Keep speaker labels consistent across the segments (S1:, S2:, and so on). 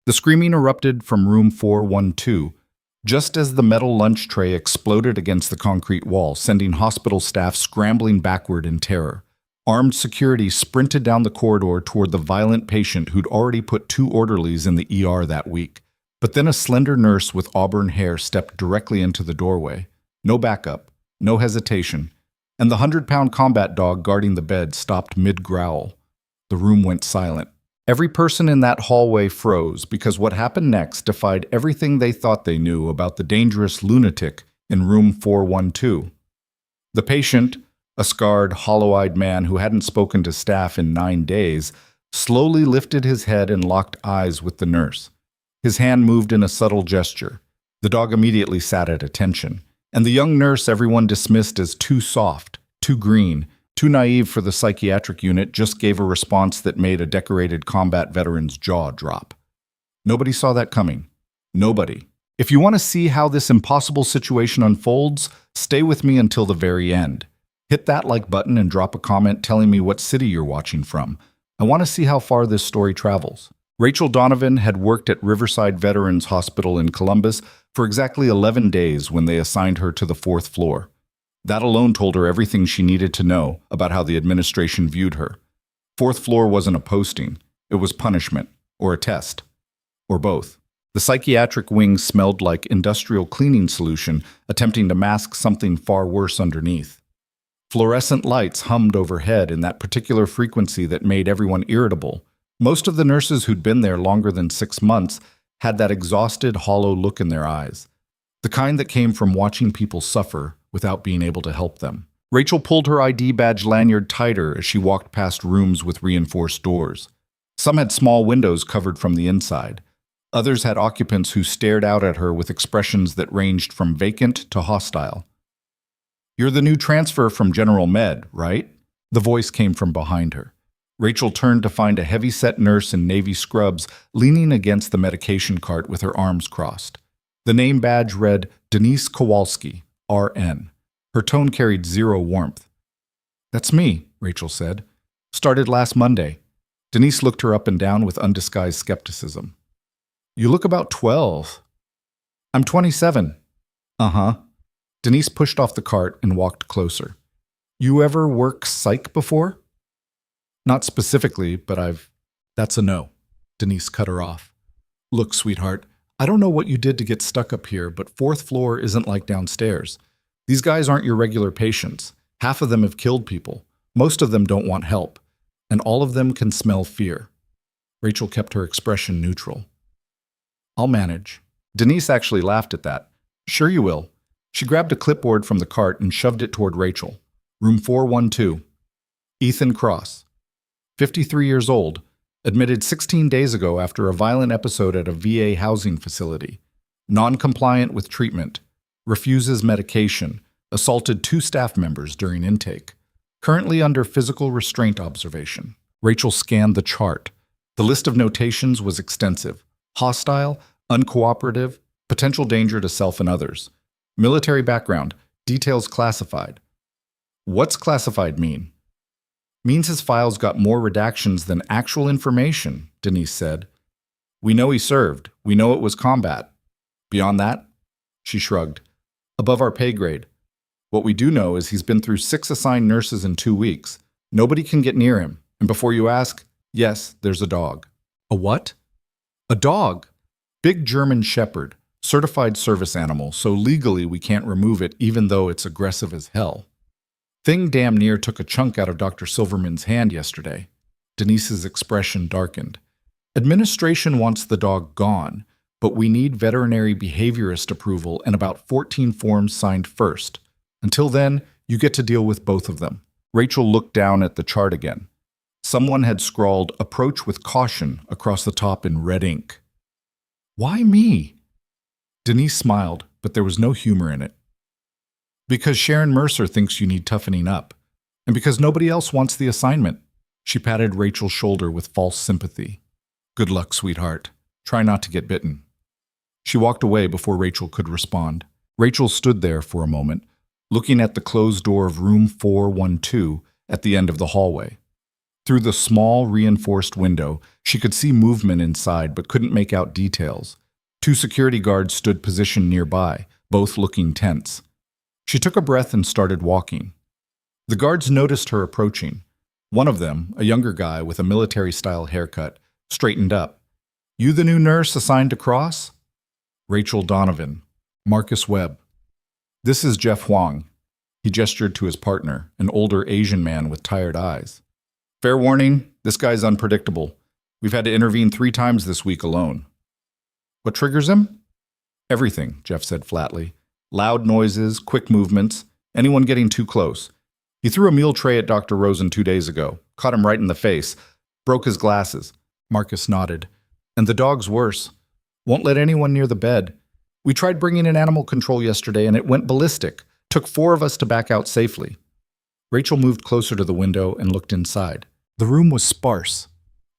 S1: The screaming erupted from room 412, just as the metal lunch tray exploded against the concrete wall, sending hospital staff scrambling backward in terror. Armed security sprinted down the corridor toward the violent patient who'd already put 2 orderlies in the ER that week. But then a slender nurse with auburn hair stepped directly into the doorway. No backup, no hesitation, and the 100-pound combat dog guarding the bed stopped mid-growl. The room went silent. Every person in that hallway froze because what happened next defied everything they thought they knew about the dangerous lunatic in room 412. The patient, a scarred, hollow-eyed man who hadn't spoken to staff in 9 days, slowly lifted his head and locked eyes with the nurse. His hand moved in a subtle gesture. The dog immediately sat at attention, and the young nurse everyone dismissed as too soft, too green, too naive for the psychiatric unit just gave a response that made a decorated combat veteran's jaw drop. Nobody saw that coming. Nobody. If you want to see how this impossible situation unfolds, stay with me until the very end. Hit that like button and drop a comment telling me what city you're watching from. I want to see how far this story travels. Rachel Donovan had worked at Riverside Veterans Hospital in Columbus for exactly 11 days when they assigned her to the 4th floor. That alone told her everything she needed to know about how the administration viewed her. 4th floor wasn't a posting. It was punishment, or a test, or both. The psychiatric wing smelled like industrial cleaning solution attempting to mask something far worse underneath. Fluorescent lights hummed overhead in that particular frequency that made everyone irritable. Most of the nurses who'd been there longer than 6 months had that exhausted, hollow look in their eyes, the kind that came from watching people suffer without being able to help them. Rachel pulled her ID badge lanyard tighter as she walked past rooms with reinforced doors. Some had small windows covered from the inside. Others had occupants who stared out at her with expressions that ranged from vacant to hostile. "You're the new transfer from General Med, right?" The voice came from behind her. Rachel turned to find a heavy-set nurse in navy scrubs leaning against the medication cart with her arms crossed. The name badge read Denise Kowalski, RN. Her tone carried zero warmth. "That's me," Rachel said. "Started last Monday." Denise looked her up and down with undisguised skepticism. "You look about 12. "I'm 27. "Uh-huh." Denise pushed off the cart and walked closer. "You ever work psych before?" "Not specifically, but That's a no." Denise cut her off. "Look, sweetheart, I don't know what you did to get stuck up here, but 4th floor isn't like downstairs. These guys aren't your regular patients. Half of them have killed people. Most of them don't want help. And all of them can smell fear." Rachel kept her expression neutral. "I'll manage." Denise actually laughed at that. "Sure you will." She grabbed a clipboard from the cart and shoved it toward Rachel. Room 412. Ethan Cross. 53 years old. Admitted 16 days ago after a violent episode at a VA housing facility. Non-compliant with treatment. Refuses medication. Assaulted 2 staff members during intake. Currently under physical restraint observation. Rachel scanned the chart. The list of notations was extensive. Hostile, uncooperative, potential danger to self and others. Military background, details classified. What's classified mean? Means his files got more redactions than actual information, Denise said. We know he served. We know it was combat. Beyond that? She shrugged. Above our pay grade. What we do know is he's been through 6 assigned nurses in 2 weeks. Nobody can get near him. And before you ask, yes, there's a dog. A what? A dog. Big German Shepherd. Certified service animal, so legally we can't remove it even though it's aggressive as hell. Thing damn near took a chunk out of Dr. Silverman's hand yesterday. Denise's expression darkened. Administration wants the dog gone, but we need veterinary behaviorist approval and about 14 forms signed first. Until then, you get to deal with both of them. Rachel looked down at the chart again. Someone had scrawled, "Approach with caution," across the top in red ink. Why me? Denise smiled, but there was no humor in it. Because Sharon Mercer thinks you need toughening up, and because nobody else wants the assignment. She patted Rachel's shoulder with false sympathy. Good luck, sweetheart. Try not to get bitten. She walked away before Rachel could respond. Rachel stood there for a moment, looking at the closed door of room 412 at the end of the hallway. Through the small, reinforced window, she could see movement inside but couldn't make out details. Two security guards stood positioned nearby, both looking tense. She took a breath and started walking. The guards noticed her approaching. One of them, a younger guy with a military-style haircut, straightened up. "You the new nurse assigned to Cross?" "Rachel Donovan. Marcus Webb." "This is Jeff Huang." He gestured to his partner, an older Asian man with tired eyes. "Fair warning, this guy's unpredictable. We've had to intervene 3 times this week alone." "What triggers him?" "Everything," Jeff said flatly. "Loud noises, quick movements, anyone getting too close. He threw a meal tray at Dr. Rosen 2 days ago, caught him right in the face, broke his glasses." Marcus nodded. "And the dog's worse. Won't let anyone near the bed. We tried bringing in animal control yesterday and it went ballistic. Took 4 of us to back out safely." Rachel moved closer to the window and looked inside. The room was sparse.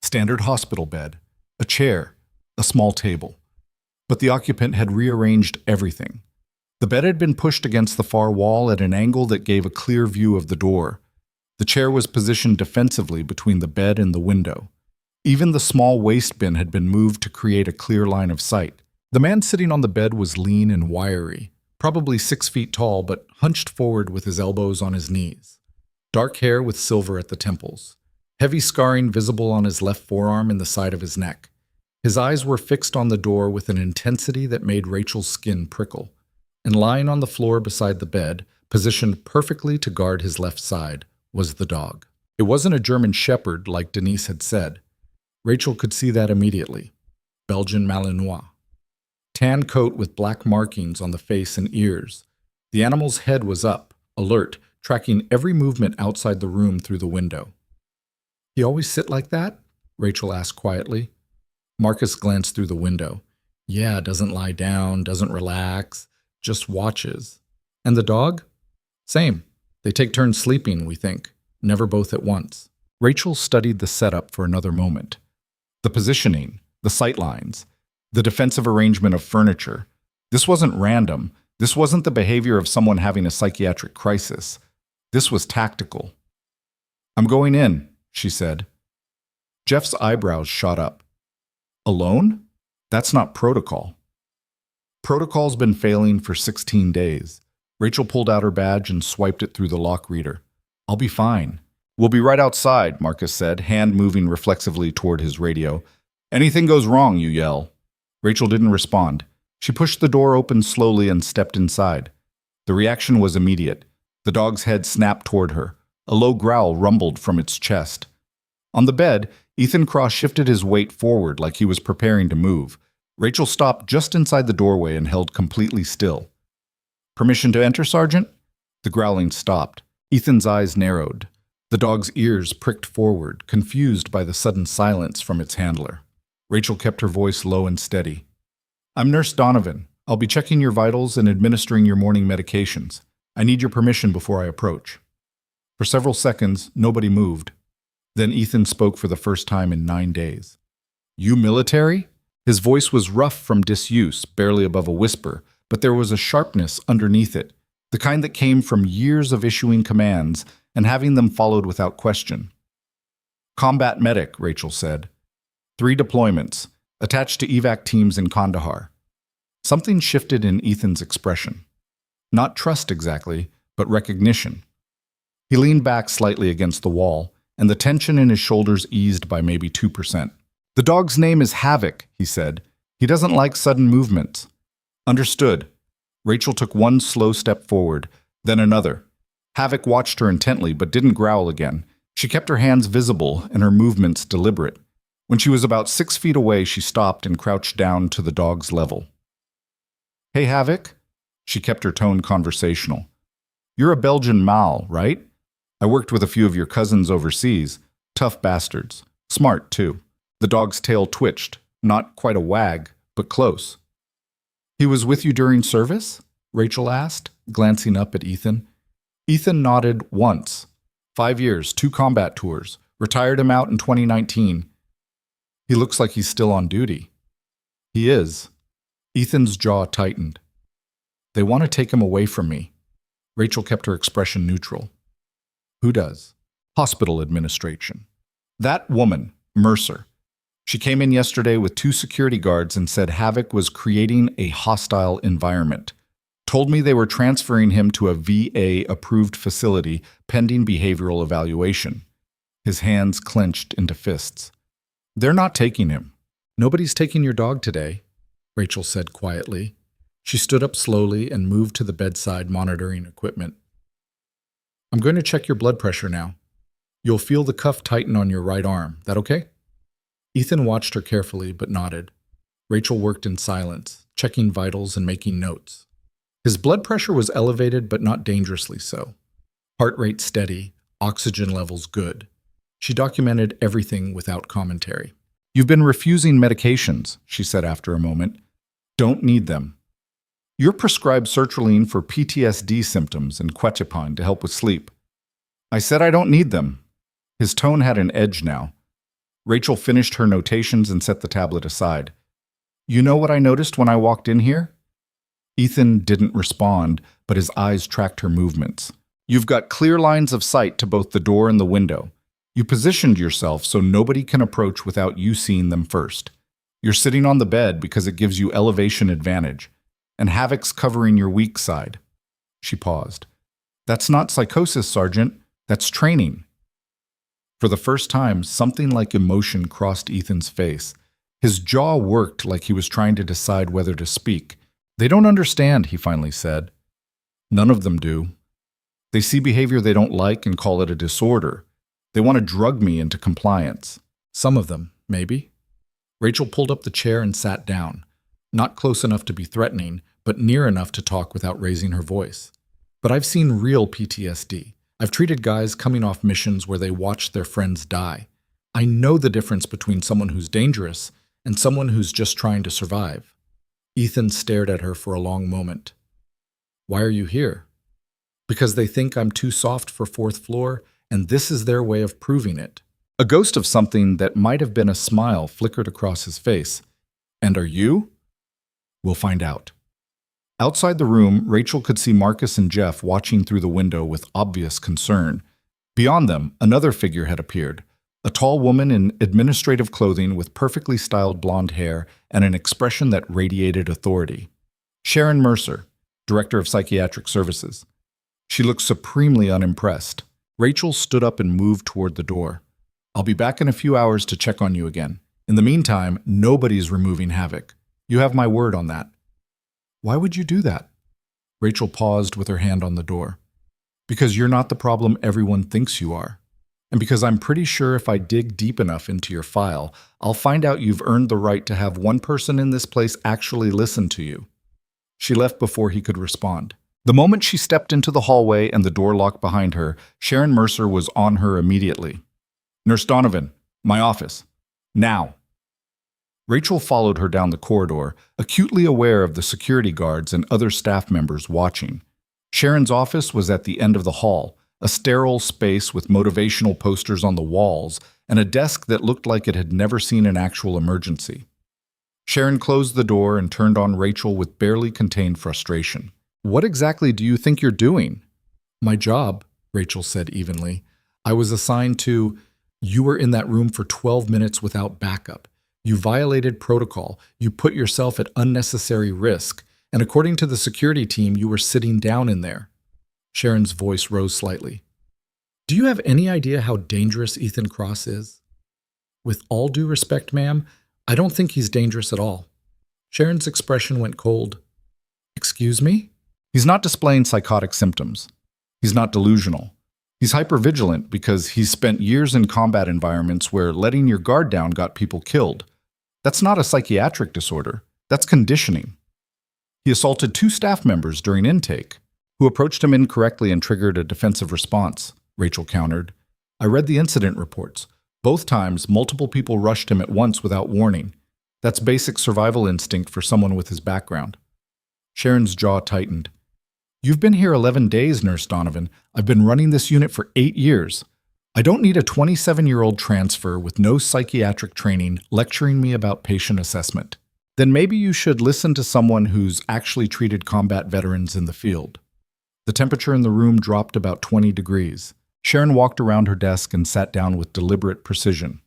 S1: Standard hospital bed, a chair, a small table. But the occupant had rearranged everything. The bed had been pushed against the far wall at an angle that gave a clear view of the door. The chair was positioned defensively between the bed and the window. Even the small waste bin had been moved to create a clear line of sight. The man sitting on the bed was lean and wiry, probably 6 feet tall, but hunched forward with his elbows on his knees. Dark hair with silver at the temples. Heavy scarring visible on his left forearm and the side of his neck. His eyes were fixed on the door with an intensity that made Rachel's skin prickle. And lying on the floor beside the bed, positioned perfectly to guard his left side, was the dog. It wasn't a German shepherd like Denise had said. Rachel could see that immediately. Belgian Malinois. Tan coat with black markings on the face and ears. The animal's head was up, alert, tracking every movement outside the room through the window. "He always sit like that?" Rachel asked quietly. Marcus glanced through the window. "Yeah, doesn't lie down, doesn't relax, just watches." "And the dog?" "Same. They take turns sleeping, we think. Never both at once." Rachel studied the setup for another moment. The positioning, the sight lines, the defensive arrangement of furniture. This wasn't random. This wasn't the behavior of someone having a psychiatric crisis. This was tactical. "I'm going in," she said. Jeff's eyebrows shot up. "Alone? That's not protocol." "Protocol's been failing for 16 days. Rachel pulled out her badge and swiped it through the lock reader. "I'll be fine." "We'll be right outside," Marcus said, hand moving reflexively toward his radio. "Anything goes wrong, you yell." Rachel didn't respond. She pushed the door open slowly and stepped inside. The reaction was immediate. The dog's head snapped toward her. A low growl rumbled from its chest. On the bed, Ethan Cross shifted his weight forward like he was preparing to move. Rachel stopped just inside the doorway and held completely still. "Permission to enter, Sergeant?" The growling stopped. Ethan's eyes narrowed. The dog's ears pricked forward, confused by the sudden silence from its handler. Rachel kept her voice low and steady. "I'm Nurse Donovan. I'll be checking your vitals and administering your morning medications. I need your permission before I approach." For several seconds, nobody moved. Then Ethan spoke for the first time in 9 days. "You military?" His voice was rough from disuse, barely above a whisper, but there was a sharpness underneath it, the kind that came from years of issuing commands and having them followed without question. "Combat medic," Rachel said. 3 deployments, attached to evac teams in Kandahar. Something shifted in Ethan's expression. Not trust exactly, but recognition. He leaned back slightly against the wall, and the tension in his shoulders eased by maybe 2%. "The dog's name is Havoc," he said. "He doesn't like sudden movements." "Understood." Rachel took one slow step forward, then another. Havoc watched her intently, but didn't growl again. She kept her hands visible and her movements deliberate. When she was about 6 feet away, she stopped and crouched down to the dog's level. "Hey, Havoc." She kept her tone conversational. "You're a Belgian Mal, right? I worked with a few of your cousins overseas. Tough bastards. Smart, too." The dog's tail twitched. Not quite a wag, but close. "He was with you during service?" Rachel asked, glancing up at Ethan. Ethan nodded once. 5 years, 2 combat tours. Retired him out in 2019. "He looks like he's still on duty." "He is." Ethan's jaw tightened. "They want to take him away from me." Rachel kept her expression neutral. "Who does?" "Hospital administration." That woman, Mercer. She came in yesterday with 2 security guards and said Havoc was creating a hostile environment. Told me they were transferring him to a VA-approved facility pending behavioral evaluation. His hands clenched into fists. They're not taking him. Nobody's taking your dog today, Rachel said quietly. She stood up slowly and moved to the bedside monitoring equipment. I'm going to check your blood pressure now. You'll feel the cuff tighten on your right arm. That okay? Ethan watched her carefully but nodded. Rachel worked in silence, checking vitals and making notes. His blood pressure was elevated but not dangerously so. Heart rate steady, oxygen levels good. She documented everything without commentary. You've been refusing medications, she said after a moment. Don't need them. You're prescribed sertraline for PTSD symptoms and quetiapine to help with sleep. I said I don't need them. His tone had an edge now. Rachel finished her notations and set the tablet aside. You know what I noticed when I walked in here? Ethan didn't respond, but his eyes tracked her movements. You've got clear lines of sight to both the door and the window. You positioned yourself so nobody can approach without you seeing them first. You're sitting on the bed because it gives you elevation advantage, and Havoc's covering your weak side. She paused. That's not psychosis, Sergeant. That's training. For the first time, something like emotion crossed Ethan's face. His jaw worked like he was trying to decide whether to speak. They don't understand, he finally said. None of them do. They see behavior they don't like and call it a disorder. They want to drug me into compliance. Some of them, maybe. Rachel pulled up the chair and sat down, not close enough to be threatening, but near enough to talk without raising her voice. But I've seen real PTSD. I've treated guys coming off missions where they watched their friends die. I know the difference between someone who's dangerous and someone who's just trying to survive. Ethan stared at her for a long moment. Why are you here? Because they think I'm too soft for fourth floor, and this is their way of proving it. A ghost of something that might have been a smile flickered across his face. And are you? We'll find out. Outside the room, Rachel could see Marcus and Jeff watching through the window with obvious concern. Beyond them, another figure had appeared, a tall woman in administrative clothing with perfectly styled blonde hair and an expression that radiated authority. Sharon Mercer, Director of Psychiatric Services. She looked supremely unimpressed. Rachel stood up and moved toward the door. I'll be back in a few hours to check on you again. In the meantime, nobody's removing Havoc. You have my word on that. Why would you do that? Rachel paused with her hand on the door. Because you're not the problem everyone thinks you are. And because I'm pretty sure if I dig deep enough into your file, I'll find out you've earned the right to have one person in this place actually listen to you. She left before he could respond. The moment she stepped into the hallway and the door locked behind her, Sharon Mercer was on her immediately. Nurse Donovan, my office. Now. Rachel followed her down the corridor, acutely aware of the security guards and other staff members watching. Sharon's office was at the end of the hall, a sterile space with motivational posters on the walls and a desk that looked like it had never seen an actual emergency. Sharon closed the door and turned on Rachel with barely contained frustration. What exactly do you think you're doing? My job, Rachel said evenly. I was assigned to... You were in that room for 12 minutes without backup. You violated protocol. You put yourself at unnecessary risk. And according to the security team, you were sitting down in there. Sharon's voice rose slightly. Do you have any idea how dangerous Ethan Cross is? With all due respect, ma'am, I don't think he's dangerous at all. Sharon's expression went cold. Excuse me? He's not displaying psychotic symptoms. He's not delusional. He's hypervigilant because he's spent years in combat environments where letting your guard down got people killed. That's not a psychiatric disorder. That's conditioning. He assaulted 2 staff members during intake, who approached him incorrectly and triggered a defensive response, Rachel countered. I read the incident reports. Both times, multiple people rushed him at once without warning. That's basic survival instinct for someone with his background. Sharon's jaw tightened. You've been here 11 days, Nurse Donovan. I've been running this unit for 8 years. I don't need a 27-year-old transfer with no psychiatric training lecturing me about patient assessment. Then maybe you should listen to someone who's actually treated combat veterans in the field. The temperature in the room dropped about 20 degrees. Sharon walked around her desk and sat down with deliberate precision.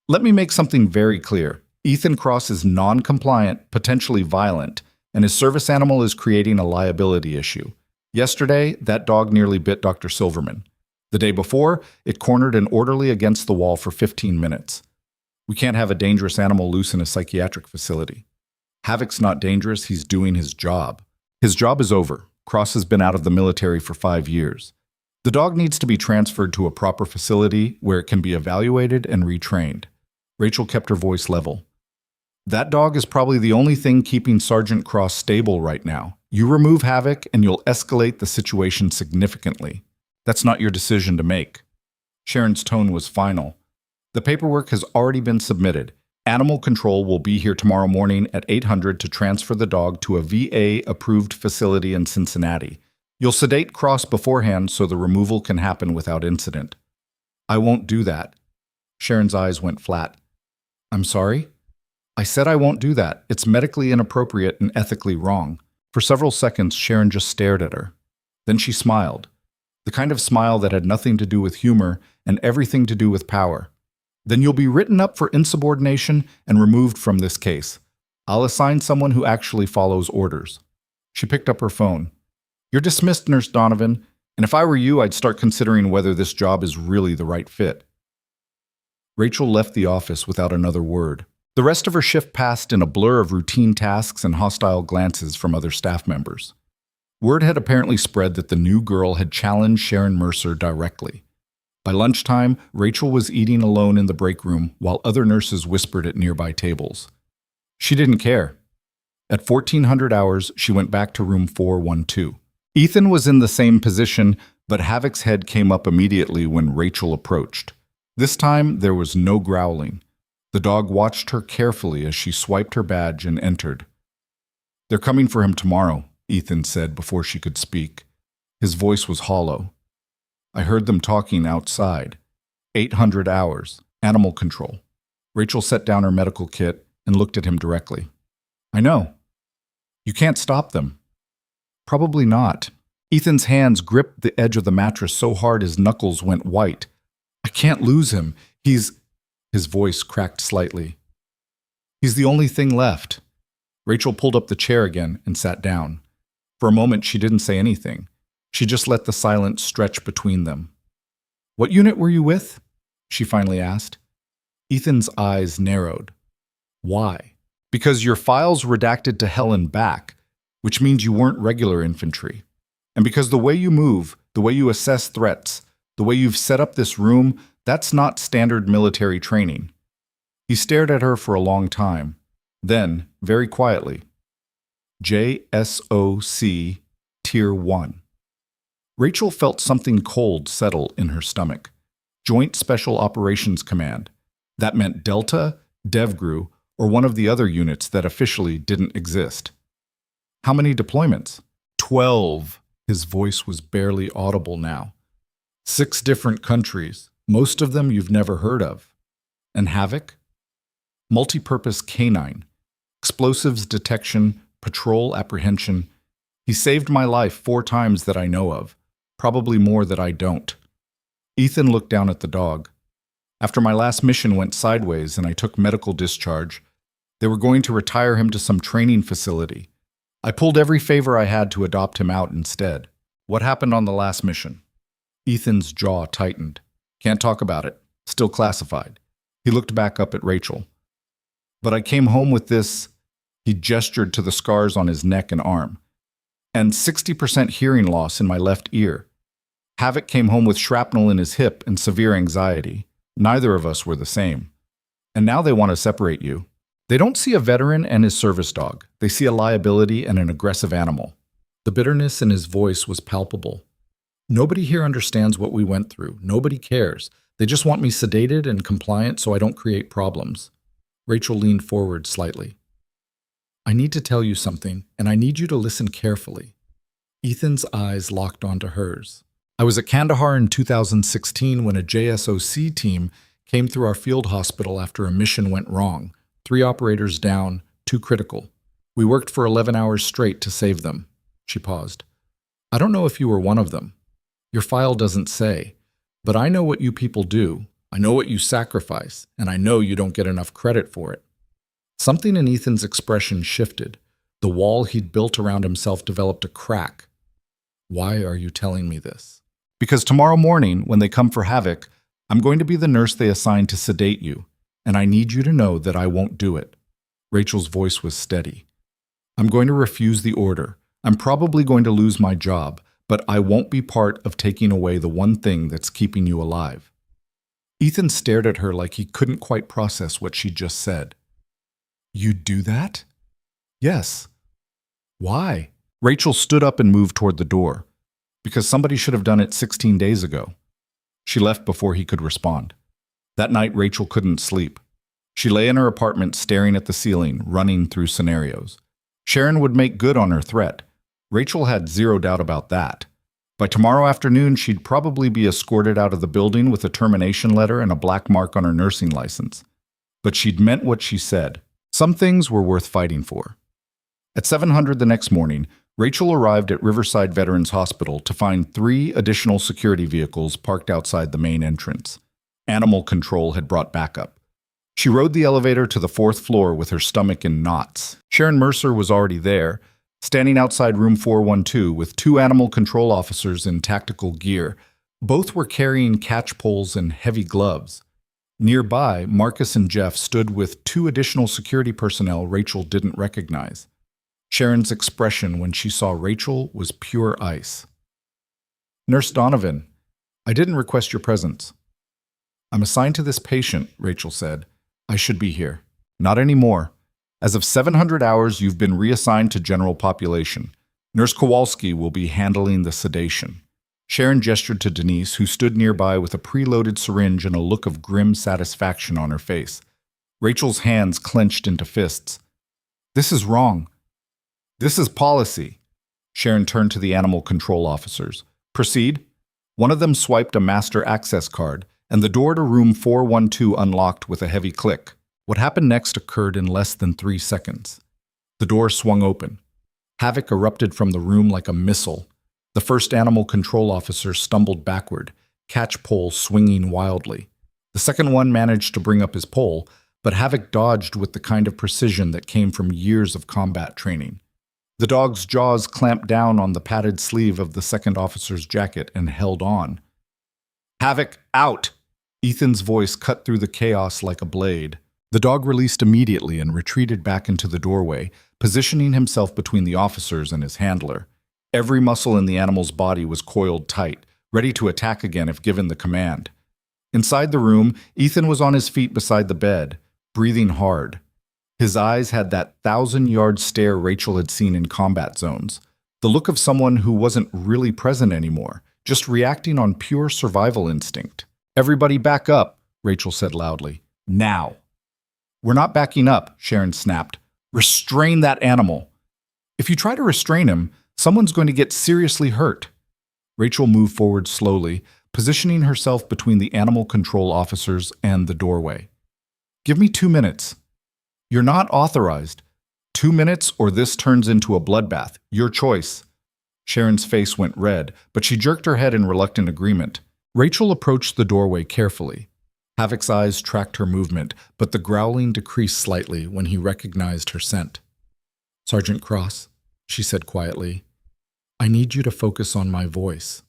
S1: Let me make something very clear. Ethan Cross is non-compliant, potentially violent, and his service animal is creating a liability issue. Yesterday, that dog nearly bit Dr. Silverman. The day before, it cornered an orderly against the wall for 15 minutes. We can't have a dangerous animal loose in a psychiatric facility. Havoc's not dangerous, he's doing his job. His job is over. Cross has been out of the military for 5 years. The dog needs to be transferred to a proper facility where it can be evaluated and retrained. Rachel kept her voice level. That dog is probably the only thing keeping Sergeant Cross stable right now. You remove Havoc and you'll escalate the situation significantly. That's not your decision to make. Sharon's tone was final. The paperwork has already been submitted. Animal Control will be here tomorrow morning at 800 to transfer the dog to a VA-approved facility in Cincinnati. You'll sedate Cross beforehand so the removal can happen without incident. I won't do that. Sharon's eyes went flat. I'm sorry? I said I won't do that. It's medically inappropriate and ethically wrong. For several seconds, Sharon just stared at her. Then she smiled. The kind of smile that had nothing to do with humor and everything to do with power. Then you'll be written up for insubordination and removed from this case. I'll assign someone who actually follows orders. She picked up her phone. You're dismissed, Nurse Donovan, and if I were you, I'd start considering whether this job is really the right fit. Rachel left the office without another word. The rest of her shift passed in a blur of routine tasks and hostile glances from other staff members. Word had apparently spread that the new girl had challenged Sharon Mercer directly. By lunchtime, Rachel was eating alone in the break room while other nurses whispered at nearby tables. She didn't care. At 1400 hours, she went back to room 412. Ethan was in the same position, but Havoc's head came up immediately when Rachel approached. This time, there was no growling. The dog watched her carefully as she swiped her badge and entered. They're coming for him tomorrow, Ethan said before she could speak. His voice was hollow. I heard them talking outside. 800 hours. Animal Control. Rachel set down her medical kit and looked at him directly. I know. You can't stop them. Probably not. Ethan's hands gripped the edge of the mattress so hard his knuckles went white. I can't lose him. His voice cracked slightly. He's the only thing left. Rachel pulled up the chair again and sat down. For a moment, she didn't say anything. She just let the silence stretch between them. What unit were you with? She finally asked. Ethan's eyes narrowed. Why? Because your file's redacted to hell and back, which means you weren't regular infantry. And because the way you move, the way you assess threats, the way you've set up this room, that's not standard military training. He stared at her for a long time. Then, very quietly, JSOC Tier 1. Rachel felt something cold settle in her stomach. Joint Special Operations Command. That meant Delta, DevGru, or one of the other units that officially didn't exist. How many deployments? 12. His voice was barely audible now. 6 different countries. Most of them you've never heard of. And Havoc? Multi-purpose canine. Explosives detection, patrol apprehension. He saved my life 4 times that I know of. Probably more that I don't. Ethan looked down at the dog. After my last mission went sideways and I took medical discharge, they were going to retire him to some training facility. I pulled every favor I had to adopt him out instead. What happened on the last mission? Ethan's jaw tightened. Can't talk about it. Still classified. He looked back up at Rachel. But I came home with this, he gestured to the scars on his neck and arm, and 60% hearing loss in my left ear. Havoc came home with shrapnel in his hip and severe anxiety. Neither of us were the same. And now they want to separate you. They don't see a veteran and his service dog. They see a liability and an aggressive animal. The bitterness in his voice was palpable. Nobody here understands what we went through. Nobody cares. They just want me sedated and compliant so I don't create problems. Rachel leaned forward slightly. I need to tell you something, and I need you to listen carefully. Ethan's eyes locked onto hers. I was at Kandahar in 2016 when a JSOC team came through our field hospital after a mission went wrong. 3 operators down, 2 critical. We worked for 11 hours straight to save them. She paused. I don't know if you were one of them. Your file doesn't say. But I know what you people do. I know what you sacrifice, and I know you don't get enough credit for it. Something in Ethan's expression shifted. The wall he'd built around himself developed a crack. Why are you telling me this? Because tomorrow morning, when they come for Havoc, I'm going to be the nurse they assign to sedate you, and I need you to know that I won't do it. Rachel's voice was steady. I'm going to refuse the order. I'm probably going to lose my job, but I won't be part of taking away the one thing that's keeping you alive. Ethan stared at her like he couldn't quite process what she'd just said. You'd do that? Yes. Why? Rachel stood up and moved toward the door. Because somebody should have done it 16 days ago. She left before he could respond. That night, Rachel couldn't sleep. She lay in her apartment staring at the ceiling, running through scenarios. Sharon would make good on her threat. Rachel had zero doubt about that. By tomorrow afternoon, she'd probably be escorted out of the building with a termination letter and a black mark on her nursing license. But she'd meant what she said. Some things were worth fighting for. At 700 the next morning, Rachel arrived at Riverside Veterans Hospital to find 3 additional security vehicles parked outside the main entrance. Animal control had brought backup. She rode the elevator to the 4th floor with her stomach in knots. Sharon Mercer was already there, standing outside room 412 with 2 animal control officers in tactical gear. Both were carrying catch poles and heavy gloves. Nearby, Marcus and Jeff stood with 2 additional security personnel Rachel didn't recognize. Sharon's expression when she saw Rachel was pure ice. Nurse Donovan, I didn't request your presence. I'm assigned to this patient, Rachel said. I should be here. Not anymore. As of 700 hours, you've been reassigned to general population. Nurse Kowalski will be handling the sedation. Sharon gestured to Denise, who stood nearby with a preloaded syringe and a look of grim satisfaction on her face. Rachel's hands clenched into fists. This is wrong. This is policy. Sharon turned to the animal control officers. Proceed. One of them swiped a master access card, and the door to room 412 unlocked with a heavy click. What happened next occurred in less than 3 seconds. The door swung open. Havoc erupted from the room like a missile. The first animal control officer stumbled backward, catch pole swinging wildly. The second one managed to bring up his pole, but Havoc dodged with the kind of precision that came from years of combat training. The dog's jaws clamped down on the padded sleeve of the second officer's jacket and held on. Havoc, out! Ethan's voice cut through the chaos like a blade. The dog released immediately and retreated back into the doorway, positioning himself between the officers and his handler. Every muscle in the animal's body was coiled tight, ready to attack again if given the command. Inside the room, Ethan was on his feet beside the bed, breathing hard. His eyes had that 1,000-yard stare Rachel had seen in combat zones, the look of someone who wasn't really present anymore, just reacting on pure survival instinct. Everybody back up, Rachel said loudly. Now. We're not backing up, Sharon snapped. Restrain that animal. If you try to restrain him, someone's going to get seriously hurt. Rachel moved forward slowly, positioning herself between the animal control officers and the doorway. Give me 2 minutes. You're not authorized. 2 minutes or this turns into a bloodbath. Your choice. Sharon's face went red, but she jerked her head in reluctant agreement. Rachel approached the doorway carefully. Havoc's eyes tracked her movement, but the growling decreased slightly when he recognized her scent. Sergeant Cross, she said quietly, I need you to focus on my voice.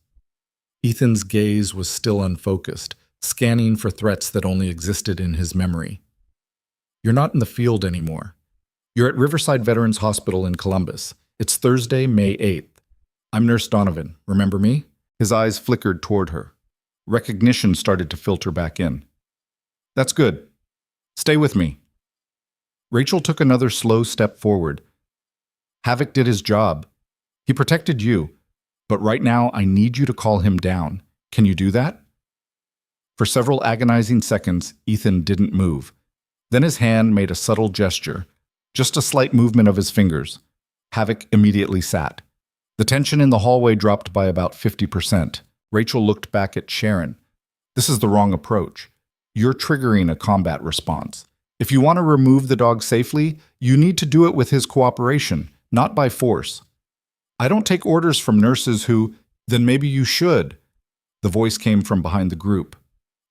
S1: Ethan's gaze was still unfocused, scanning for threats that only existed in his memory. You're not in the field anymore. You're at Riverside Veterans Hospital in Columbus. It's Thursday, May 8th. I'm Nurse Donovan. Remember me? His eyes flickered toward her. Recognition started to filter back in. That's good. Stay with me. Rachel took another slow step forward. Havoc did his job. He protected you. But right now, I need you to call him down. Can you do that? For several agonizing seconds, Ethan didn't move. Then his hand made a subtle gesture, just a slight movement of his fingers. Havoc immediately sat. The tension in the hallway dropped by about 50%. Rachel looked back at Sharon. This is the wrong approach. You're triggering a combat response. If you want to remove the dog safely, you need to do it with his cooperation, not by force. I don't take orders from nurses who, then maybe you should. The voice came from behind the group.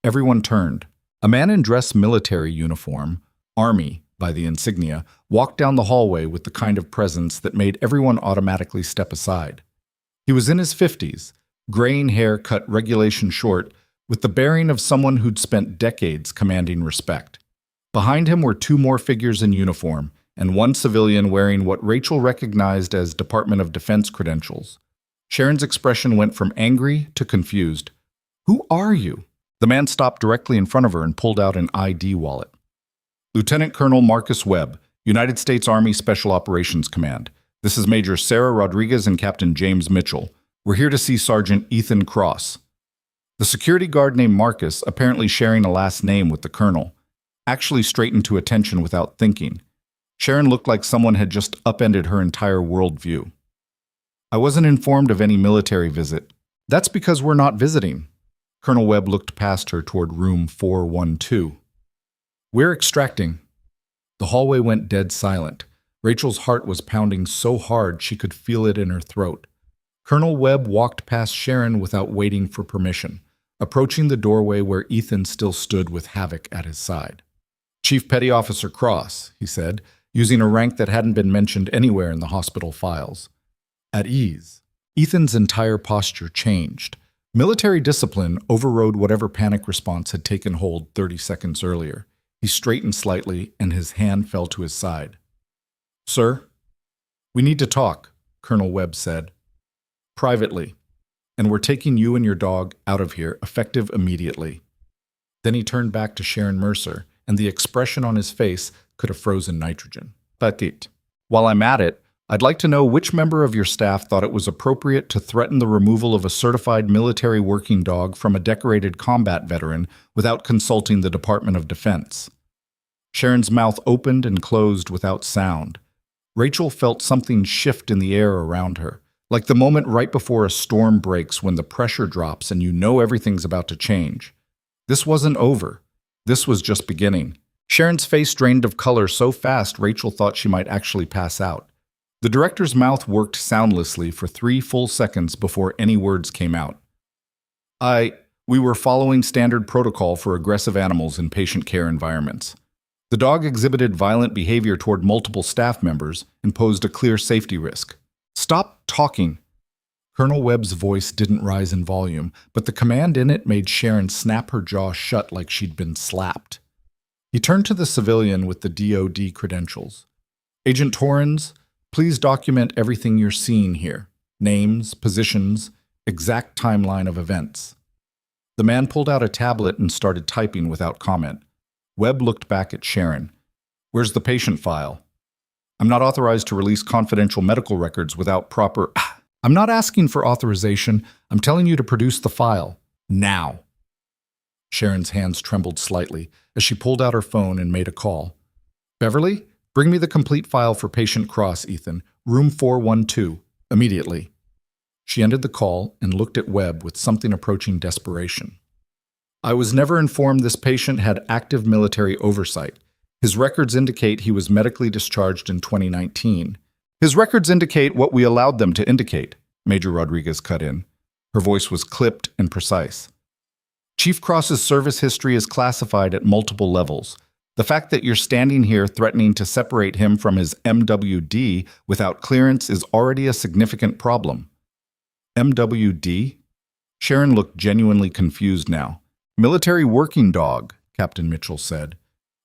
S1: Everyone turned. A man in dress military uniform, Army by the insignia, walked down the hallway with the kind of presence that made everyone automatically step aside. He was in his 50s, graying hair cut regulation short, with the bearing of someone who'd spent decades commanding respect. Behind him were two more figures in uniform, and one civilian wearing what Rachel recognized as Department of Defense credentials. Sharon's expression went from angry to confused. "Who are you?" The man stopped directly in front of her and pulled out an ID wallet. "Lieutenant Colonel Marcus Webb, United States Army Special Operations Command. This is Major Sarah Rodriguez and Captain James Mitchell. We're here to see Sergeant Ethan Cross." The security guard named Marcus, apparently sharing a last name with the colonel, actually straightened to attention without thinking. Sharon looked like someone had just upended her entire worldview. "I wasn't informed of any military visit." "That's because we're not visiting." Colonel Webb looked past her toward room 412. "We're extracting." The hallway went dead silent. Rachel's heart was pounding so hard she could feel it in her throat. Colonel Webb walked past Sharon without waiting for permission, approaching the doorway where Ethan still stood with Havoc at his side. "Chief Petty Officer Cross," he said, using a rank that hadn't been mentioned anywhere in the hospital files. At ease. Ethan's entire posture changed. Military discipline overrode whatever panic response had taken hold 30 seconds earlier. He straightened slightly, and his hand fell to his side. "Sir, we need to talk," Colonel Webb said. "Privately. And we're taking you and your dog out of here, effective immediately." Then he turned back to Sharon Mercer, and the expression on his face could have frozen nitrogen. "Petit. While I'm at it, I'd like to know which member of your staff thought it was appropriate to threaten the removal of a certified military working dog from a decorated combat veteran without consulting the Department of Defense." Sharon's mouth opened and closed without sound. Rachel felt something shift in the air around her, like the moment right before a storm breaks when the pressure drops and you know everything's about to change. This wasn't over. This was just beginning. Sharon's face drained of color so fast Rachel thought she might actually pass out. The director's mouth worked soundlessly for 3 full seconds before any words came out. We were following standard protocol for aggressive animals in patient care environments. The dog exhibited violent behavior toward multiple staff members and posed a clear safety risk." "Stop talking." Colonel Webb's voice didn't rise in volume, but the command in it made Sharon snap her jaw shut like she'd been slapped. He turned to the civilian with the DOD credentials. "Agent Torrens, please document everything you're seeing here. Names, positions, exact timeline of events." The man pulled out a tablet and started typing without comment. Webb looked back at Sharon. "Where's the patient file?" "I'm not authorized to release confidential medical records without proper—" "I'm not asking for authorization. I'm telling you to produce the file. Now." Sharon's hands trembled slightly as she pulled out her phone and made a call. "Beverly, bring me the complete file for patient Cross, Ethan. Room 412. Immediately." She ended the call and looked at Webb with something approaching desperation. "I was never informed this patient had active military oversight. His records indicate he was medically discharged in 2019. His records indicate what we allowed them to indicate," Major Rodriguez cut in. Her voice was clipped and precise. "Chief Cross's service history is classified at multiple levels. The fact that you're standing here threatening to separate him from his MWD without clearance is already a significant problem." "MWD?" Sharon looked genuinely confused now. "Military working dog," Captain Mitchell said.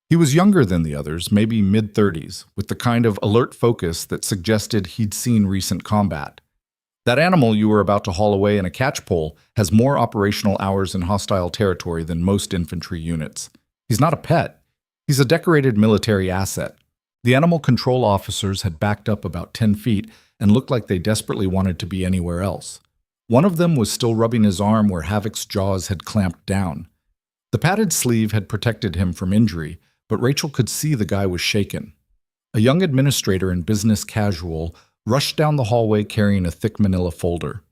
S1: He was younger than the others, maybe mid-30s, with the kind of alert focus that suggested he'd seen recent combat. "That animal you were about to haul away in a catchpole has more operational hours in hostile territory than most infantry units. He's not a pet. He's a decorated military asset." The animal control officers had backed up about 10 feet and looked like they desperately wanted to be anywhere else. One of them was still rubbing his arm where Havoc's jaws had clamped down. The padded sleeve had protected him from injury, but Rachel could see the guy was shaken. A young administrator in business casual rushed down the hallway carrying a thick manila folder.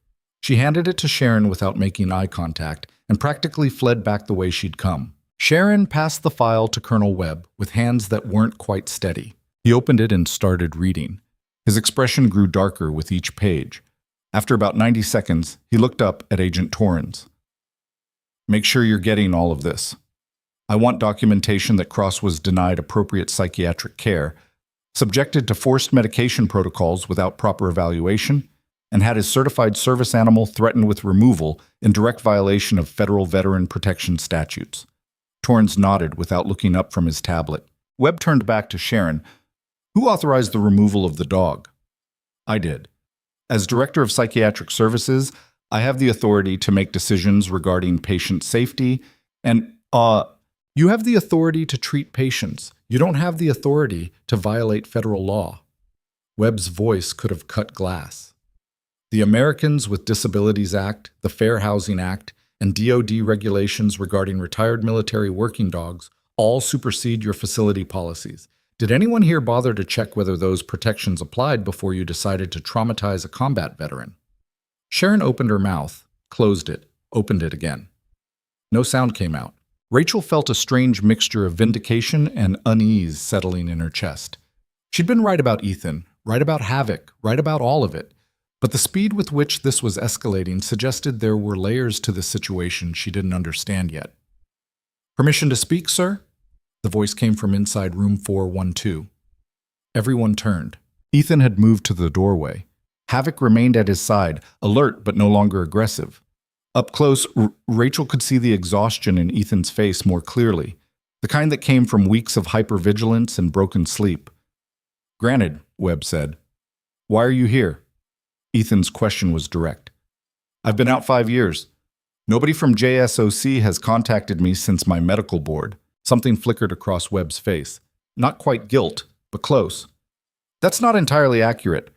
S1: She handed it to Sharon without making eye contact and practically fled back the way she'd come. Sharon passed the file to Colonel Webb with hands that weren't quite steady. He opened it and started reading. His expression grew darker with each page. After about 90 seconds, he looked up at Agent Torrens. Make sure you're getting all of this. I want documentation that Cross was denied appropriate psychiatric care, subjected to forced medication protocols without proper evaluation, and had his certified service animal threatened with removal in direct violation of federal veteran protection statutes. Torrance nodded without looking up from his tablet. Webb turned back to Sharon. Who authorized the removal of the dog? I did. As Director of Psychiatric Services, I have the authority to make decisions regarding patient safety and, you have the authority to treat patients. You don't have the authority to violate federal law. Webb's voice could have cut glass. The Americans with Disabilities Act, the Fair Housing Act, and DoD regulations regarding retired military working dogs all supersede your facility policies. Did anyone here bother to check whether those protections applied before you decided to traumatize a combat veteran? Sharon opened her mouth, closed it, opened it again. No sound came out. Rachel felt a strange mixture of vindication and unease settling in her chest. She'd been right about Ethan, right about Havoc, right about all of it. But the speed with which this was escalating suggested there were layers to the situation she didn't understand yet. Permission to speak, sir? The voice came from inside room 412. Everyone turned. Ethan had moved to the doorway. Havoc remained at his side, alert but no longer aggressive. Up close, Rachel could see the exhaustion in Ethan's face more clearly, the kind that came from weeks of hypervigilance and broken sleep. Granted, Webb said. Why are you here? Ethan's question was direct. I've been out 5 years. Nobody from JSOC has contacted me since my medical board. Something flickered across Webb's face. Not quite guilt, but close. That's not entirely accurate.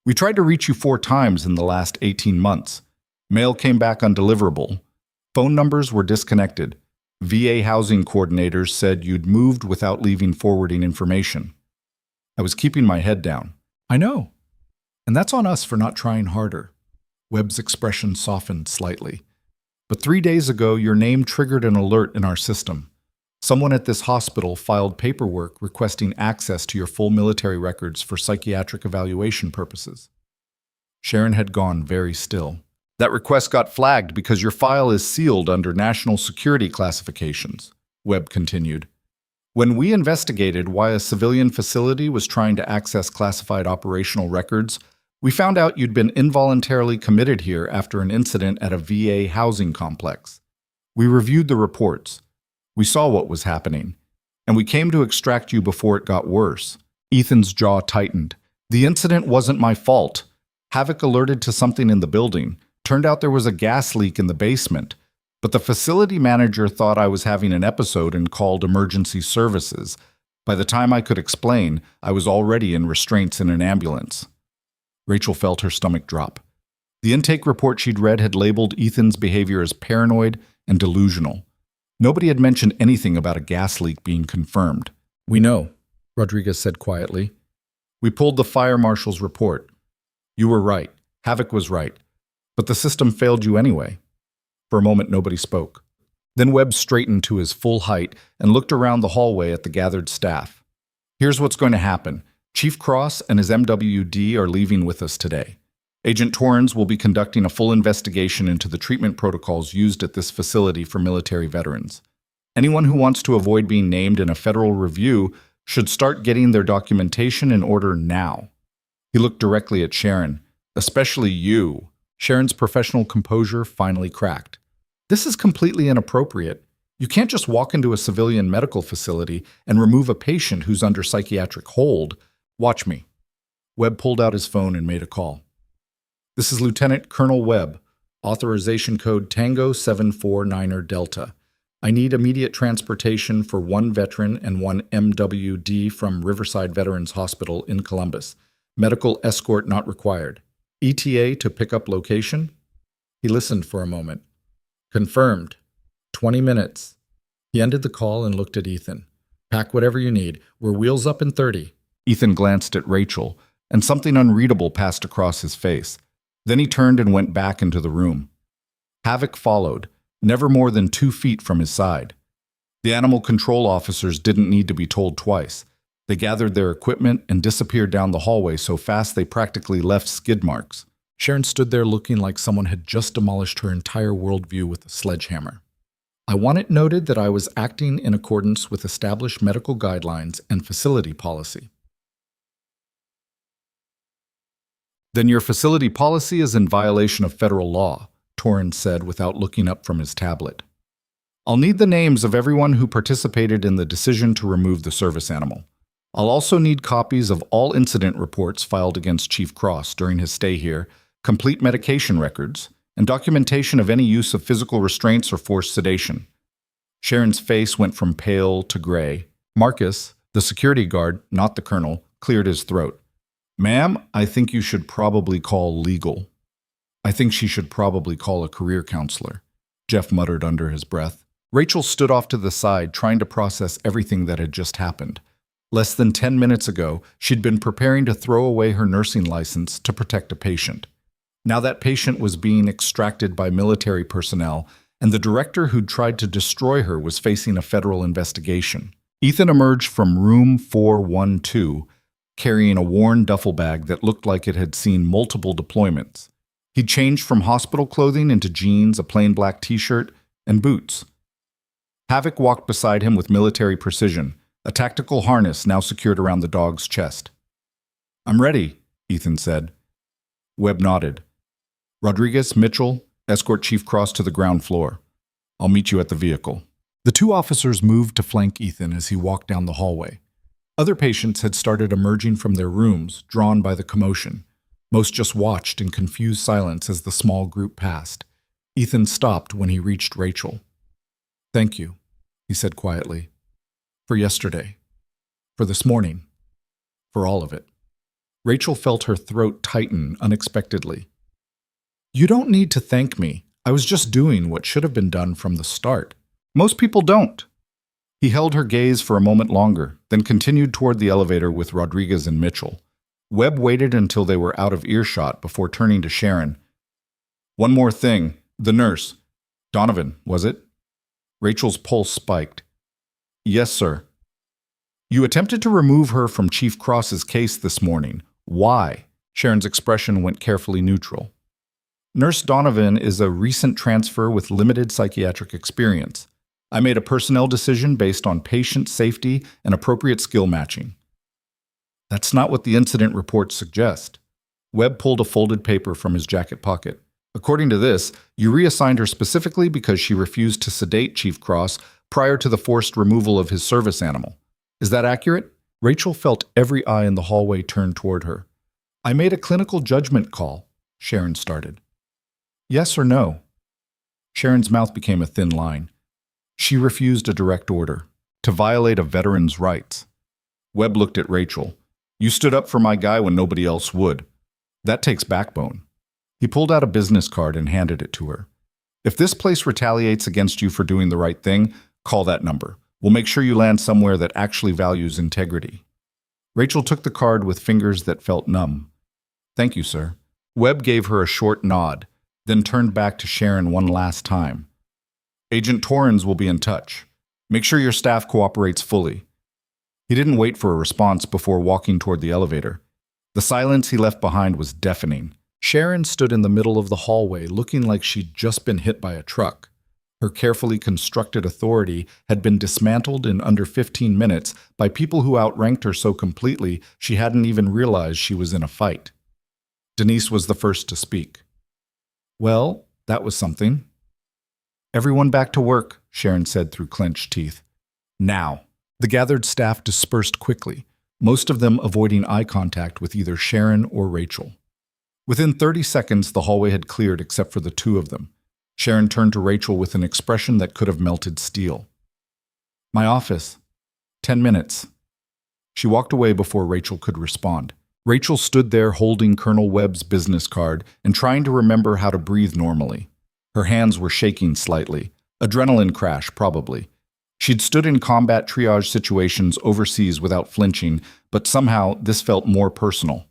S1: We tried to reach you 4 times in the last 18 months. Mail came back undeliverable. Phone numbers were disconnected. VA housing coordinators said you'd moved without leaving forwarding information. I was keeping my head down. I know. And that's on us for not trying harder. Webb's expression softened slightly. But 3 days ago, your name triggered an alert in our system. Someone at this hospital filed paperwork requesting access to your full military records for psychiatric evaluation purposes. Sharon had gone very still. That request got flagged because your file is sealed under national security classifications, Webb continued. When we investigated why a civilian facility was trying to access classified operational records, we found out you'd been involuntarily committed here after an incident at a VA housing complex. We reviewed the reports. We saw what was happening, and we came to extract you before it got worse. Ethan's jaw tightened. The incident wasn't my fault. Havoc alerted to something in the building. Turned out there was a gas leak in the basement, but the facility manager thought I was having an episode and called emergency services. By the time I could explain, I was already in restraints in an ambulance. Rachel felt her stomach drop. The intake report she'd read had labeled Ethan's behavior as paranoid and delusional. Nobody had mentioned anything about a gas leak being confirmed. We know, Rodriguez said quietly. We pulled the fire marshal's report. You were right. Havoc was right. But the system failed you anyway. For a moment, nobody spoke. Then Webb straightened to his full height and looked around the hallway at the gathered staff. Here's what's going to happen. Chief Cross and his MWD are leaving with us today. Agent Torrance will be conducting a full investigation into the treatment protocols used at this facility for military veterans. Anyone who wants to avoid being named in a federal review should start getting their documentation in order now. He looked directly at Sharon. Especially you. Sharon's professional composure finally cracked. This is completely inappropriate. You can't just walk into a civilian medical facility and remove a patient who's under psychiatric hold. Watch me. Webb pulled out his phone and made a call. This is Lieutenant Colonel Webb, authorization code Tango 749er Delta. I need immediate transportation for 1 veteran and 1 MWD from Riverside Veterans Hospital in Columbus. Medical escort not required. ETA to pick up location? He listened for a moment. Confirmed. 20 minutes. He ended the call and looked at Ethan. Pack whatever you need. We're wheels up in 30. Ethan glanced at Rachel, and something unreadable passed across his face. Then he turned and went back into the room. Havoc followed, never more than 2 feet from his side. The animal control officers didn't need to be told twice. They gathered their equipment and disappeared down the hallway so fast they practically left skid marks. Sharon stood there looking like someone had just demolished her entire worldview with a sledgehammer. I want it noted that I was acting in accordance with established medical guidelines and facility policy. Then your facility policy is in violation of federal law, Torrens said without looking up from his tablet. I'll need the names of everyone who participated in the decision to remove the service animal. I'll also need copies of all incident reports filed against Chief Cross during his stay here, complete medication records, and documentation of any use of physical restraints or forced sedation. Sharon's face went from pale to gray. Marcus, the security guard, not the colonel, cleared his throat. Ma'am, I think you should probably call legal. I think she should probably call a career counselor, Jeff muttered under his breath. Rachel stood off to the side, trying to process everything that had just happened. Less than 10 minutes ago, she'd been preparing to throw away her nursing license to protect a patient. Now that patient was being extracted by military personnel, and the director who'd tried to destroy her was facing a federal investigation. Ethan emerged from room 412, carrying a worn duffel bag that looked like it had seen multiple deployments. He'd changed from hospital clothing into jeans, a plain black t-shirt, and boots. Havoc walked beside him with military precision, a tactical harness now secured around the dog's chest. I'm ready, Ethan said. Webb nodded. Rodriguez, Mitchell, escort Chief Cross to the ground floor. I'll meet you at the vehicle. The two officers moved to flank Ethan as he walked down the hallway. Other patients had started emerging from their rooms, drawn by the commotion. Most just watched in confused silence as the small group passed. Ethan stopped when he reached Rachel. Thank you, he said quietly. For yesterday. For this morning. For all of it. Rachel felt her throat tighten unexpectedly. You don't need to thank me. I was just doing what should have been done from the start. Most people don't. He held her gaze for a moment longer, then continued toward the elevator with Rodriguez and Mitchell. Webb waited until they were out of earshot before turning to Sharon. One more thing. The nurse. Donovan, was it? Rachel's pulse spiked. Yes, sir. You attempted to remove her from Chief Cross's case this morning. Why? Sharon's expression went carefully neutral. Nurse Donovan is a recent transfer with limited psychiatric experience. I made a personnel decision based on patient safety and appropriate skill matching. That's not what the incident reports suggest. Webb pulled a folded paper from his jacket pocket. According to this, you reassigned her specifically because she refused to sedate Chief Cross prior to the forced removal of his service animal. Is that accurate? Rachel felt every eye in the hallway turn toward her. I made a clinical judgment call, Sharon started. Yes or no? Sharon's mouth became a thin line. She refused a direct order, to violate a veteran's rights. Webb looked at Rachel. You stood up for my guy when nobody else would. That takes backbone. He pulled out a business card and handed it to her. If this place retaliates against you for doing the right thing, call that number. We'll make sure you land somewhere that actually values integrity. Rachel took the card with fingers that felt numb. Thank you, sir. Webb gave her a short nod, then turned back to Sharon one last time. Agent Torrens will be in touch. Make sure your staff cooperates fully. He didn't wait for a response before walking toward the elevator. The silence he left behind was deafening. Sharon stood in the middle of the hallway looking like she'd just been hit by a truck. Her carefully constructed authority had been dismantled in under 15 minutes by people who outranked her so completely she hadn't even realized she was in a fight. Denise was the first to speak. Well, that was something. Everyone back to work, Sharon said through clenched teeth. Now. The gathered staff dispersed quickly, most of them avoiding eye contact with either Sharon or Rachel. Within 30 seconds, the hallway had cleared except for the two of them. Sharon turned to Rachel with an expression that could have melted steel. My office. 10 minutes. She walked away before Rachel could respond. Rachel stood there holding Colonel Webb's business card and trying to remember how to breathe normally. Her hands were shaking slightly. Adrenaline crash, probably. She'd stood in combat triage situations overseas without flinching, but somehow this felt more personal.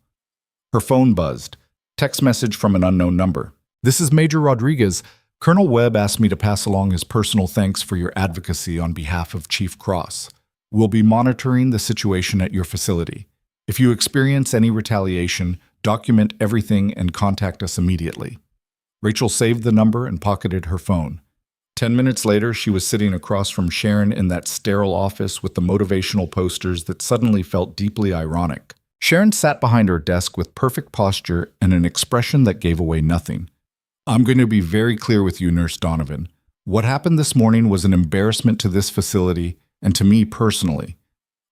S1: Her phone buzzed. Text message from an unknown number. This is Major Rodriguez. Colonel Webb asked me to pass along his personal thanks for your advocacy on behalf of Chief Cross. We'll be monitoring the situation at your facility. If you experience any retaliation, document everything and contact us immediately. Rachel saved the number and pocketed her phone. 10 minutes later, she was sitting across from Sharon in that sterile office with the motivational posters that suddenly felt deeply ironic. Sharon sat behind her desk with perfect posture and an expression that gave away nothing. "I'm going to be very clear with you, Nurse Donovan. What happened this morning was an embarrassment to this facility and to me personally."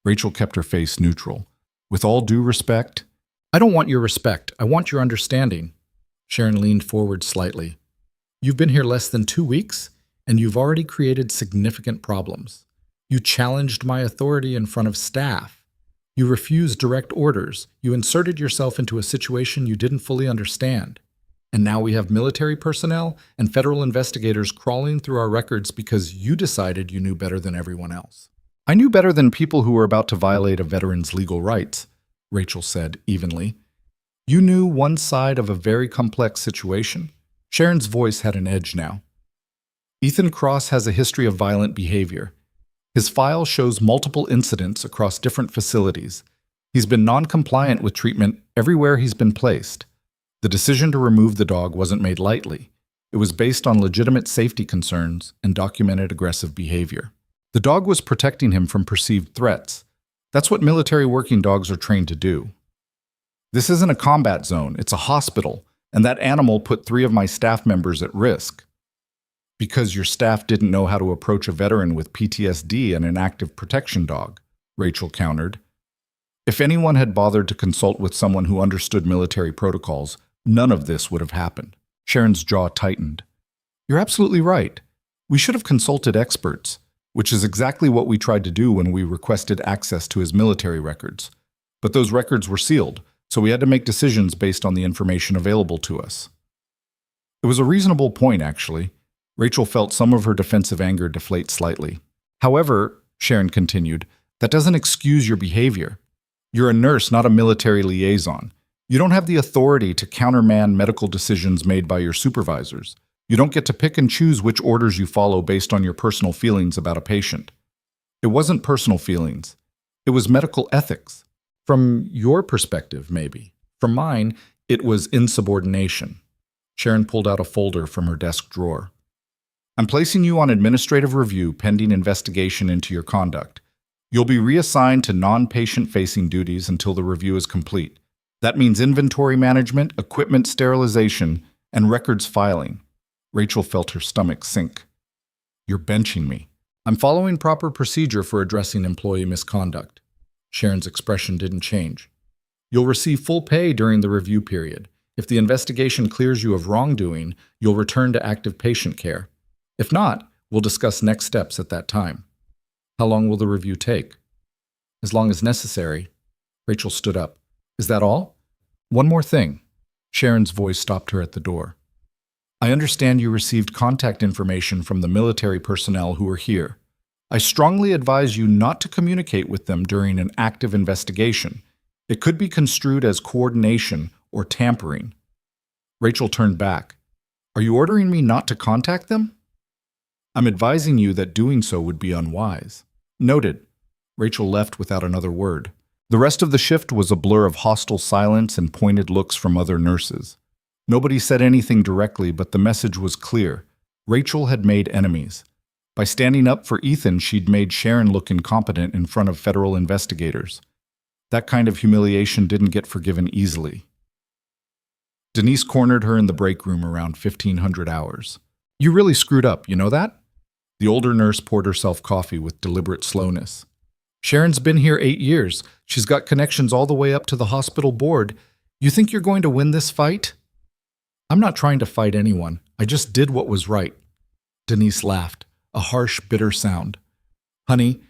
S1: Rachel kept her face neutral. "With all due respect—" "I don't want your respect. I want your understanding." Sharon leaned forward slightly. "You've been here less than 2 weeks, and you've already created significant problems. You challenged my authority in front of staff. You refused direct orders. You inserted yourself into a situation you didn't fully understand. And now we have military personnel and federal investigators crawling through our records because you decided you knew better than everyone else." "I knew better than people who were about to violate a veteran's legal rights," Rachel said evenly. "You knew one side of a very complex situation." Sharon's voice had an edge now. "Ethan Cross has a history of violent behavior. His file shows multiple incidents across different facilities. He's been non-compliant with treatment everywhere he's been placed. The decision to remove the dog wasn't made lightly. It was based on legitimate safety concerns and documented aggressive behavior. The dog was protecting him from perceived threats. That's what military working dogs are trained to do. This isn't a combat zone, it's a hospital, and that animal put 3 of my staff members at risk." "Because your staff didn't know how to approach a veteran with PTSD and an active protection dog," Rachel countered. "If anyone had bothered to consult with someone who understood military protocols, none of this would have happened." Sharon's jaw tightened. "You're absolutely right. We should have consulted experts, which is exactly what we tried to do when we requested access to his military records. But those records were sealed, so we had to make decisions based on the information available to us." It was a reasonable point, actually. Rachel felt some of her defensive anger deflate slightly. "However," Sharon continued, "that doesn't excuse your behavior. You're a nurse, not a military liaison. You don't have the authority to countermand medical decisions made by your supervisors. You don't get to pick and choose which orders you follow based on your personal feelings about a patient." "It wasn't personal feelings. It was medical ethics. From your perspective, maybe. From mine, it was insubordination." Sharon pulled out a folder from her desk drawer. "I'm placing you on administrative review pending investigation into your conduct. You'll be reassigned to non-patient-facing duties until the review is complete. That means inventory management, equipment sterilization, and records filing." Rachel felt her stomach sink. "You're benching me." "I'm following proper procedure for addressing employee misconduct." Sharon's expression didn't change. "You'll receive full pay during the review period. If the investigation clears you of wrongdoing, you'll return to active patient care. If not, we'll discuss next steps at that time." "How long will the review take?" "As long as necessary." Rachel stood up. "Is that all?" "One more thing." Sharon's voice stopped her at the door. "I understand you received contact information from the military personnel who are here. I strongly advise you not to communicate with them during an active investigation. It could be construed as coordination or tampering." Rachel turned back. "Are you ordering me not to contact them?" "I'm advising you that doing so would be unwise." "Noted." Rachel left without another word. The rest of the shift was a blur of hostile silence and pointed looks from other nurses. Nobody said anything directly, but the message was clear. Rachel had made enemies. By standing up for Ethan, she'd made Sharon look incompetent in front of federal investigators. That kind of humiliation didn't get forgiven easily. Denise cornered her in the break room around 1500 hours. "You really screwed up, you know that?" The older nurse poured herself coffee with deliberate slowness. "Sharon's been here 8 years. She's got connections all the way up to the hospital board. You think you're going to win this fight?" "I'm not trying to fight anyone. I just did what was right." Denise laughed, a harsh, bitter sound. "Honey,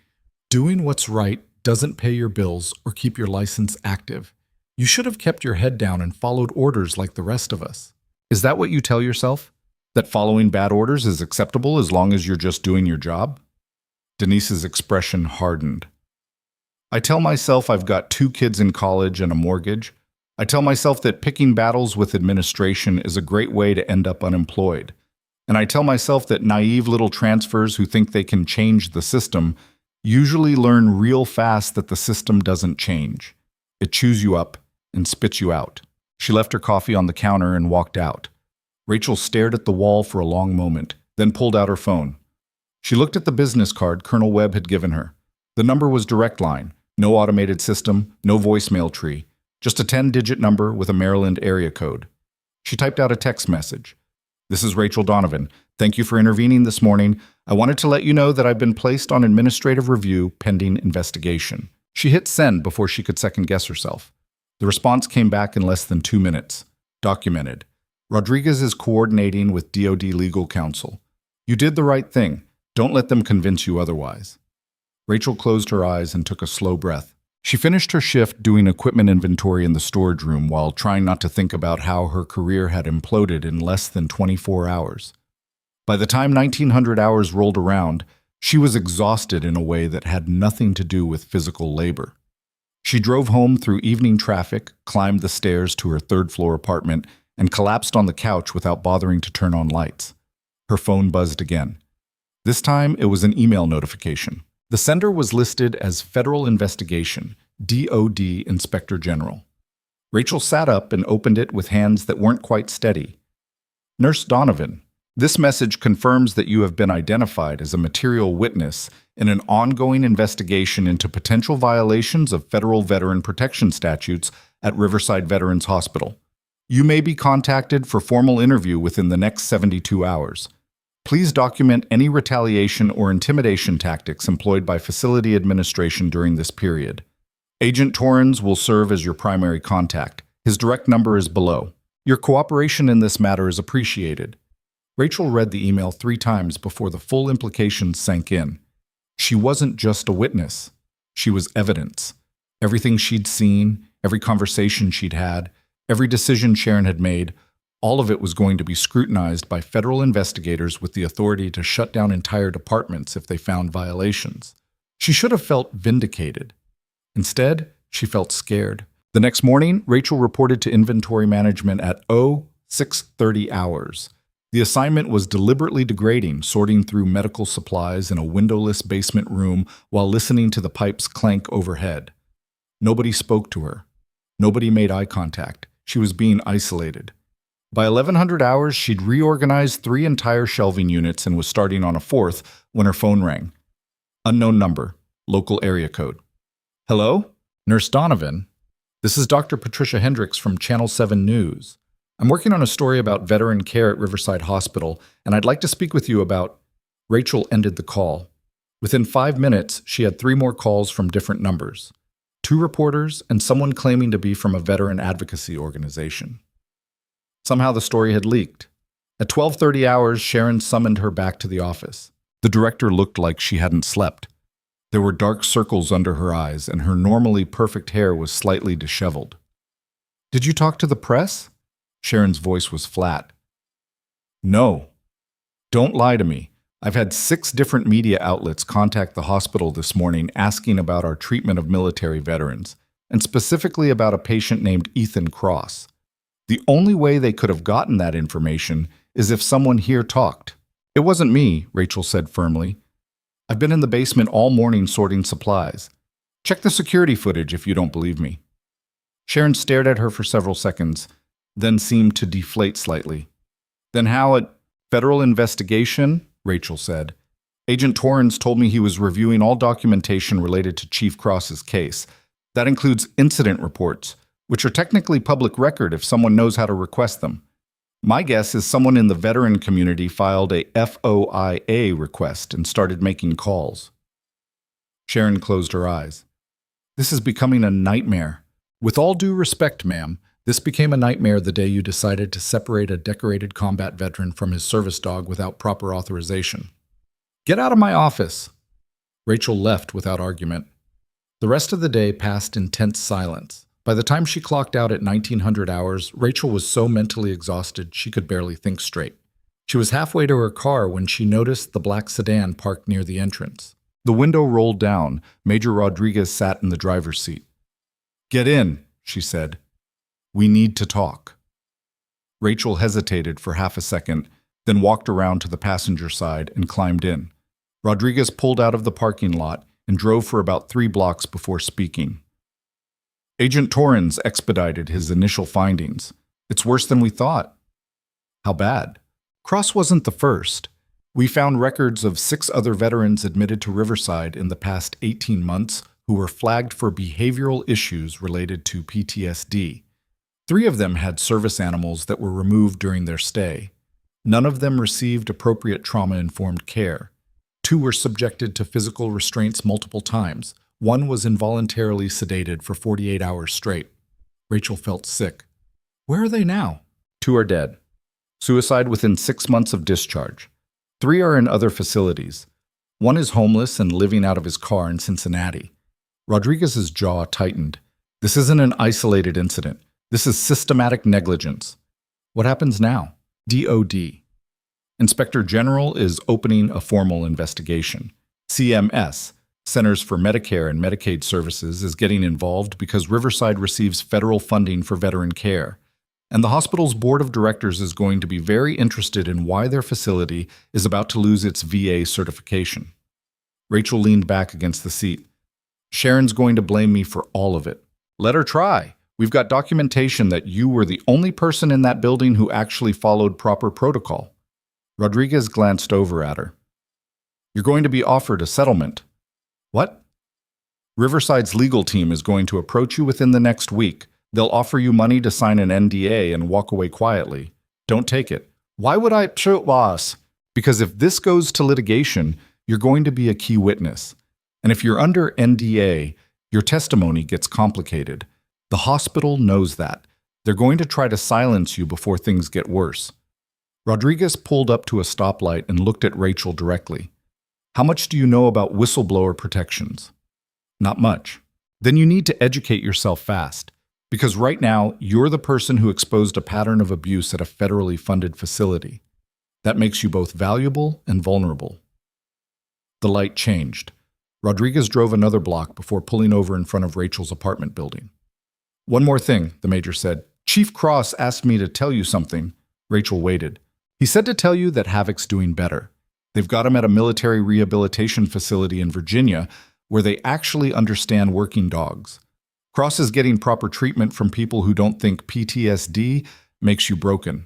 S1: doing what's right doesn't pay your bills or keep your license active. You should have kept your head down and followed orders like the rest of us." "Is that what you tell yourself? That following bad orders is acceptable as long as you're just doing your job?" Denise's expression hardened. "I tell myself I've got 2 kids in college and a mortgage. I tell myself that picking battles with administration is a great way to end up unemployed. And I tell myself that naive little transfers who think they can change the system usually learn real fast that the system doesn't change. It chews you up and spits you out." She left her coffee on the counter and walked out. Rachel stared at the wall for a long moment, then pulled out her phone. She looked at the business card Colonel Webb had given her. The number was direct line, no automated system, no voicemail tree, just a 10-digit number with a Maryland area code. She typed out a text message. "This is Rachel Donovan. Thank you for intervening this morning. I wanted to let you know that I've been placed on administrative review pending investigation." She hit send before she could second-guess herself. The response came back in less than 2 minutes. Documented. Rodriguez is coordinating with DoD legal counsel. You did the right thing. Don't let them convince you otherwise. Rachel closed her eyes and took a slow breath. She finished her shift doing equipment inventory in the storage room while trying not to think about how her career had imploded in less than 24 hours. By the time 1900 hours rolled around, she was exhausted in a way that had nothing to do with physical labor. She drove home through evening traffic, climbed the stairs to her third-floor apartment, and collapsed on the couch without bothering to turn on lights. Her phone buzzed again. This time, it was an email notification. The sender was listed as Federal Investigation, DoD Inspector General. Rachel sat up and opened it with hands that weren't quite steady. Nurse Donovan, this message confirms that you have been identified as a material witness in an ongoing investigation into potential violations of federal veteran protection statutes at Riverside Veterans Hospital. You may be contacted for formal interview within the next 72 hours. Please document any retaliation or intimidation tactics employed by facility administration during this period. Agent Torrens will serve as your primary contact. His direct number is below. Your cooperation in this matter is appreciated. Rachel read the email 3 times before the full implications sank in. She wasn't just a witness. She was evidence. Everything she'd seen, every conversation she'd had, every decision Sharon had made, all of it was going to be scrutinized by federal investigators with the authority to shut down entire departments if they found violations. She should have felt vindicated. Instead, she felt scared. The next morning, Rachel reported to inventory management at 6:30 hours. The assignment was deliberately degrading, sorting through medical supplies in a windowless basement room while listening to the pipes clank overhead. Nobody spoke to her. Nobody made eye contact. She was being isolated. By 1100 hours, she'd reorganized 3 entire shelving units and was starting on a 4th when her phone rang. Unknown number, local area code. Hello? Nurse Donovan? This is Dr. Patricia Hendricks from Channel 7 News. I'm working on a story about veteran care at Riverside Hospital, and I'd like to speak with you about... Rachel ended the call. Within 5 minutes, she had 3 more calls from different numbers. 2 reporters and someone claiming to be from a veteran advocacy organization. Somehow the story had leaked. At 12:30 hours, Sharon summoned her back to the office. The director looked like she hadn't slept. There were dark circles under her eyes, and her normally perfect hair was slightly disheveled. "Did you talk to the press?" Sharon's voice was flat. "No. Don't lie to me. I've had 6 different media outlets contact the hospital this morning asking about our treatment of military veterans, and specifically about a patient named Ethan Cross. The only way they could have gotten that information is if someone here talked." "It wasn't me," Rachel said firmly. "I've been in the basement all morning sorting supplies. Check the security footage if you don't believe me." Sharon stared at her for several seconds, then seemed to deflate slightly. "Then how at Federal Investigation?" Rachel said. "Agent Torrens told me he was reviewing all documentation related to Chief Cross's case. That includes incident reports, which are technically public record if someone knows how to request them. My guess is someone in the veteran community filed a FOIA request and started making calls." Sharon closed her eyes. "This is becoming a nightmare. With all due respect, ma'am, this became a nightmare the day you decided to separate a decorated combat veteran from his service dog without proper authorization. Get out of my office." Rachel left without argument. The rest of the day passed in tense silence. By the time she clocked out at 1900 hours, Rachel was so mentally exhausted she could barely think straight. She was halfway to her car when she noticed the black sedan parked near the entrance. The window rolled down. Major Rodriguez sat in the driver's seat. "Get in," she said. "We need to talk." Rachel hesitated for half a second, then walked around to the passenger side and climbed in. Rodriguez pulled out of the parking lot and drove for about 3 blocks before speaking. "Agent Torrens expedited his initial findings. It's worse than we thought." "How bad?" "Cross wasn't the first. We found records of 6 other veterans admitted to Riverside in the past 18 months who were flagged for behavioral issues related to PTSD. 3 of them had service animals that were removed during their stay. None of them received appropriate trauma-informed care. 2 were subjected to physical restraints multiple times. 1 was involuntarily sedated for 48 hours straight. Rachel felt sick. Where are they now? 2 are dead. Suicide within 6 months of discharge. 3 are in other facilities. 1 is homeless and living out of his car in Cincinnati. Rodriguez's jaw tightened. This isn't an isolated incident. This is systematic negligence. What happens now? DOD. Inspector General is opening a formal investigation. CMS, Centers for Medicare and Medicaid Services, is getting involved because Riverside receives federal funding for veteran care. And the hospital's board of directors is going to be very interested in why their facility is about to lose its VA certification. Rachel leaned back against the seat. Sharon's going to blame me for all of it. Let her try. We've got documentation that you were the only person in that building who actually followed proper protocol. Rodriguez glanced over at her. You're going to be offered a settlement. What? Riverside's legal team is going to approach you within the next week. They'll offer you money to sign an NDA and walk away quietly. Don't take it. Why would I? Sure it was. Because if this goes to litigation, you're going to be a key witness. And if you're under NDA, your testimony gets complicated. The hospital knows that. They're going to try to silence you before things get worse. Rodriguez pulled up to a stoplight and looked at Rachel directly. How much do you know about whistleblower protections? Not much. Then you need to educate yourself fast. Because right now, you're the person who exposed a pattern of abuse at a federally funded facility. That makes you both valuable and vulnerable. The light changed. Rodriguez drove another block before pulling over in front of Rachel's apartment building. One more thing, the major said. Chief Cross asked me to tell you something. Rachel waited. He said to tell you that Havoc's doing better. They've got him at a military rehabilitation facility in Virginia where they actually understand working dogs. Cross is getting proper treatment from people who don't think PTSD makes you broken.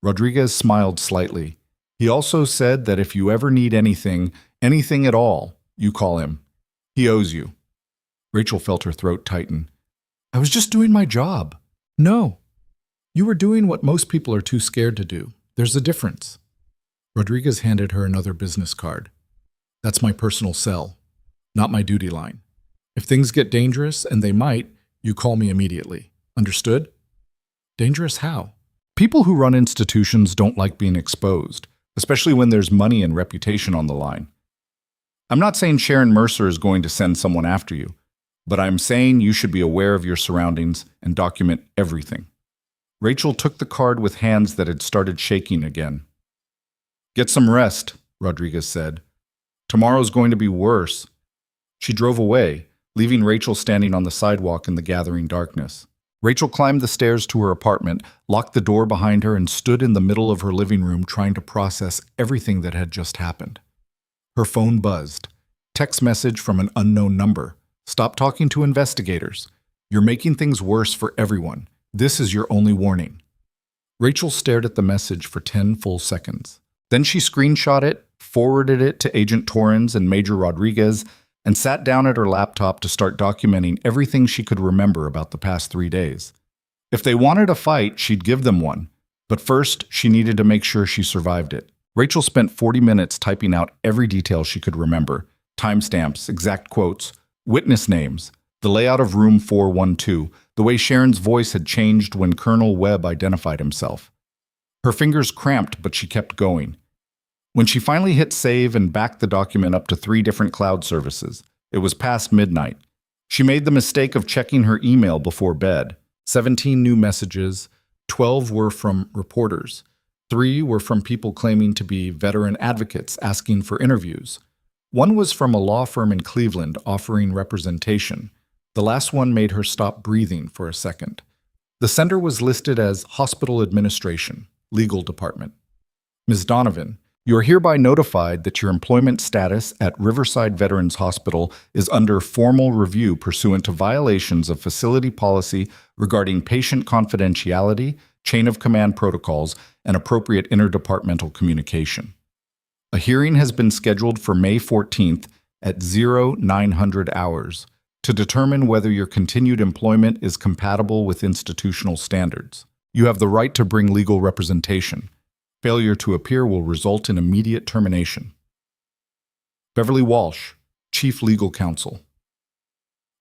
S1: Rodriguez smiled slightly. He also said that if you ever need anything at all, you call him. He owes you. Rachel felt her throat tighten. I was just doing my job. No. You were doing what most people are too scared to do. There's a difference. Rodriguez handed her another business card. That's my personal cell, not my duty line. If things get dangerous, and they might, you call me immediately. Understood? Dangerous how? People who run institutions don't like being exposed, especially when there's money and reputation on the line. I'm not saying Sharon Mercer is going to send someone after you, but I'm saying you should be aware of your surroundings and document everything. Rachel took the card with hands that had started shaking again. Get some rest, Rodriguez said. Tomorrow's going to be worse. She drove away, leaving Rachel standing on the sidewalk in the gathering darkness. Rachel climbed the stairs to her apartment, locked the door behind her, and stood in the middle of her living room trying to process everything that had just happened. Her phone buzzed. Text message from an unknown number. Stop talking to investigators. You're making things worse for everyone. This is your only warning. Rachel stared at the message for 10 full seconds. Then she screenshot it, forwarded it to Agent Torrens and Major Rodriguez, and sat down at her laptop to start documenting everything she could remember about the past 3 days. If they wanted a fight, she'd give them one. But first, she needed to make sure she survived it. Rachel spent 40 minutes typing out every detail she could remember. Timestamps, exact quotes, witness names, the layout of room 412, the way Sharon's voice had changed when Colonel Webb identified himself. Her fingers cramped, but she kept going. When she finally hit save and backed the document up to 3 different cloud services, it was past midnight. She made the mistake of checking her email before bed. 17 new messages, 12 were from reporters. 3 were from people claiming to be veteran advocates asking for interviews. 1 was from a law firm in Cleveland offering representation. The last one made her stop breathing for a second. The sender was listed as Hospital Administration, Legal Department. Ms. Donovan, you are hereby notified that your employment status at Riverside Veterans Hospital is under formal review pursuant to violations of facility policy regarding patient confidentiality, chain of command protocols, and appropriate interdepartmental communication. A hearing has been scheduled for May 14th at 0900 hours to determine whether your continued employment is compatible with institutional standards. You have the right to bring legal representation. Failure to appear will result in immediate termination. Beverly Walsh, Chief Legal Counsel.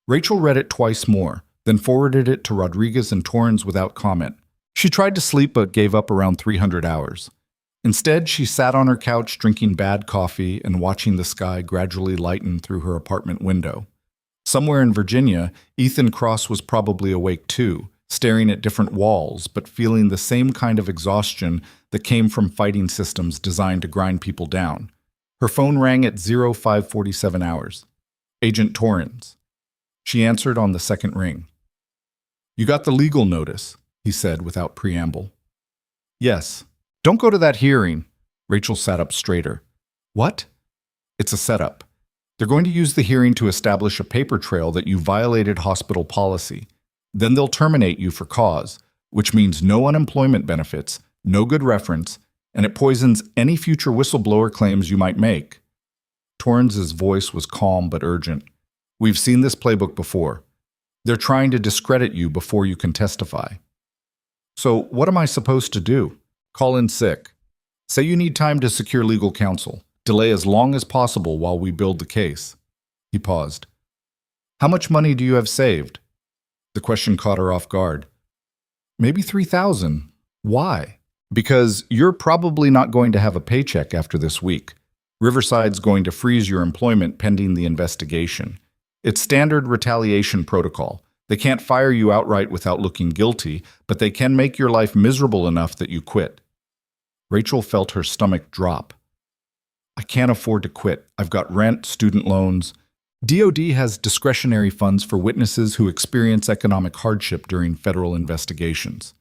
S1: Rachel read it twice more, then forwarded it to Rodriguez and Torrens without comment. She tried to sleep but gave up around 300 hours. Instead, she sat on her couch drinking bad coffee and watching the sky gradually lighten through her apartment window. Somewhere in Virginia, Ethan Cross was probably awake too, staring at different walls but feeling the same kind of exhaustion that came from fighting systems designed to grind people down. Her phone rang at 0547 hours. Agent Torrens. She answered on the second ring. "You got the legal notice," he said without preamble. "Yes." "Don't go to that hearing." Rachel sat up straighter. "What?" "It's a setup. They're going to use the hearing to establish a paper trail that you violated hospital policy. Then they'll terminate you for cause, which means no unemployment benefits, no good reference, and it poisons any future whistleblower claims you might make." Torrens' voice was calm but urgent. "We've seen this playbook before. They're trying to discredit you before you can testify." "So what am I supposed to do?" "Call in sick. Say you need time to secure legal counsel. Delay as long as possible while we build the case." He paused. "How much money do you have saved?" The question caught her off guard. "Maybe 3,000. Why?" "Because you're probably not going to have a paycheck after this week. Riverside's going to freeze your employment pending the investigation. It's standard retaliation protocol. They can't fire you outright without looking guilty, but they can make your life miserable enough that you quit." Rachel felt her stomach drop. "I can't afford to quit. I've got rent, student loans." DOD has discretionary funds for witnesses who experience economic hardship during federal investigations.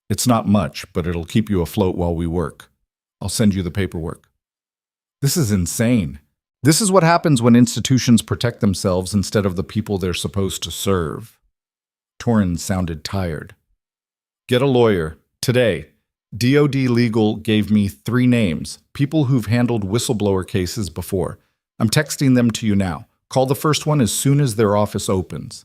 S1: "It's not much, but it'll keep you afloat while we work. I'll send you the paperwork." This is insane. This is what happens when institutions protect themselves instead of the people they're supposed to serve. Torrens sounded tired. "Get a lawyer. Today. DOD Legal gave me 3 names, people who've handled whistleblower cases before. I'm texting them to you now. Call the first one as soon as their office opens."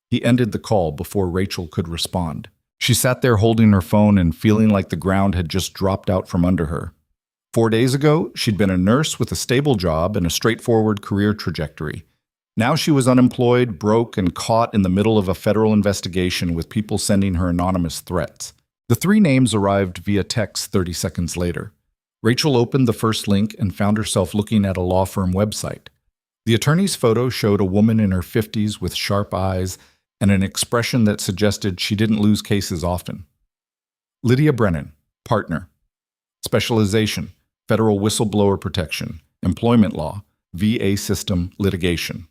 S1: He ended the call before Rachel could respond. She sat there holding her phone and feeling like the ground had just dropped out from under her. 4 days ago, she'd been a nurse with a stable job and a straightforward career trajectory. Now she was unemployed, broke, and caught in the middle of a federal investigation with people sending her anonymous threats. The 3 names arrived via text 30 seconds later. Rachel opened the first link and found herself looking at a law firm website. The attorney's photo showed a woman in her 50s with sharp eyes and an expression that suggested she didn't lose cases often. Lydia Brennan, partner. Specialization, federal whistleblower protection, employment law, VA system litigation.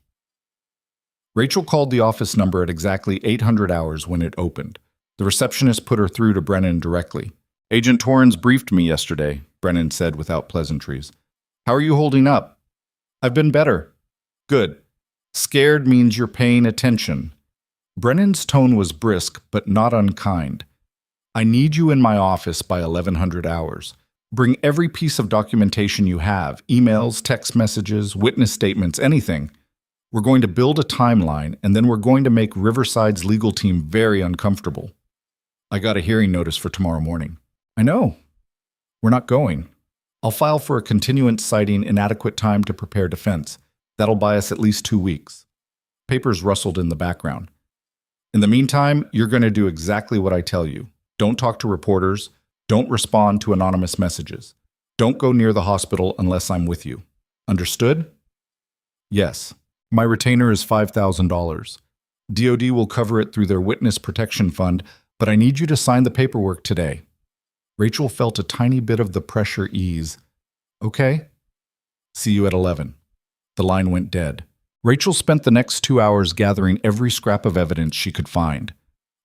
S1: Rachel called the office number at exactly 800 hours when it opened. The receptionist put her through to Brennan directly. "Agent Torrens briefed me yesterday," Brennan said without pleasantries. "How are you holding up?" "I've been better." "Good. Scared means you're paying attention." Brennan's tone was brisk, but not unkind. "I need you in my office by 1100 hours. Bring every piece of documentation you have, emails, text messages, witness statements, anything. We're going to build a timeline, and then we're going to make Riverside's legal team very uncomfortable." "I got a hearing notice for tomorrow morning." "I know. We're not going. I'll file for a continuance citing inadequate time to prepare defense. That'll buy us at least 2 weeks." Papers rustled in the background. "In the meantime, you're going to do exactly what I tell you. Don't talk to reporters. Don't respond to anonymous messages. Don't go near the hospital unless I'm with you. Understood?" "Yes. My retainer is $5,000. DOD will cover it through their witness protection fund, but I need you to sign the paperwork today." Rachel felt a tiny bit of the pressure ease. "Okay. See you at 11. The line went dead. Rachel spent the next 2 hours gathering every scrap of evidence she could find.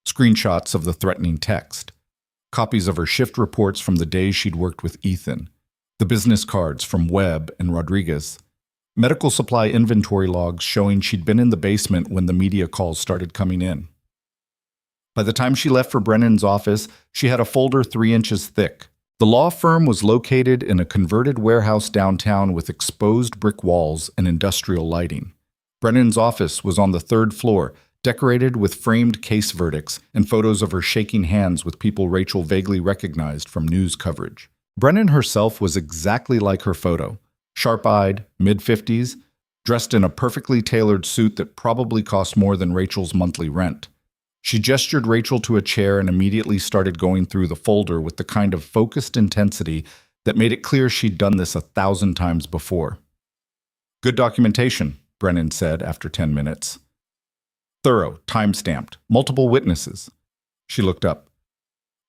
S1: Screenshots of the threatening text. Copies of her shift reports from the days she'd worked with Ethan. The business cards from Webb and Rodriguez. Medical supply inventory logs showing she'd been in the basement when the media calls started coming in. By the time she left for Brennan's office, she had a folder 3 inches thick. The law firm was located in a converted warehouse downtown with exposed brick walls and industrial lighting. Brennan's office was on the third floor, decorated with framed case verdicts and photos of her shaking hands with people Rachel vaguely recognized from news coverage. Brennan herself was exactly like her photo, sharp-eyed, mid-50s, dressed in a perfectly tailored suit that probably cost more than Rachel's monthly rent. She gestured Rachel to a chair and immediately started going through the folder with the kind of focused intensity that made it clear she'd done this 1,000 times before. "Good documentation," Brennan said after 10 minutes. "Thorough, time-stamped, multiple witnesses." She looked up.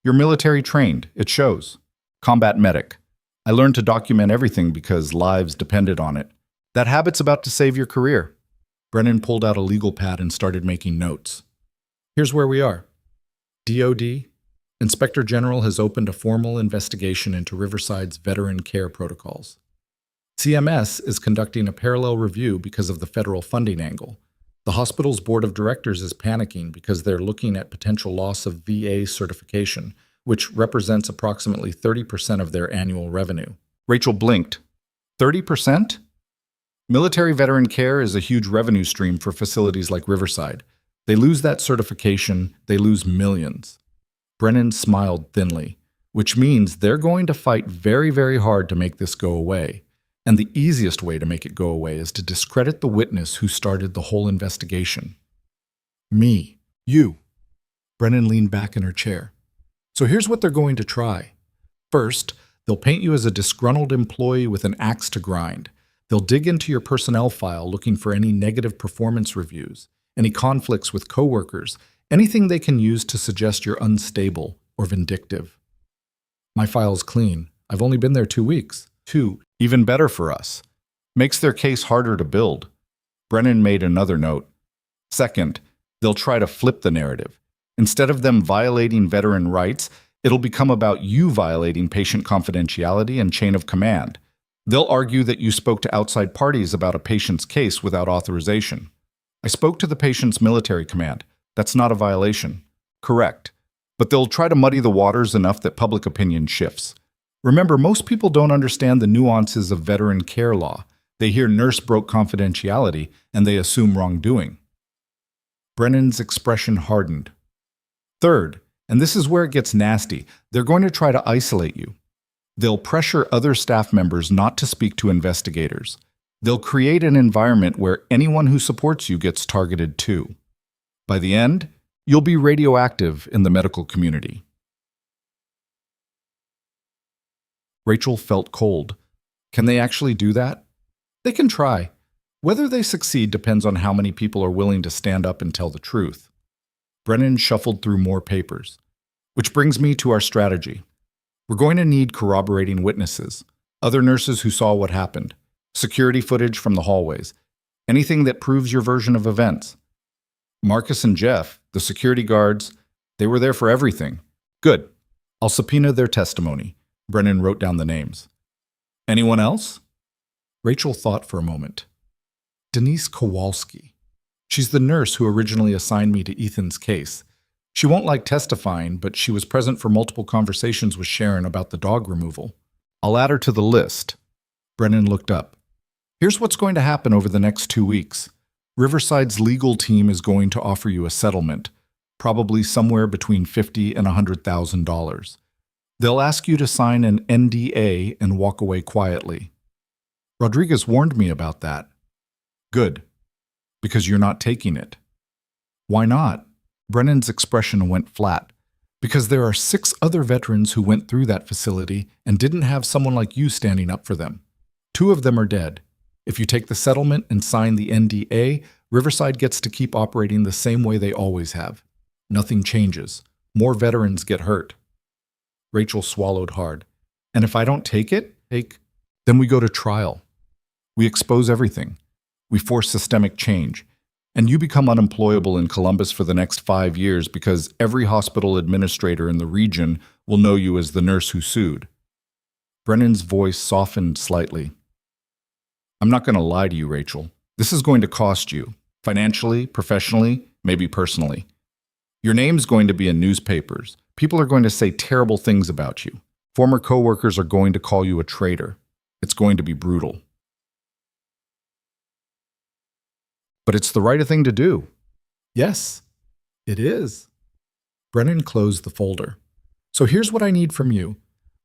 S1: "You're military trained, it shows. Combat medic. I learned to document everything because lives depended on it. That habit's about to save your career." Brennan pulled out a legal pad and started making notes. "Here's where we are. DOD, Inspector General has opened a formal investigation into Riverside's veteran care protocols. CMS is conducting a parallel review because of the federal funding angle. The hospital's board of directors is panicking because they're looking at potential loss of VA certification, which represents approximately 30% of their annual revenue." Rachel blinked. 30%? Military veteran care is a huge revenue stream for facilities like Riverside. They lose that certification, they lose millions. Brennan smiled thinly, which means they're going to fight very, very hard to make this go away. And the easiest way to make it go away is to discredit the witness who started the whole investigation. "Me. You." Brennan leaned back in her chair. "So here's what they're going to try. First, they'll paint you as a disgruntled employee with an axe to grind. They'll dig into your personnel file looking for any negative performance reviews, any conflicts with coworkers, anything they can use to suggest you're unstable or vindictive." "My file's clean. I've only been there 2 weeks. 2. Even better for us. Makes their case harder to build." Brennan made another note. "Second, they'll try to flip the narrative. Instead of them violating veteran rights, it'll become about you violating patient confidentiality and chain of command. They'll argue that you spoke to outside parties about a patient's case without authorization. I spoke to the patient's military command. That's not a violation." "Correct. But they'll try to muddy the waters enough that public opinion shifts. Remember, most people don't understand the nuances of veteran care law. They hear nurse broke confidentiality, and they assume wrongdoing." Brennan's expression hardened. "Third, and this is where it gets nasty, they're going to try to isolate you. They'll pressure other staff members not to speak to investigators. They'll create an environment where anyone who supports you gets targeted too. By the end, you'll be radioactive in the medical community." Rachel felt cold. Can they actually do that? They can try. Whether they succeed depends on how many people are willing to stand up and tell the truth. Brennan shuffled through more papers. "Which brings me to our strategy. We're going to need corroborating witnesses, other nurses who saw what happened, security footage from the hallways, anything that proves your version of events. Marcus and Jeff, the security guards, they were there for everything. Good. I'll subpoena their testimony." Brennan wrote down the names. "Anyone else?" Rachel thought for a moment. "Denise Kowalski. She's the nurse who originally assigned me to Ethan's case. She won't like testifying, but she was present for multiple conversations with Sharon about the dog removal. I'll add her to the list." Brennan looked up. "Here's what's going to happen over the next 2 weeks. Riverside's legal team is going to offer you a settlement, probably somewhere between $50,000 and $100,000. They'll ask you to sign an NDA and walk away quietly. Rodriguez warned me about that." "Good. Because you're not taking it." "Why not?" Brennan's expression went flat. "Because there are 6 other veterans who went through that facility and didn't have someone like you standing up for them. 2 of them are dead. If you take the settlement and sign the NDA, Riverside gets to keep operating the same way they always have. Nothing changes. More veterans get hurt." Rachel swallowed hard. "And if I don't take it, then we go to trial. We expose everything. We force systemic change. And you become unemployable in Columbus for the next 5 years because every hospital administrator in the region will know you as the nurse who sued." Brennan's voice softened slightly. "I'm not going to lie to you, Rachel. This is going to cost you. Financially, professionally, maybe personally. Your name's going to be in newspapers. People are going to say terrible things about you. Former coworkers are going to call you a traitor. It's going to be brutal. But it's the right thing to do. Yes, it is. Brennan closed the folder. So here's what I need from you.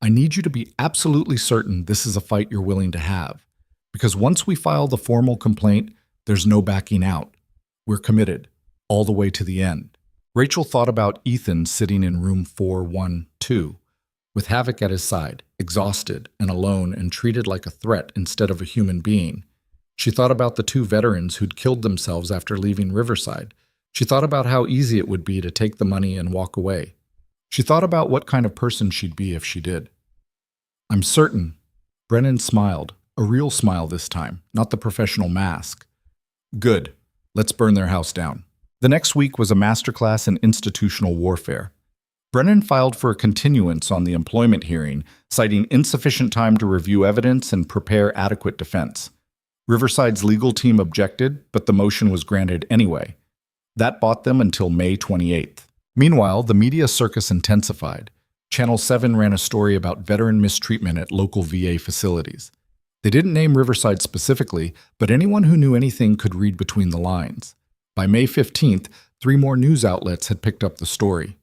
S1: I need you to be absolutely certain this is a fight you're willing to have. Because once we file the formal complaint, there's no backing out. We're committed, all the way to the end. Rachel thought about Ethan sitting in room 412, with Havoc at his side, exhausted and alone and treated like a threat instead of a human being. She thought about the two veterans who'd killed themselves after leaving Riverside. She thought about how easy it would be to take the money and walk away. She thought about what kind of person she'd be if she did. I'm certain. Brennan smiled, a real smile this time, not the professional mask. Good. Let's burn their house down. The next week was a masterclass in institutional warfare. Brennan filed for a continuance on the employment hearing, citing insufficient time to review evidence and prepare adequate defense. Riverside's legal team objected, but the motion was granted anyway. That bought them until May 28th. Meanwhile, the media circus intensified. Channel 7 ran a story about veteran mistreatment at local VA facilities. They didn't name Riverside specifically, but anyone who knew anything could read between the lines. By May 15th, 3 more news outlets had picked up the story.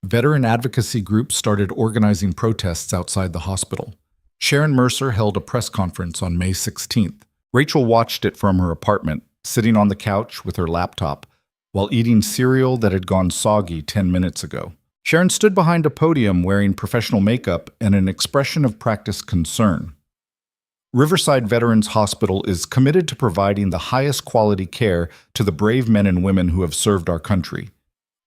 S1: Veteran advocacy groups started organizing protests outside the hospital. Sharon Mercer held a press conference on May 16th. Rachel watched it from her apartment, sitting on the couch with her laptop, while eating cereal that had gone soggy 10 minutes ago. Sharon stood behind a podium wearing professional makeup and an expression of practiced concern. Riverside Veterans Hospital is committed to providing the highest quality care to the brave men and women who have served our country.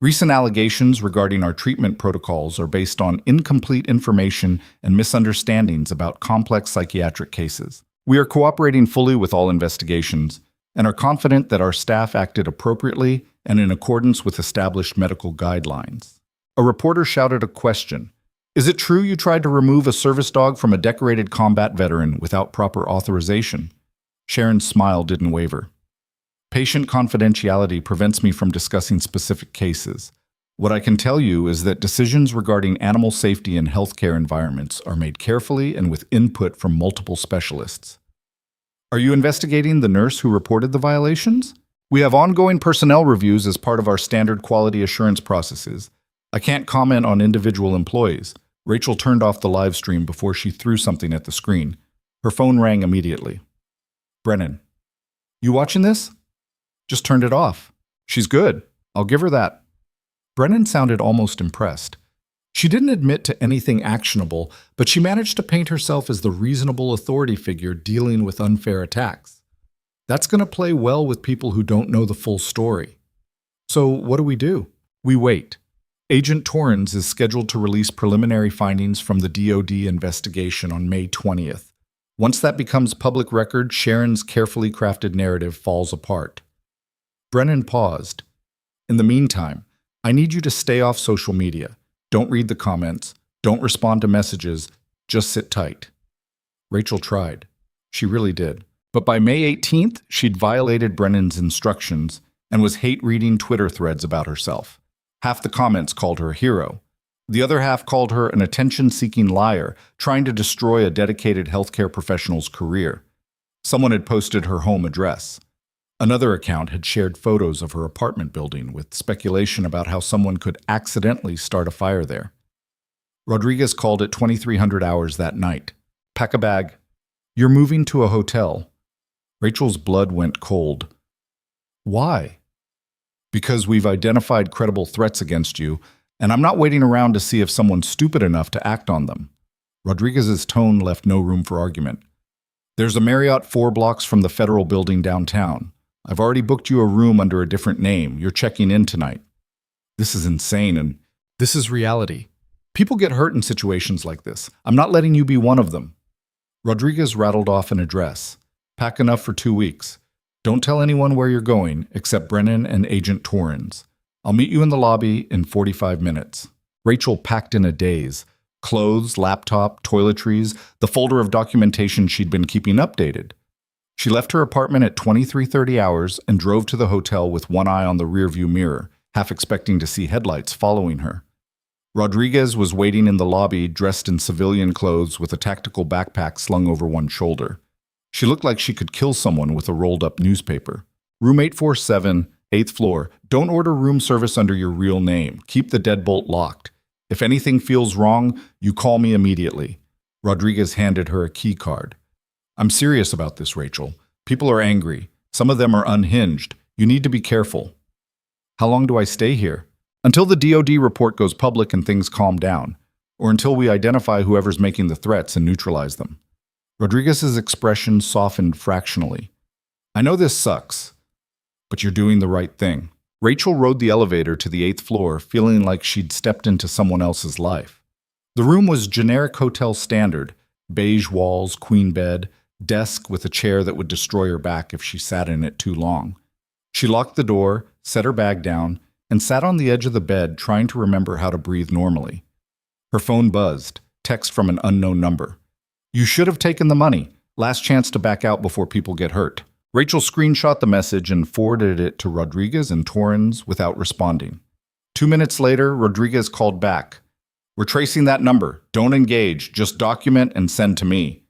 S1: Recent allegations regarding our treatment protocols are based on incomplete information and misunderstandings about complex psychiatric cases. We are cooperating fully with all investigations and are confident that our staff acted appropriately and in accordance with established medical guidelines. A reporter shouted a question. Is it true you tried to remove a service dog from a decorated combat veteran without proper authorization? Sharon's smile didn't waver. Patient confidentiality prevents me from discussing specific cases. What I can tell you is that decisions regarding animal safety in healthcare environments are made carefully and with input from multiple specialists. Are you investigating the nurse who reported the violations? We have ongoing personnel reviews as part of our standard quality assurance processes. I can't comment on individual employees. Rachel turned off the live stream before she threw something at the screen. Her phone rang immediately. Brennan, you watching this? Just turned it off. She's good. I'll give her that. Brennan sounded almost impressed. She didn't admit to anything actionable, but she managed to paint herself as the reasonable authority figure dealing with unfair attacks. That's going to play well with people who don't know the full story. So what do? We wait. Agent Torrens is scheduled to release preliminary findings from the DoD investigation on May 20th. Once that becomes public record, Sharon's carefully crafted narrative falls apart. Brennan paused. In the meantime, I need you to stay off social media. Don't read the comments. Don't respond to messages. Just sit tight. Rachel tried. She really did. But by May 18th, she'd violated Brennan's instructions and was hate-reading Twitter threads about herself. Half the comments called her a hero. The other half called her an attention-seeking liar, trying to destroy a dedicated healthcare professional's career. Someone had posted her home address. Another account had shared photos of her apartment building with speculation about how someone could accidentally start a fire there. Rodriguez called at 2300 hours that night. Pack a bag. You're moving to a hotel. Rachel's blood went cold. Why? Because we've identified credible threats against you, and I'm not waiting around to see if someone's stupid enough to act on them. Rodriguez's tone left no room for argument. There's a Marriott 4 blocks from the federal building downtown. I've already booked you a room under a different name. You're checking in tonight. This is insane, and this is reality. People get hurt in situations like this. I'm not letting you be one of them. Rodriguez rattled off an address. Pack enough for 2 weeks. Don't tell anyone where you're going, except Brennan and Agent Torrens. I'll meet you in the lobby in 45 minutes. Rachel packed in a daze. Clothes, laptop, toiletries, the folder of documentation she'd been keeping updated. She left her apartment at 23:30 hours and drove to the hotel with one eye on the rearview mirror, half expecting to see headlights following her. Rodriguez was waiting in the lobby dressed in civilian clothes with a tactical backpack slung over one shoulder. She looked like she could kill someone with a rolled-up newspaper. Room 847, 8th floor. Don't order room service under your real name. Keep the deadbolt locked. If anything feels wrong, you call me immediately. Rodriguez handed her a key card. I'm serious about this, Rachel. People are angry. Some of them are unhinged. You need to be careful. How long do I stay here? Until the DoD report goes public and things calm down, or until we identify whoever's making the threats and neutralize them. Rodriguez's expression softened fractionally. I know this sucks, but you're doing the right thing. Rachel rode the elevator to the 8th floor, feeling like she'd stepped into someone else's life. The room was generic hotel standard, beige walls, queen bed, desk with a chair that would destroy her back if she sat in it too long. She locked the door, set her bag down, and sat on the edge of the bed trying to remember how to breathe normally. Her phone buzzed, text from an unknown number. You should have taken the money. Last chance to back out before people get hurt. Rachel screenshot the message and forwarded it to Rodriguez and Torrens without responding. 2 minutes later, Rodriguez called back. We're tracing that number. Don't engage. Just document and send to me.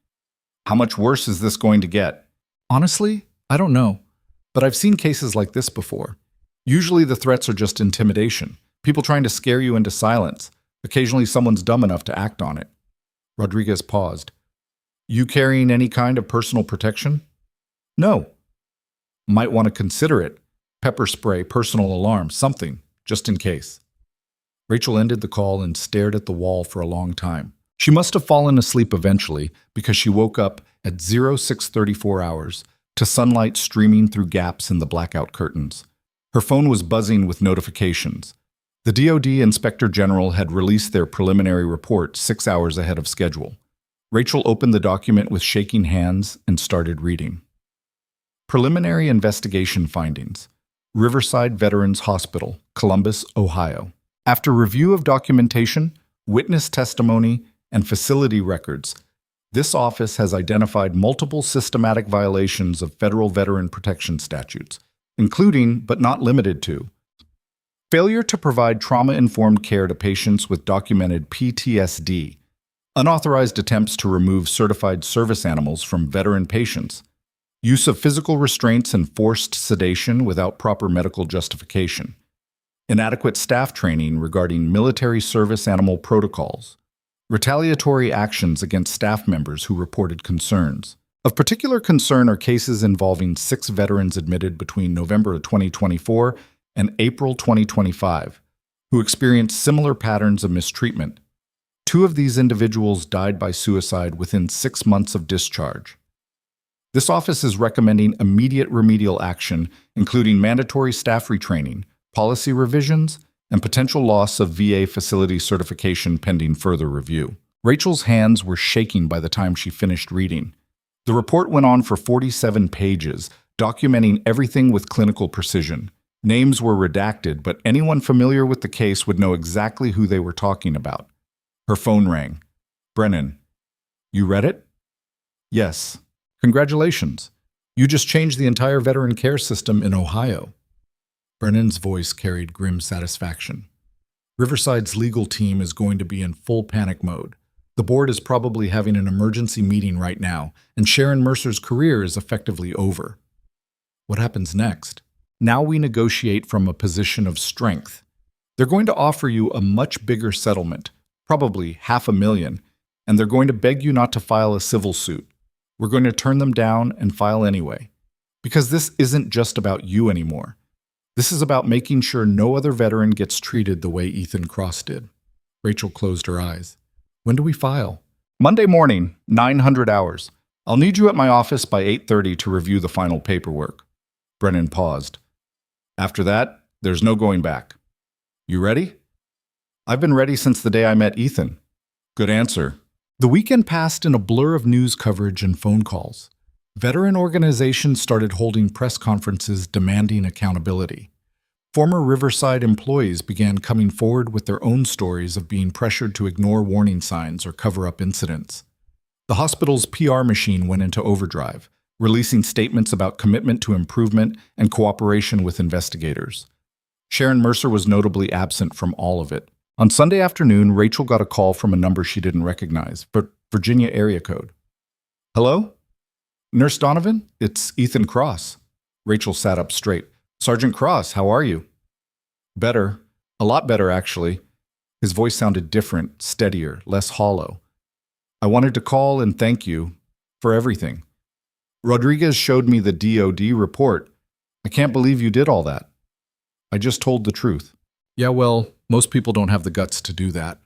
S1: How much worse is this going to get? Honestly, I don't know. But I've seen cases like this before. Usually the threats are just intimidation. People trying to scare you into silence. Occasionally someone's dumb enough to act on it. Rodriguez paused. You carrying any kind of personal protection? No. Might want to consider it. Pepper spray, personal alarm, something, just in case. Rachel ended the call and stared at the wall for a long time. She must have fallen asleep eventually because she woke up at 0634 hours to sunlight streaming through gaps in the blackout curtains. Her phone was buzzing with notifications. The DoD Inspector General had released their preliminary report 6 hours ahead of schedule. Rachel opened the document with shaking hands and started reading. Preliminary investigation findings. Riverside Veterans Hospital, Columbus, Ohio. After review of documentation, witness testimony, and facility records, this office has identified multiple systematic violations of federal veteran protection statutes, including, but not limited to, failure to provide trauma-informed care to patients with documented PTSD, unauthorized attempts to remove certified service animals from veteran patients, use of physical restraints and forced sedation without proper medical justification, inadequate staff training regarding military service animal protocols, retaliatory actions against staff members who reported concerns. Of particular concern are cases involving 6 veterans admitted between November of 2024 and April 2025, who experienced similar patterns of mistreatment. 2 of these individuals died by suicide within 6 months of discharge. This office is recommending immediate remedial action, including mandatory staff retraining, policy revisions, and potential loss of VA facility certification pending further review. Rachel's hands were shaking by the time she finished reading. The report went on for 47 pages, documenting everything with clinical precision. Names were redacted, but anyone familiar with the case would know exactly who they were talking about. Her phone rang. Brennan, you read it? Yes. Congratulations. You just changed the entire veteran care system in Ohio. Brennan's voice carried grim satisfaction. Riverside's legal team is going to be in full panic mode. The board is probably having an emergency meeting right now, and Sharon Mercer's career is effectively over. What happens next? Now we negotiate from a position of strength. They're going to offer you a much bigger settlement, probably $500,000, and they're going to beg you not to file a civil suit. We're going to turn them down and file anyway. Because this isn't just about you anymore. This is about making sure no other veteran gets treated the way Ethan Cross did. Rachel closed her eyes. When do we file? Monday morning, 900 hours. I'll need you at my office by 8:30 to review the final paperwork. Brennan paused. After that, there's no going back. You ready? I've been ready since the day I met Ethan. Good answer. The weekend passed in a blur of news coverage and phone calls. Veteran organizations started holding press conferences demanding accountability. Former Riverside employees began coming forward with their own stories of being pressured to ignore warning signs or cover up incidents. The hospital's PR machine went into overdrive, releasing statements about commitment to improvement and cooperation with investigators. Sharon Mercer was notably absent from all of it. On Sunday afternoon, Rachel got a call from a number she didn't recognize, but Virginia area code. Hello? Nurse Donovan? It's Ethan Cross. Rachel sat up straight. Sergeant Cross, how are you? Better. A lot better, actually. His voice sounded different, steadier, less hollow. I wanted to call and thank you for everything. Rodriguez showed me the DOD report. I can't believe you did all that. I just told the truth. Yeah, well, most people don't have the guts to do that.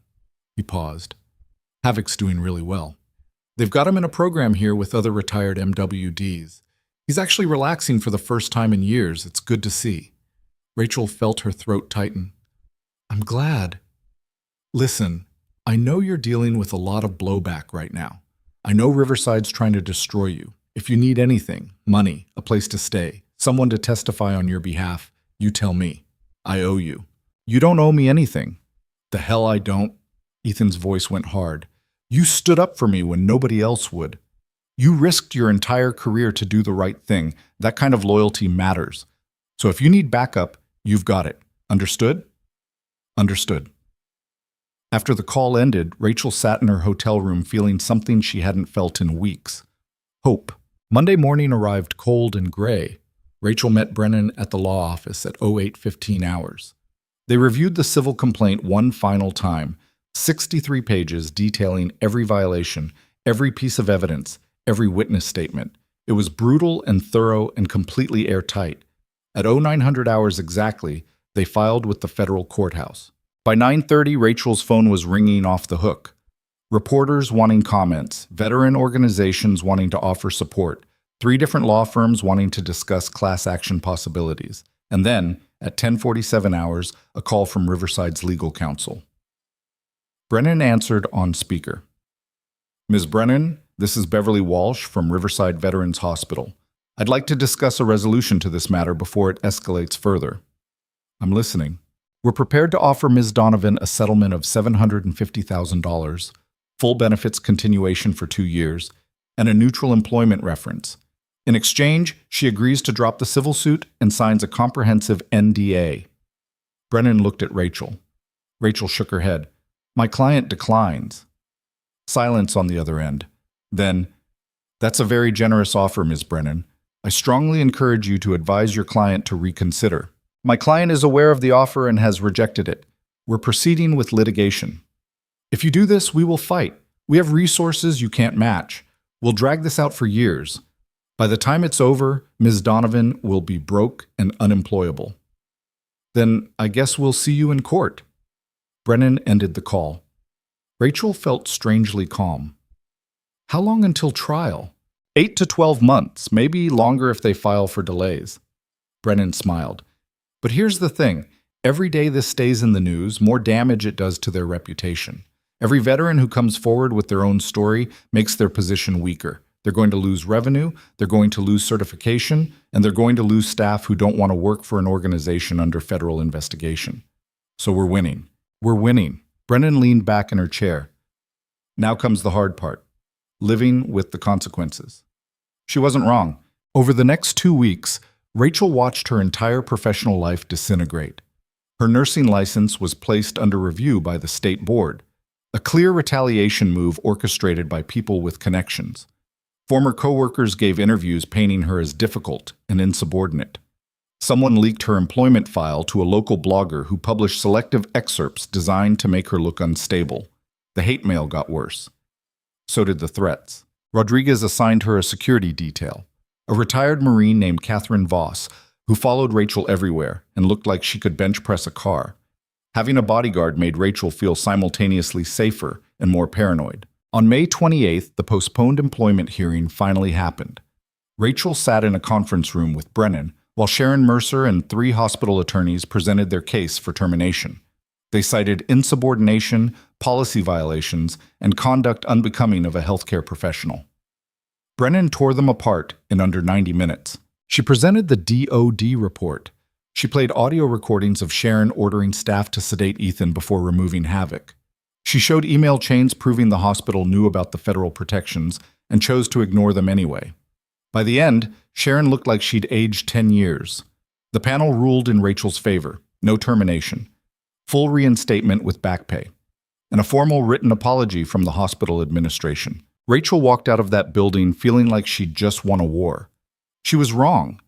S1: He paused. Havoc's doing really well. They've got him in a program here with other retired MWDs. He's actually relaxing for the first time in years. It's good to see. Rachel felt her throat tighten. I'm glad. Listen, I know you're dealing with a lot of blowback right now. I know Riverside's trying to destroy you. If you need anything, money, a place to stay, someone to testify on your behalf, you tell me. I owe you. You don't owe me anything. The hell I don't. Ethan's voice went hard. You stood up for me when nobody else would. You risked your entire career to do the right thing. That kind of loyalty matters. So if you need backup, you've got it. Understood? Understood. After the call ended, Rachel sat in her hotel room feeling something she hadn't felt in weeks. Hope. Monday morning arrived cold and gray. Rachel met Brennan at the law office at 08:15 hours. They reviewed the civil complaint one final time, 63 pages detailing every violation, every piece of evidence, every witness statement. It was brutal and thorough and completely airtight. At 0900 hours exactly, they filed with the federal courthouse. By 9:30, Rachel's phone was ringing off the hook. Reporters wanting comments, veteran organizations wanting to offer support, 3 different law firms wanting to discuss class action possibilities. And then, at 10:47 hours, a call from Riverside's legal counsel. Brennan answered on speaker. Ms. Brennan, this is Beverly Walsh from Riverside Veterans Hospital. I'd like to discuss a resolution to this matter before it escalates further. I'm listening. We're prepared to offer Ms. Donovan a settlement of $750,000, full benefits continuation for 2 years, and a neutral employment reference. In exchange, she agrees to drop the civil suit and signs a comprehensive NDA. Brennan looked at Rachel. Rachel shook her head. My client declines. Silence on the other end. Then, that's a very generous offer, Ms. Brennan. I strongly encourage you to advise your client to reconsider. My client is aware of the offer and has rejected it. We're proceeding with litigation. If you do this, we will fight. We have resources you can't match. We'll drag this out for years. By the time it's over, Ms. Donovan will be broke and unemployable. Then I guess we'll see you in court. Brennan ended the call. Rachel felt strangely calm. How long until trial? 8 to 12 months, maybe longer if they file for delays. Brennan smiled. But here's the thing. Every day this stays in the news, more damage it does to their reputation. Every veteran who comes forward with their own story makes their position weaker. They're going to lose revenue, they're going to lose certification, and they're going to lose staff who don't want to work for an organization under federal investigation. So we're winning. We're winning. Brennan leaned back in her chair. Now comes the hard part. Living with the consequences. She wasn't wrong. Over the next 2 weeks, Rachel watched her entire professional life disintegrate. Her nursing license was placed under review by the state board, a clear retaliation move orchestrated by people with connections. Former coworkers gave interviews painting her as difficult and insubordinate. Someone leaked her employment file to a local blogger who published selective excerpts designed to make her look unstable. The hate mail got worse. So did the threats. Rodriguez assigned her a security detail, a retired Marine named Catherine Voss, who followed Rachel everywhere and looked like she could bench press a car. Having a bodyguard made Rachel feel simultaneously safer and more paranoid. On May 28th, the postponed employment hearing finally happened. Rachel sat in a conference room with Brennan, while Sharon Mercer and 3 hospital attorneys presented their case for termination. They cited insubordination, policy violations, and conduct unbecoming of a healthcare professional. Brennan tore them apart in under 90 minutes. She presented the DOD report. She played audio recordings of Sharon ordering staff to sedate Ethan before removing Havoc. She showed email chains proving the hospital knew about the federal protections and chose to ignore them anyway. By the end, Sharon looked like she'd aged 10 years. The panel ruled in Rachel's favor, no termination. full reinstatement with back pay, and a formal written apology from the hospital administration. Rachel walked out of that building feeling like she'd just won a war. She was wrong.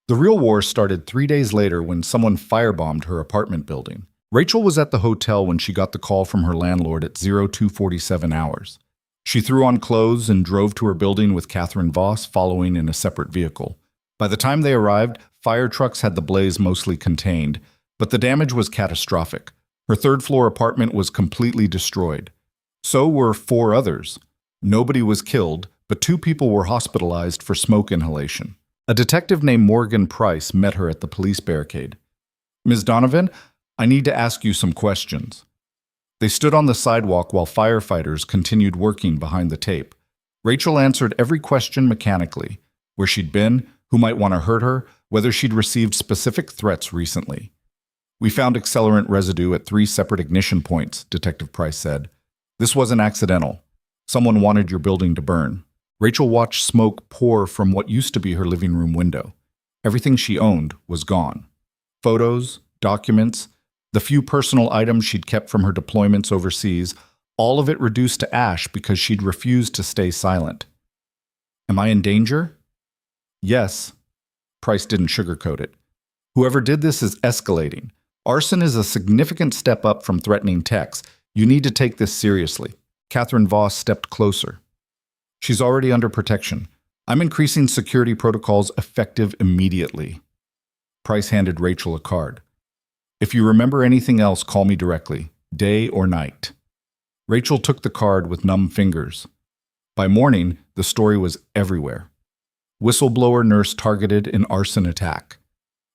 S1: The real war started 3 days later when someone firebombed her apartment building. Rachel was at the hotel when she got the call from her landlord at 0247 hours. She threw on clothes and drove to her building with Catherine Voss following in a separate vehicle. By the time they arrived, fire trucks had the blaze mostly contained, but the damage was catastrophic. Her third-floor apartment was completely destroyed. So were 4 others. Nobody was killed, but 2 people were hospitalized for smoke inhalation. A detective named Morgan Price met her at the police barricade. "Ms. Donovan, I need to ask you some questions." They stood on the sidewalk while firefighters continued working behind the tape. Rachel answered every question mechanically: where she'd been, who might want to hurt her, whether she'd received specific threats recently. "We found accelerant residue at 3 separate ignition points," Detective Price said. "This wasn't accidental. Someone wanted your building to burn." Rachel watched smoke pour from what used to be her living room window. Everything she owned was gone. Photos, documents, the few personal items she'd kept from her deployments overseas, all of it reduced to ash because she'd refused to stay silent. "Am I in danger?" "Yes." Price didn't sugarcoat it. "Whoever did this is escalating. Arson is a significant step up from threatening texts. You need to take this seriously." Catherine Voss stepped closer. "She's already under protection. I'm increasing security protocols effective immediately." Price handed Rachel a card. "If you remember anything else, call me directly, day or night." Rachel took the card with numb fingers. By morning, the story was everywhere. Whistleblower nurse targeted in arson attack.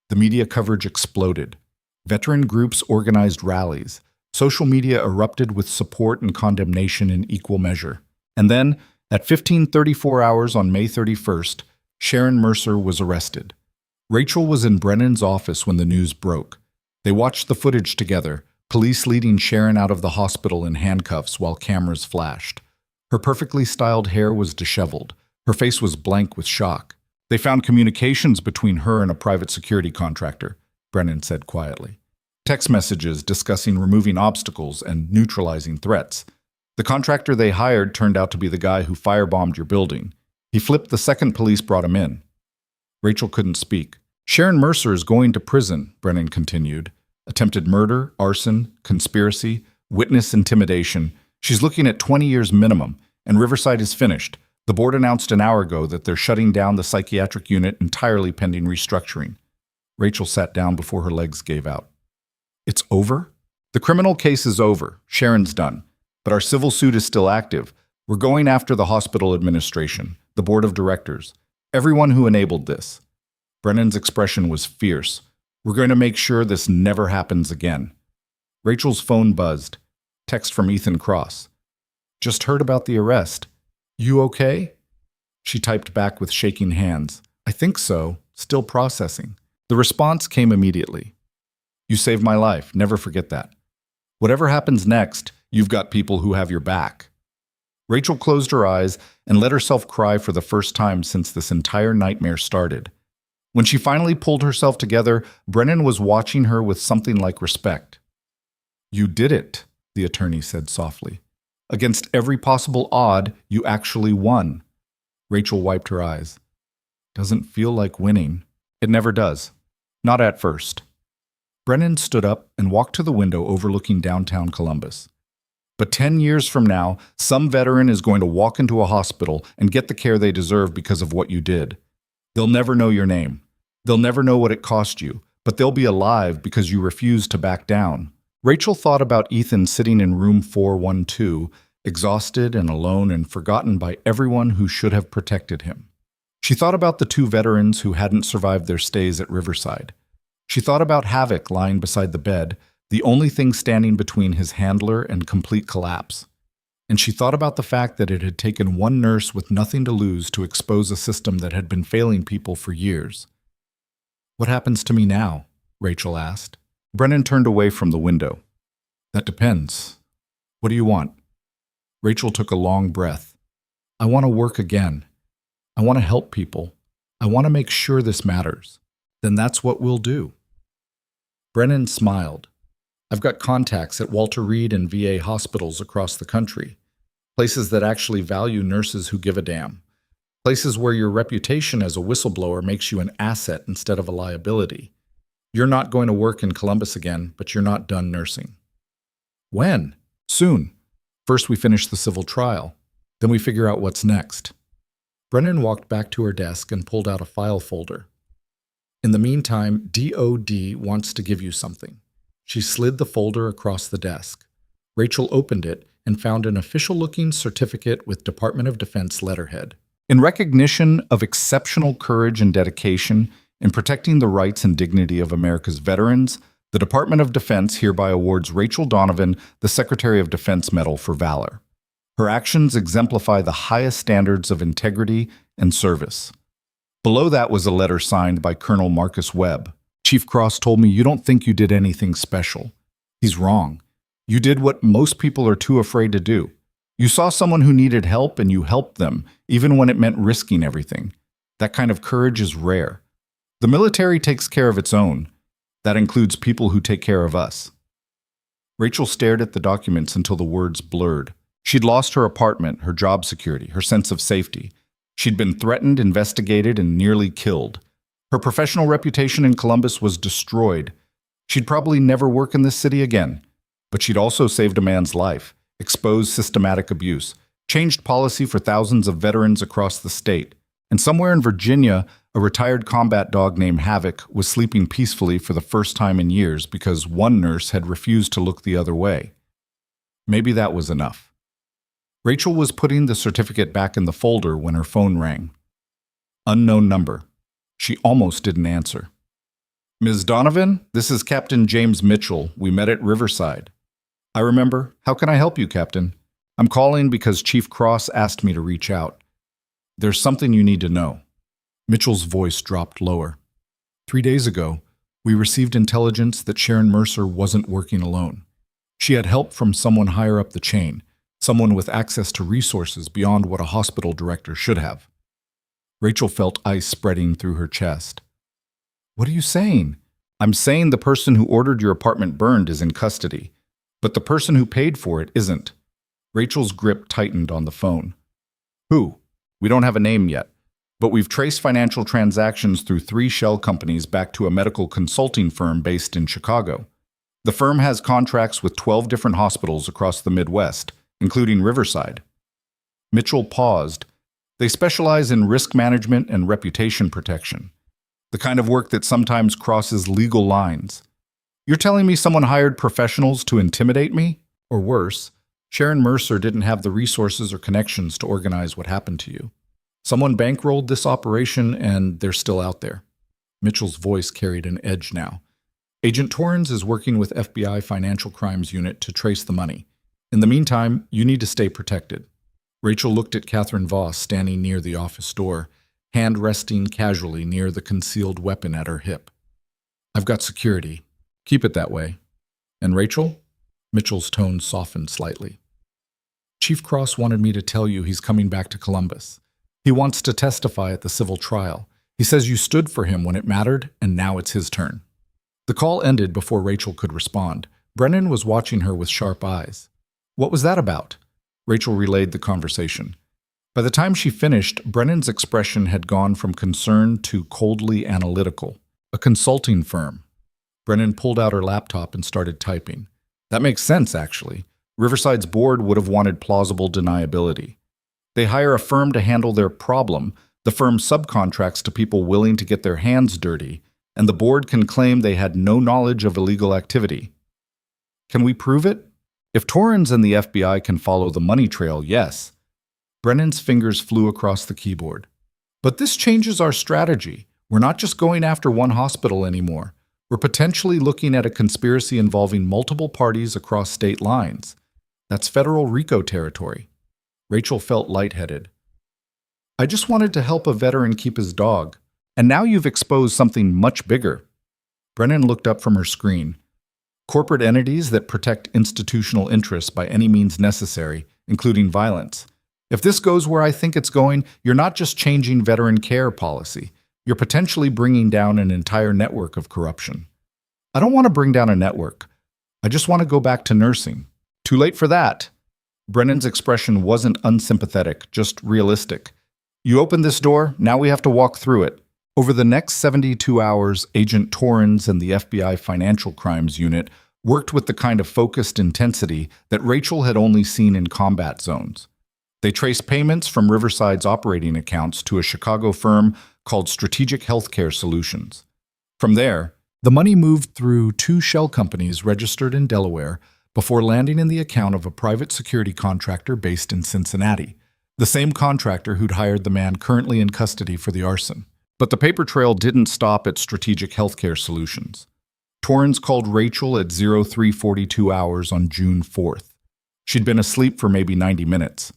S1: The media coverage exploded. Veteran groups organized rallies. Social media erupted with support and condemnation in equal measure. And then, at 15:34 hours on May 31st, Sharon Mercer was arrested. Rachel was in Brennan's office when the news broke. They watched the footage together, police leading Sharon out of the hospital in handcuffs while cameras flashed. Her perfectly styled hair was disheveled. Her face was blank with shock. "They found communications between her and a private security contractor," Brennan said quietly. "Text messages discussing removing obstacles and neutralizing threats. The contractor they hired turned out to be the guy who firebombed your building. He flipped the second police brought him in." Rachel couldn't speak. "Sharon Mercer is going to prison," Brennan continued. "Attempted murder, arson, conspiracy, witness intimidation. She's looking at 20 years minimum, and Riverside is finished. The board announced an hour ago that they're shutting down the psychiatric unit entirely pending restructuring." Rachel sat down before her legs gave out. "It's over?" "The criminal case is over. Sharon's done. But our civil suit is still active. We're going after the hospital administration, the board of directors, everyone who enabled this." Brennan's expression was fierce. "We're going to make sure this never happens again." Rachel's phone buzzed. Text from Ethan Cross. "Just heard about the arrest. You okay?" She typed back with shaking hands. "I think so. Still processing." The response came immediately. "You saved my life. Never forget that. Whatever happens next, you've got people who have your back." Rachel closed her eyes and let herself cry for the first time since this entire nightmare started. When she finally pulled herself together, Brennan was watching her with something like respect. "You did it," the attorney said softly. "Against every possible odd, you actually won." Rachel wiped her eyes. "Doesn't feel like winning." "It never does. Not at first." Brennan stood up and walked to the window overlooking downtown Columbus. "But 10 years from now, some veteran is going to walk into a hospital and get the care they deserve because of what you did. They'll never know your name. They'll never know what it cost you, but they'll be alive because you refused to back down." Rachel thought about Ethan sitting in room 412, exhausted and alone and forgotten by everyone who should have protected him. She thought about the 2 veterans who hadn't survived their stays at Riverside. She thought about Havoc lying beside the bed, the only thing standing between his handler and complete collapse. And she thought about the fact that it had taken one nurse with nothing to lose to expose a system that had been failing people for years. "What happens to me now?" Rachel asked. Brennan turned away from the window. "That depends. What do you want?" Rachel took a long breath. "I want to work again. I want to help people. I want to make sure this matters. Then that's what we'll do." Brennan smiled. I've got contacts at Walter Reed and VA hospitals across the country, places that actually value nurses who give a damn, places where your reputation as a whistleblower makes you an asset instead of a liability. You're not going to work in Columbus again, but you're not done nursing. When? Soon. First we finish the civil trial. Then we figure out what's next. Brennan walked back to her desk and pulled out a file folder. In the meantime, DOD wants to give you something. She slid the folder across the desk. Rachel opened it and found an official-looking certificate with Department of Defense letterhead. In recognition of exceptional courage and dedication in protecting the rights and dignity of America's veterans, the Department of Defense hereby awards Rachel Donovan the Secretary of Defense Medal for Valor. Her actions exemplify the highest standards of integrity and service. Below that was a letter signed by Colonel Marcus Webb. Chief Cross told me you don't think you did anything special. He's wrong. You did what most people are too afraid to do. You saw someone who needed help and you helped them, even when it meant risking everything. That kind of courage is rare. The military takes care of its own. That includes people who take care of us. Rachel stared at the documents until the words blurred. She'd lost her apartment, her job security, her sense of safety. She'd been threatened, investigated, and nearly killed. Her professional reputation in Columbus was destroyed. She'd probably never work in this city again. But she'd also saved a man's life, exposed systematic abuse, changed policy for thousands of veterans across the state. And somewhere in Virginia, a retired combat dog named Havoc was sleeping peacefully for the first time in years because one nurse had refused to look the other way. Maybe that was enough. Rachel was putting the certificate back in the folder when her phone rang. Unknown number. She almost didn't answer. Ms. Donovan, this is Captain James Mitchell. We met at Riverside. I remember. How can I help you, Captain? I'm calling because Chief Cross asked me to reach out. There's something you need to know. Mitchell's voice dropped lower. 3 days ago, we received intelligence that Sharon Mercer wasn't working alone. She had help from someone higher up the chain, someone with access to resources beyond what a hospital director should have. Rachel felt ice spreading through her chest. What are you saying? I'm saying the person who ordered your apartment burned is in custody, but the person who paid for it isn't. Rachel's grip tightened on the phone. Who? We don't have a name yet, but we've traced financial transactions through 3 shell companies back to a medical consulting firm based in Chicago. The firm has contracts with 12 different hospitals across the Midwest, including Riverside. Mitchell paused. They specialize in risk management and reputation protection, the kind of work that sometimes crosses legal lines. You're telling me someone hired professionals to intimidate me? Or worse, Sharon Mercer didn't have the resources or connections to organize what happened to you. Someone bankrolled this operation and they're still out there. Mitchell's voice carried an edge now. Agent Torrens is working with FBI Financial Crimes Unit to trace the money. In the meantime, you need to stay protected. Rachel looked at Catherine Voss standing near the office door, hand resting casually near the concealed weapon at her hip. I've got security. Keep it that way. And Rachel? Mitchell's tone softened slightly. Chief Cross wanted me to tell you he's coming back to Columbus. He wants to testify at the civil trial. He says you stood for him when it mattered, and now it's his turn. The call ended before Rachel could respond. Brennan was watching her with sharp eyes. What was that about? Rachel relayed the conversation. By the time she finished, Brennan's expression had gone from concern to coldly analytical. A consulting firm. Brennan pulled out her laptop and started typing. That makes sense, actually. Riverside's board would have wanted plausible deniability. They hire a firm to handle their problem. The firm subcontracts to people willing to get their hands dirty, and the board can claim they had no knowledge of illegal activity. Can we prove it? If Torrens and the FBI can follow the money trail, yes. Brennan's fingers flew across the keyboard. But this changes our strategy. We're not just going after one hospital anymore. We're potentially looking at a conspiracy involving multiple parties across state lines. That's federal RICO territory. Rachel felt lightheaded. I just wanted to help a veteran keep his dog. And now you've exposed something much bigger. Brennan looked up from her screen. Corporate entities that protect institutional interests by any means necessary, including violence. If this goes where I think it's going, you're not just changing veteran care policy. You're potentially bringing down an entire network of corruption. I don't want to bring down a network. I just want to go back to nursing. Too late for that. Brennan's expression wasn't unsympathetic, just realistic. You opened this door, now we have to walk through it. Over the next 72 hours, Agent Torrens and the FBI Financial Crimes Unit worked with the kind of focused intensity that Rachel had only seen in combat zones. They traced payments from Riverside's operating accounts to a Chicago firm called Strategic Healthcare Solutions. From there, the money moved through two shell companies registered in Delaware before landing in the account of a private security contractor based in Cincinnati, the same contractor who'd hired the man currently in custody for the arson. But the paper trail didn't stop at Strategic Healthcare Solutions. Torrens called Rachel at 0342 hours on June 4th. She'd been asleep for maybe 90 minutes.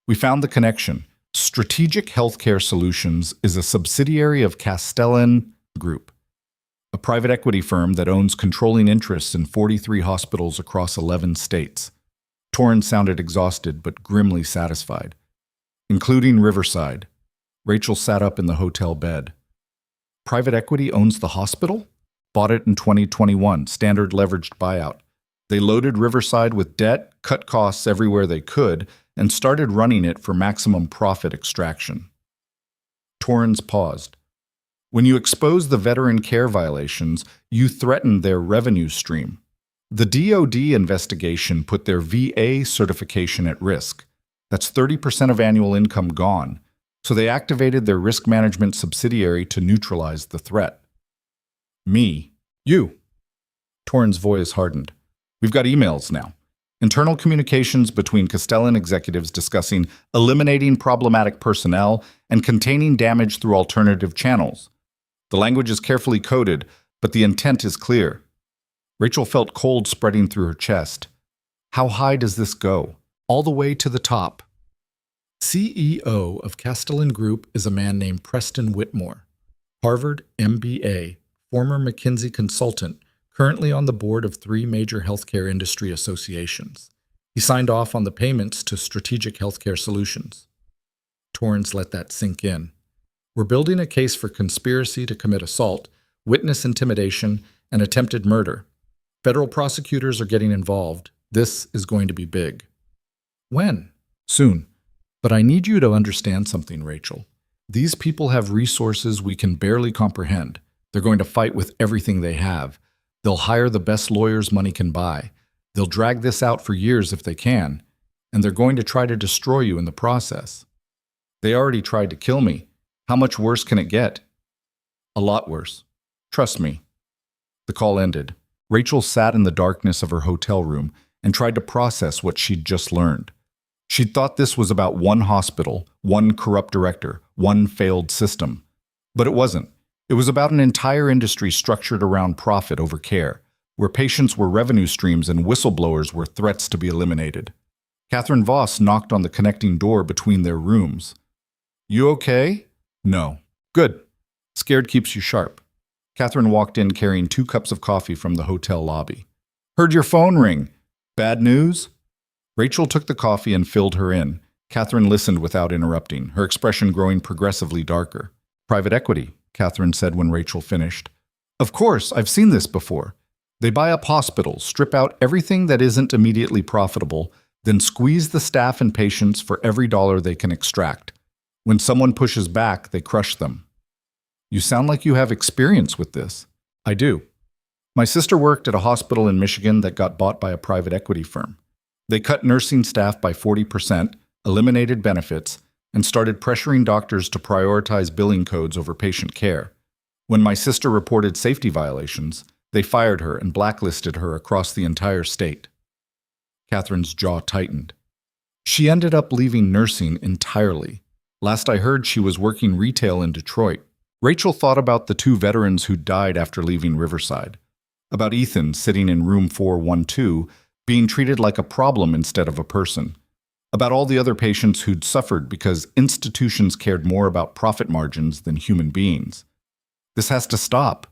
S1: We found the connection. Strategic Healthcare Solutions is a subsidiary of Castellan Group, a private equity firm that owns controlling interests in 43 hospitals across 11 states. Torrens sounded exhausted but grimly satisfied. Including Riverside. Rachel sat up in the hotel bed. Private equity owns the hospital? Bought it in 2021, standard leveraged buyout. They loaded Riverside with debt, cut costs everywhere they could, and started running it for maximum profit extraction. Torrens paused. When you expose the veteran care violations, you threaten their revenue stream. The DoD investigation put their VA certification at risk. That's 30% of annual income gone. So they activated their risk management subsidiary to neutralize the threat. Me. You. Torrens' voice hardened. We've got emails now. Internal communications between Castellan executives discussing eliminating problematic personnel and containing damage through alternative channels. The language is carefully coded, but the intent is clear. Rachel felt cold spreading through her chest. How high does this go? All the way to the top. CEO of Castellan Group is a man named Preston Whitmore, Harvard MBA, former McKinsey consultant, currently on the board of 3 major healthcare industry associations. He signed off on the payments to Strategic Healthcare Solutions. Torrens let that sink in. We're building a case for conspiracy to commit assault, witness intimidation, and attempted murder. Federal prosecutors are getting involved. This is going to be big. When? Soon. But I need you to understand something, Rachel. These people have resources we can barely comprehend. They're going to fight with everything they have. They'll hire the best lawyers money can buy. They'll drag this out for years if they can. And they're going to try to destroy you in the process. They already tried to kill me. How much worse can it get? A lot worse. Trust me. The call ended. Rachel sat in the darkness of her hotel room and tried to process what she'd just learned. She'd thought this was about one hospital, one corrupt director, one failed system. But it wasn't. It was about an entire industry structured around profit over care, where patients were revenue streams and whistleblowers were threats to be eliminated. Catherine Voss knocked on the connecting door between their rooms. You okay? No. Good. Scared keeps you sharp. Catherine walked in carrying 2 cups of coffee from the hotel lobby. Heard your phone ring. Bad news? Rachel took the coffee and filled her in. Catherine listened without interrupting, her expression growing progressively darker. Private equity, Catherine said when Rachel finished. Of course, I've seen this before. They buy up hospitals, strip out everything that isn't immediately profitable, then squeeze the staff and patients for every dollar they can extract. When someone pushes back, they crush them. You sound like you have experience with this. I do. My sister worked at a hospital in Michigan that got bought by a private equity firm. They cut nursing staff by 40%, eliminated benefits, and started pressuring doctors to prioritize billing codes over patient care. When my sister reported safety violations, they fired her and blacklisted her across the entire state. Catherine's jaw tightened. She ended up leaving nursing entirely. Last I heard, she was working retail in Detroit. Rachel thought about the 2 veterans who died after leaving Riverside. About Ethan sitting in room 412, being treated like a problem instead of a person. About all the other patients who'd suffered because institutions cared more about profit margins than human beings. This has to stop.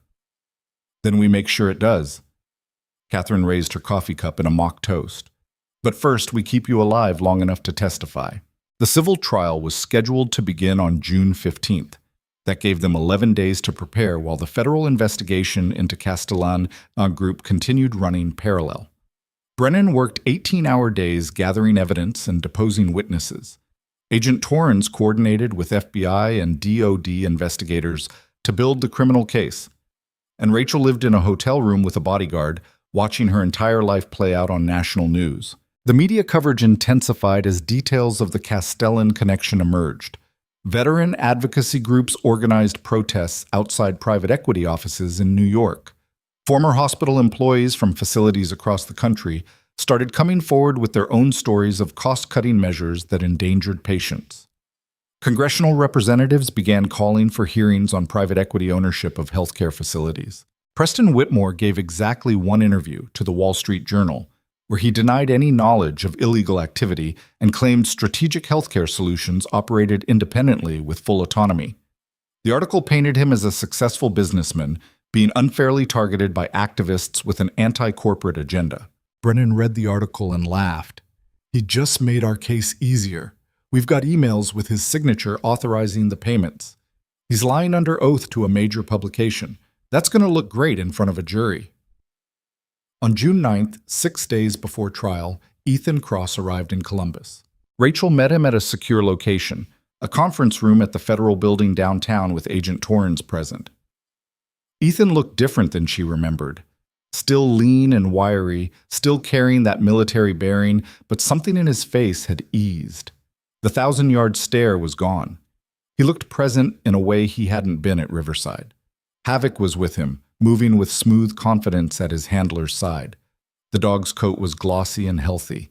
S1: Then we make sure it does. Catherine raised her coffee cup in a mock toast. But first, we keep you alive long enough to testify. The civil trial was scheduled to begin on June 15th. That gave them 11 days to prepare while the federal investigation into Castellan Group continued running parallel. Brennan worked 18-hour days gathering evidence and deposing witnesses. Agent Torrens coordinated with FBI and DOD investigators to build the criminal case. And Rachel lived in a hotel room with a bodyguard, watching her entire life play out on national news. The media coverage intensified as details of the Castellan connection emerged. Veteran advocacy groups organized protests outside private equity offices in New York. Former hospital employees from facilities across the country started coming forward with their own stories of cost-cutting measures that endangered patients. Congressional representatives began calling for hearings on private equity ownership of healthcare facilities. Preston Whitmore gave exactly one interview to the Wall Street Journal, where he denied any knowledge of illegal activity and claimed strategic healthcare solutions operated independently with full autonomy. The article painted him as a successful businessman, being unfairly targeted by activists with an anti-corporate agenda. Brennan read the article and laughed. He just made our case easier. We've got emails with his signature authorizing the payments. He's lying under oath to a major publication. That's going to look great in front of a jury. On June 9th, 6 days before trial, Ethan Cross arrived in Columbus. Rachel met him at a secure location, a conference room at the federal building downtown with Agent Torrens present. Ethan looked different than she remembered. Still lean and wiry, still carrying that military bearing, but something in his face had eased. The 1,000-yard stare was gone. He looked present in a way he hadn't been at Riverside. Havoc was with him, moving with smooth confidence at his handler's side. The dog's coat was glossy and healthy.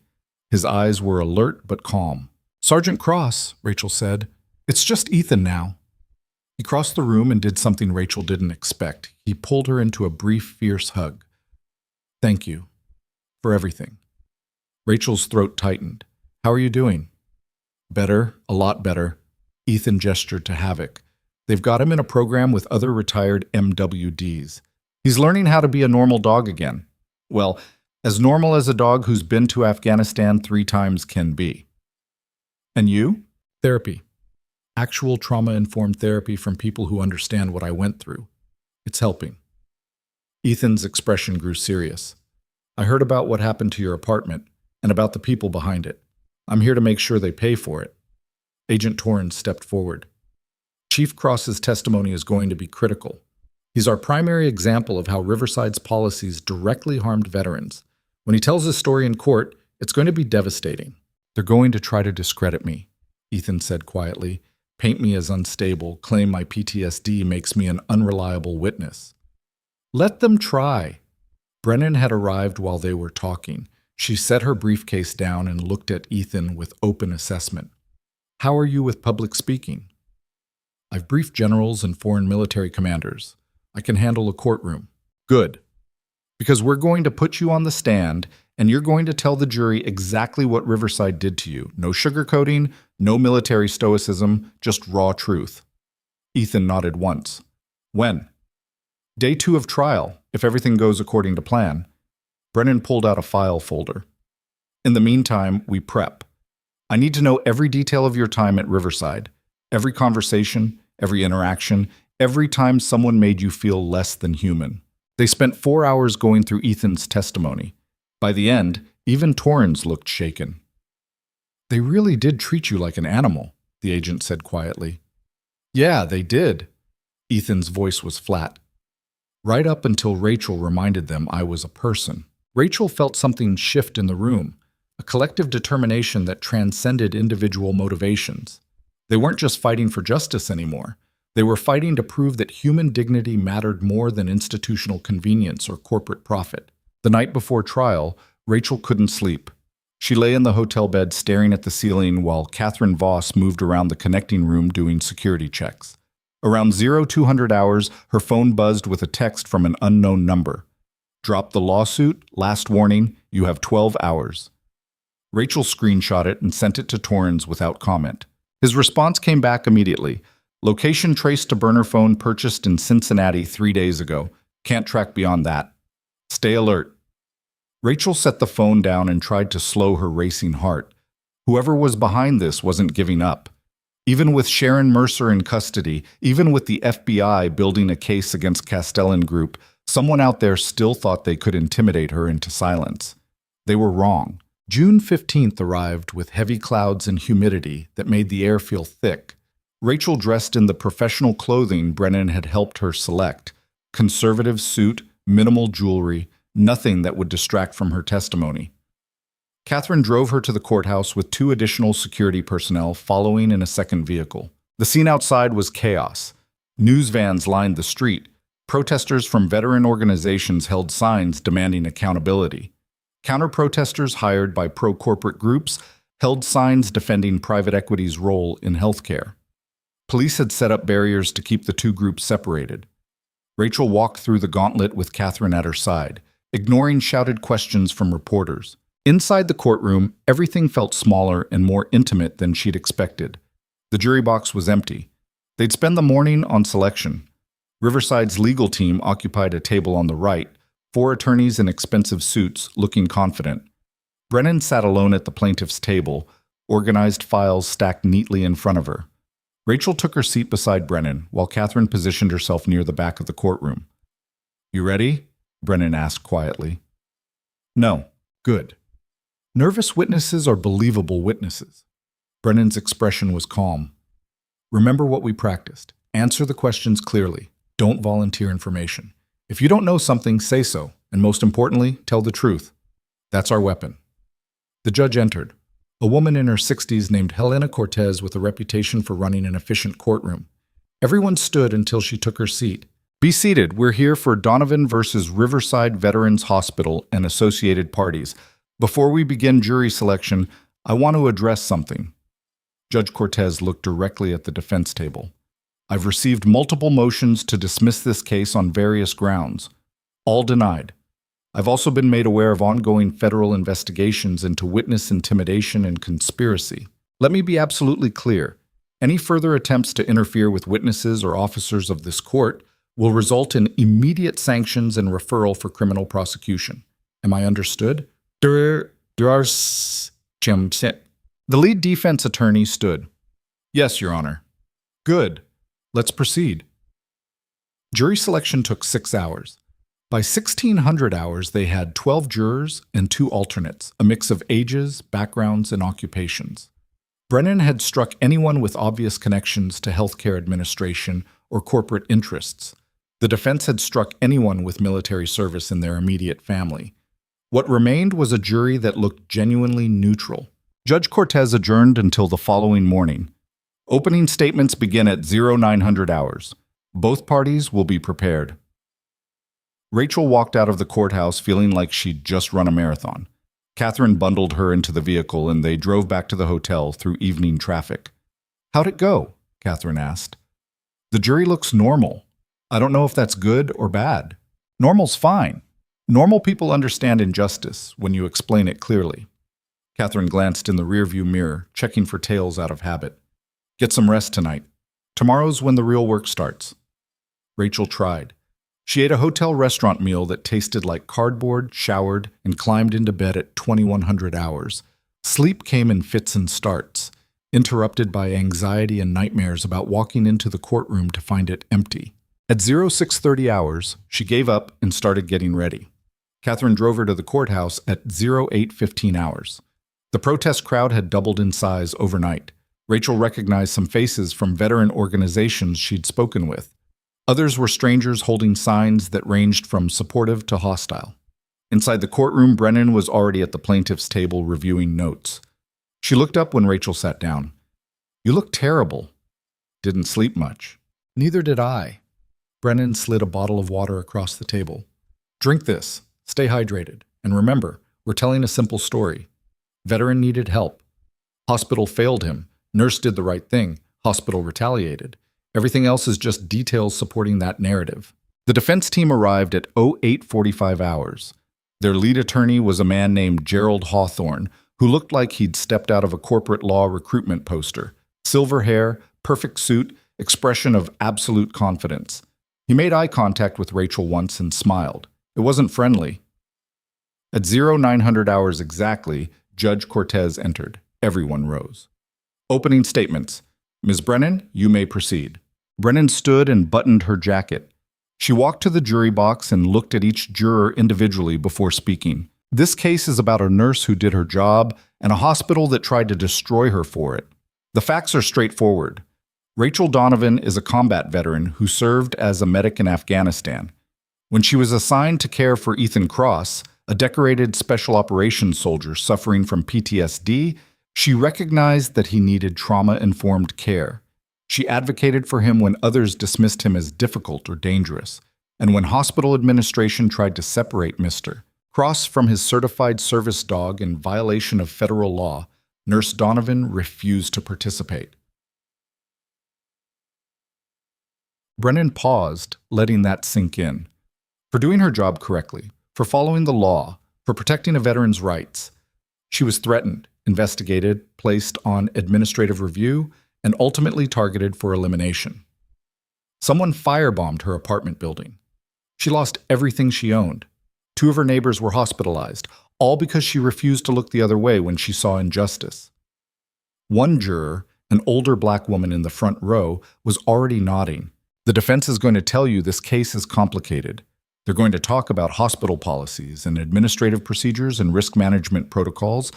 S1: His eyes were alert but calm. "Sergeant Cross," Rachel said. "It's just Ethan now." He crossed the room and did something Rachel didn't expect. He pulled her into a brief, fierce hug. "Thank you. For everything." Rachel's throat tightened. "How are you doing?" "Better, a lot better." Ethan gestured to Havoc. "They've got him in a program with other retired MWDs. He's learning how to be a normal dog again. Well, as normal as a dog who's been to Afghanistan 3 times can be." "And you?" "Therapy. Actual trauma-informed therapy from people who understand what I went through. It's helping." Ethan's expression grew serious. "I heard about what happened to your apartment and about the people behind it. I'm here to make sure they pay for it." Agent Torrens stepped forward. "Chief Cross's testimony is going to be critical. He's our primary example of how Riverside's policies directly harmed veterans. When he tells his story in court, it's going to be devastating." "They're going to try to discredit me," Ethan said quietly, "paint me as unstable, claim my PTSD makes me an unreliable witness." "Let them try." Brennan had arrived while they were talking. She set her briefcase down and looked at Ethan with open assessment. "How are you with public speaking?" "I've briefed generals and foreign military commanders. I can handle a courtroom." "Good. Because we're going to put you on the stand, and you're going to tell the jury exactly what Riverside did to you. No sugarcoating, no military stoicism, just raw truth." Ethan nodded once. "When?" "Day 2 of trial, if everything goes according to plan." Brennan pulled out a file folder. "In the meantime, we prep. I need to know every detail of your time at Riverside. Every conversation, every interaction, every time someone made you feel less than human." They spent 4 hours going through Ethan's testimony. By the end, even Torrens looked shaken. "They really did treat you like an animal," the agent said quietly. "Yeah, they did." Ethan's voice was flat. "Right up until Rachel reminded them I was a person." Rachel felt something shift in the room, a collective determination that transcended individual motivations. They weren't just fighting for justice anymore. They were fighting to prove that human dignity mattered more than institutional convenience or corporate profit. The night before trial, Rachel couldn't sleep. She lay in the hotel bed staring at the ceiling while Catherine Voss moved around the connecting room doing security checks. Around 0200 hours, her phone buzzed with a text from an unknown number. "Drop the lawsuit. Last warning. You have 12 hours." Rachel screenshot it and sent it to Torrens without comment. His response came back immediately. "Location traced to burner phone purchased in Cincinnati 3 days ago. Can't track beyond that. Stay alert." Rachel set the phone down and tried to slow her racing heart. Whoever was behind this wasn't giving up. Even with Sharon Mercer in custody, even with the FBI building a case against Castellan Group, someone out there still thought they could intimidate her into silence. They were wrong. June 15th arrived with heavy clouds and humidity that made the air feel thick. Rachel dressed in the professional clothing Brennan had helped her select. Conservative suit, minimal jewelry, nothing that would distract from her testimony. Catherine drove her to the courthouse with 2 additional security personnel following in a second vehicle. The scene outside was chaos. News vans lined the street. Protesters from veteran organizations held signs demanding accountability. Counter-protesters hired by pro-corporate groups held signs defending private equity's role in healthcare. Police had set up barriers to keep the 2 groups separated. Rachel walked through the gauntlet with Catherine at her side, ignoring shouted questions from reporters. Inside the courtroom, everything felt smaller and more intimate than she'd expected. The jury box was empty. They'd spend the morning on selection. Riverside's legal team occupied a table on the right, 4 attorneys in expensive suits, looking confident. Brennan sat alone at the plaintiff's table, organized files stacked neatly in front of her. Rachel took her seat beside Brennan, while Catherine positioned herself near the back of the courtroom. "You ready?" Brennan asked quietly. "No." "Good." Nervous witnesses are believable witnesses. Brennan's expression was calm. "Remember what we practiced. Answer the questions clearly. Don't volunteer information. If you don't know something, say so, and most importantly, tell the truth. That's our weapon." The judge entered, a woman in her 60s named Helena Cortez with a reputation for running an efficient courtroom. Everyone stood until she took her seat. "Be seated. We're here for Donovan versus Riverside Veterans Hospital and associated parties. Before we begin jury selection, I want to address something." Judge Cortez looked directly at the defense table. "I've received multiple motions to dismiss this case on various grounds. All denied. I've also been made aware of ongoing federal investigations into witness intimidation and conspiracy. Let me be absolutely clear. Any further attempts to interfere with witnesses or officers of this court will result in immediate sanctions and referral for criminal prosecution. Am I understood?" The lead defense attorney stood. "Yes, Your Honor." "Good. Let's proceed." Jury selection took 6 hours. By 1600 hours, they had 12 jurors and 2 alternates, a mix of ages, backgrounds, and occupations. Brennan had struck anyone with obvious connections to healthcare administration or corporate interests. The defense had struck anyone with military service in their immediate family. What remained was a jury that looked genuinely neutral. Judge Cortez adjourned until the following morning. Opening statements begin at 0900 hours. Both parties will be prepared. Rachel walked out of the courthouse feeling like she'd just run a marathon. Catherine bundled her into the vehicle and they drove back to the hotel through evening traffic. "How'd it go?" Catherine asked. "The jury looks normal. I don't know if that's good or bad. Normal's fine. Normal people understand injustice when you explain it clearly." Catherine glanced in the rearview mirror, checking for tails out of habit. "Get some rest tonight. Tomorrow's when the real work starts." Rachel tried. She ate a hotel restaurant meal that tasted like cardboard, showered, and climbed into bed at 2100 hours. Sleep came in fits and starts, interrupted by anxiety and nightmares about walking into the courtroom to find it empty. At 0630 hours, she gave up and started getting ready. Catherine drove her to the courthouse at 0815 hours. The protest crowd had doubled in size overnight. Rachel recognized some faces from veteran organizations she'd spoken with. Others were strangers holding signs that ranged from supportive to hostile. Inside the courtroom, Brennan was already at the plaintiff's table reviewing notes. She looked up when Rachel sat down. "You look terrible." "Didn't sleep much." "Neither did I." Brennan slid a bottle of water across the table. "Drink this. Stay hydrated. And remember, we're telling a simple story. Veteran needed help. Hospital failed him. Nurse did the right thing. Hospital retaliated. Everything else is just details supporting that narrative." The defense team arrived at 0845 hours. Their lead attorney was a man named Gerald Hawthorne, who looked like he'd stepped out of a corporate law recruitment poster. Silver hair, perfect suit, expression of absolute confidence. He made eye contact with Rachel once and smiled. It wasn't friendly. At 0900 hours exactly, Judge Cortez entered. Everyone rose. Opening statements. "Ms. Brennan, you may proceed." Brennan stood and buttoned her jacket. She walked to the jury box and looked at each juror individually before speaking. This case is about a nurse who did her job and a hospital that tried to destroy her for it. The facts are straightforward. Rachel Donovan is a combat veteran who served as a medic in Afghanistan. When she was assigned to care for Ethan Cross, a decorated special operations soldier suffering from PTSD, she recognized that he needed trauma-informed care. She advocated for him when others dismissed him as difficult or dangerous, and when hospital administration tried to separate Mr. Cross from his certified service dog in violation of federal law, Nurse Donovan refused to participate. Brennan paused, letting that sink in. For doing her job correctly, for following the law, for protecting a veteran's rights, she was threatened, investigated, placed on administrative review, and ultimately targeted for elimination. Someone firebombed her apartment building. She lost everything she owned. 2 of her neighbors were hospitalized, all because she refused to look the other way when she saw injustice. One juror, an older black woman in the front row, was already nodding. The defense is going to tell you this case is complicated. They're going to talk about hospital policies and administrative procedures and risk management protocols.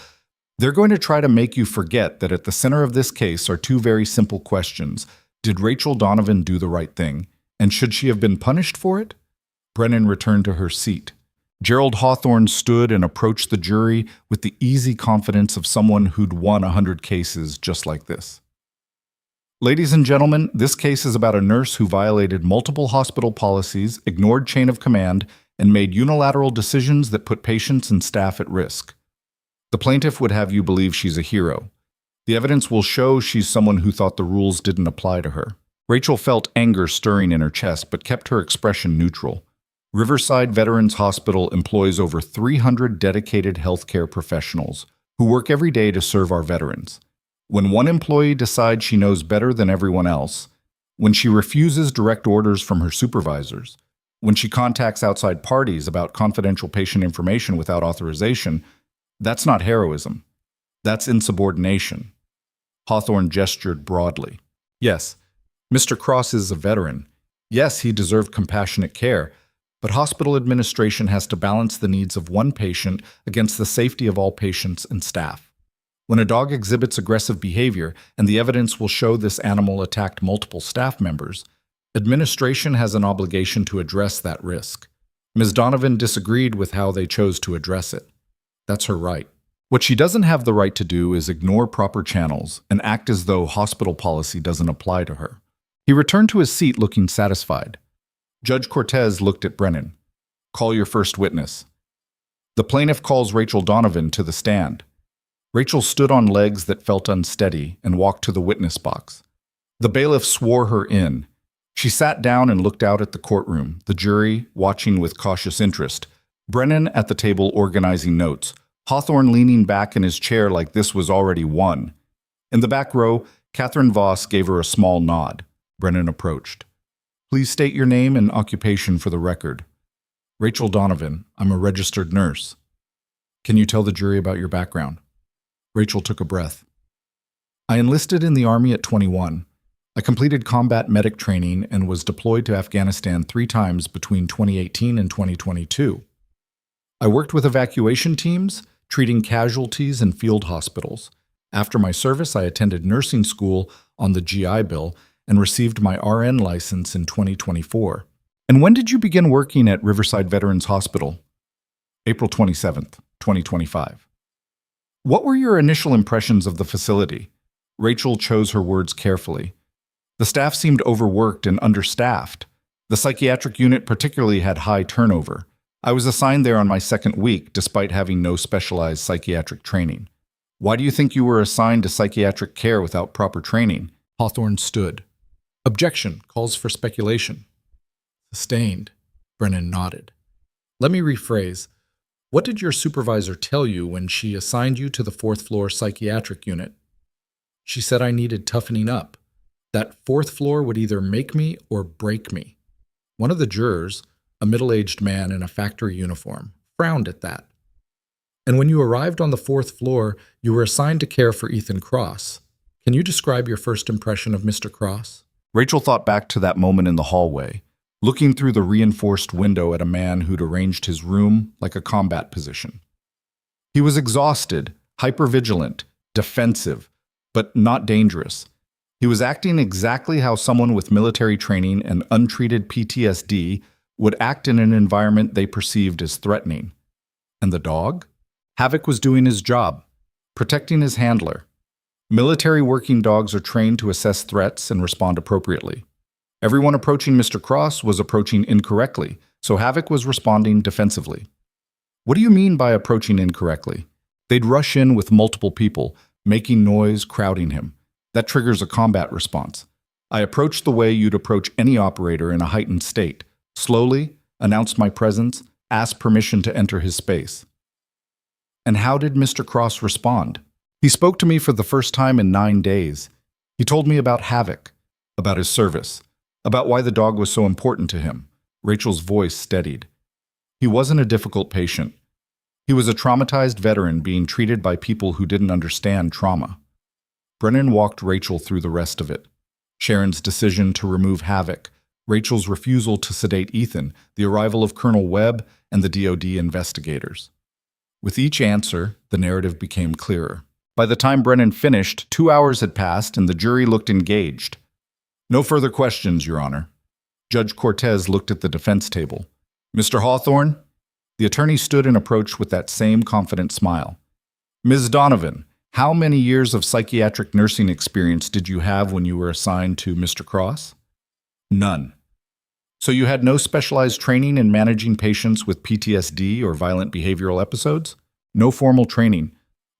S1: They're going to try to make you forget that at the center of this case are 2 very simple questions. Did Rachel Donovan do the right thing? And should she have been punished for it? Brennan returned to her seat. Gerald Hawthorne stood and approached the jury with the easy confidence of someone who'd won 100 cases just like this. Ladies and gentlemen, this case is about a nurse who violated multiple hospital policies, ignored chain of command, and made unilateral decisions that put patients and staff at risk. The plaintiff would have you believe she's a hero. The evidence will show she's someone who thought the rules didn't apply to her. Rachel felt anger stirring in her chest but kept her expression neutral. Riverside Veterans Hospital employs over 300 dedicated healthcare professionals who work every day to serve our veterans. When one employee decides she knows better than everyone else, when she refuses direct orders from her supervisors, when she contacts outside parties about confidential patient information without authorization, that's not heroism. That's insubordination. Hawthorne gestured broadly. Yes, Mr. Cross is a veteran. Yes, he deserved compassionate care. But hospital administration has to balance the needs of one patient against the safety of all patients and staff. When a dog exhibits aggressive behavior, and the evidence will show this animal attacked multiple staff members, administration has an obligation to address that risk. Ms. Donovan disagreed with how they chose to address it. That's her right. What she doesn't have the right to do is ignore proper channels and act as though hospital policy doesn't apply to her. He returned to his seat looking satisfied. Judge Cortez looked at Brennan. Call your first witness. The plaintiff calls Rachel Donovan to the stand. Rachel stood on legs that felt unsteady and walked to the witness box. The bailiff swore her in. She sat down and looked out at the courtroom, the jury watching with cautious interest, Brennan at the table organizing notes, Hawthorne leaning back in his chair like this was already won. In the back row, Catherine Voss gave her a small nod. Brennan approached. Please state your name and occupation for the record. Rachel Donovan, I'm a registered nurse. Can you tell the jury about your background? Rachel took a breath. I enlisted in the Army at 21. I completed combat medic training and was deployed to Afghanistan 3 times between 2018 and 2022. I worked with evacuation teams, treating casualties in field hospitals. After my service, I attended nursing school on the GI Bill and received my RN license in 2024. And when did you begin working at Riverside Veterans Hospital? April 27th, 2025. What were your initial impressions of the facility? Rachel chose her words carefully. The staff seemed overworked and understaffed. The psychiatric unit particularly had high turnover. I was assigned there on my 2nd week, despite having no specialized psychiatric training. Why do you think you were assigned to psychiatric care without proper training? Hawthorne stood. Objection calls for speculation. Sustained. Brennan nodded. Let me rephrase. What did your supervisor tell you when she assigned you to the 4th floor psychiatric unit? She said I needed toughening up. That 4th floor would either make me or break me. One of the jurors, a middle-aged man in a factory uniform, frowned at that. And when you arrived on the 4th floor, you were assigned to care for Ethan Cross. Can you describe your first impression of Mr. Cross? Rachel thought back to that moment in the hallway, looking through the reinforced window at a man who'd arranged his room like a combat position. He was exhausted, hypervigilant, defensive, but not dangerous. He was acting exactly how someone with military training and untreated PTSD would act in an environment they perceived as threatening. And the dog? Havoc was doing his job, protecting his handler. Military working dogs are trained to assess threats and respond appropriately. Everyone approaching Mr. Cross was approaching incorrectly, so Havoc was responding defensively. What do you mean by approaching incorrectly? They'd rush in with multiple people, making noise, crowding him. That triggers a combat response. I approached the way you'd approach any operator in a heightened state. Slowly, announced my presence, asked permission to enter his space. And how did Mr. Cross respond? He spoke to me for the first time in 9 days. He told me about Havoc, about his service, about why the dog was so important to him. Rachel's voice steadied. He wasn't a difficult patient. He was a traumatized veteran being treated by people who didn't understand trauma. Brennan walked Rachel through the rest of it. Sharon's decision to remove Havoc, Rachel's refusal to sedate Ethan, the arrival of Colonel Webb, and the DoD investigators. With each answer, the narrative became clearer. By the time Brennan finished, 2 hours had passed and the jury looked engaged. No further questions, Your Honor. Judge Cortez looked at the defense table. Mr. Hawthorne? The attorney stood and approached with that same confident smile. Ms. Donovan, how many years of psychiatric nursing experience did you have when you were assigned to Mr. Cross? None. So you had no specialized training in managing patients with PTSD or violent behavioral episodes? No formal training,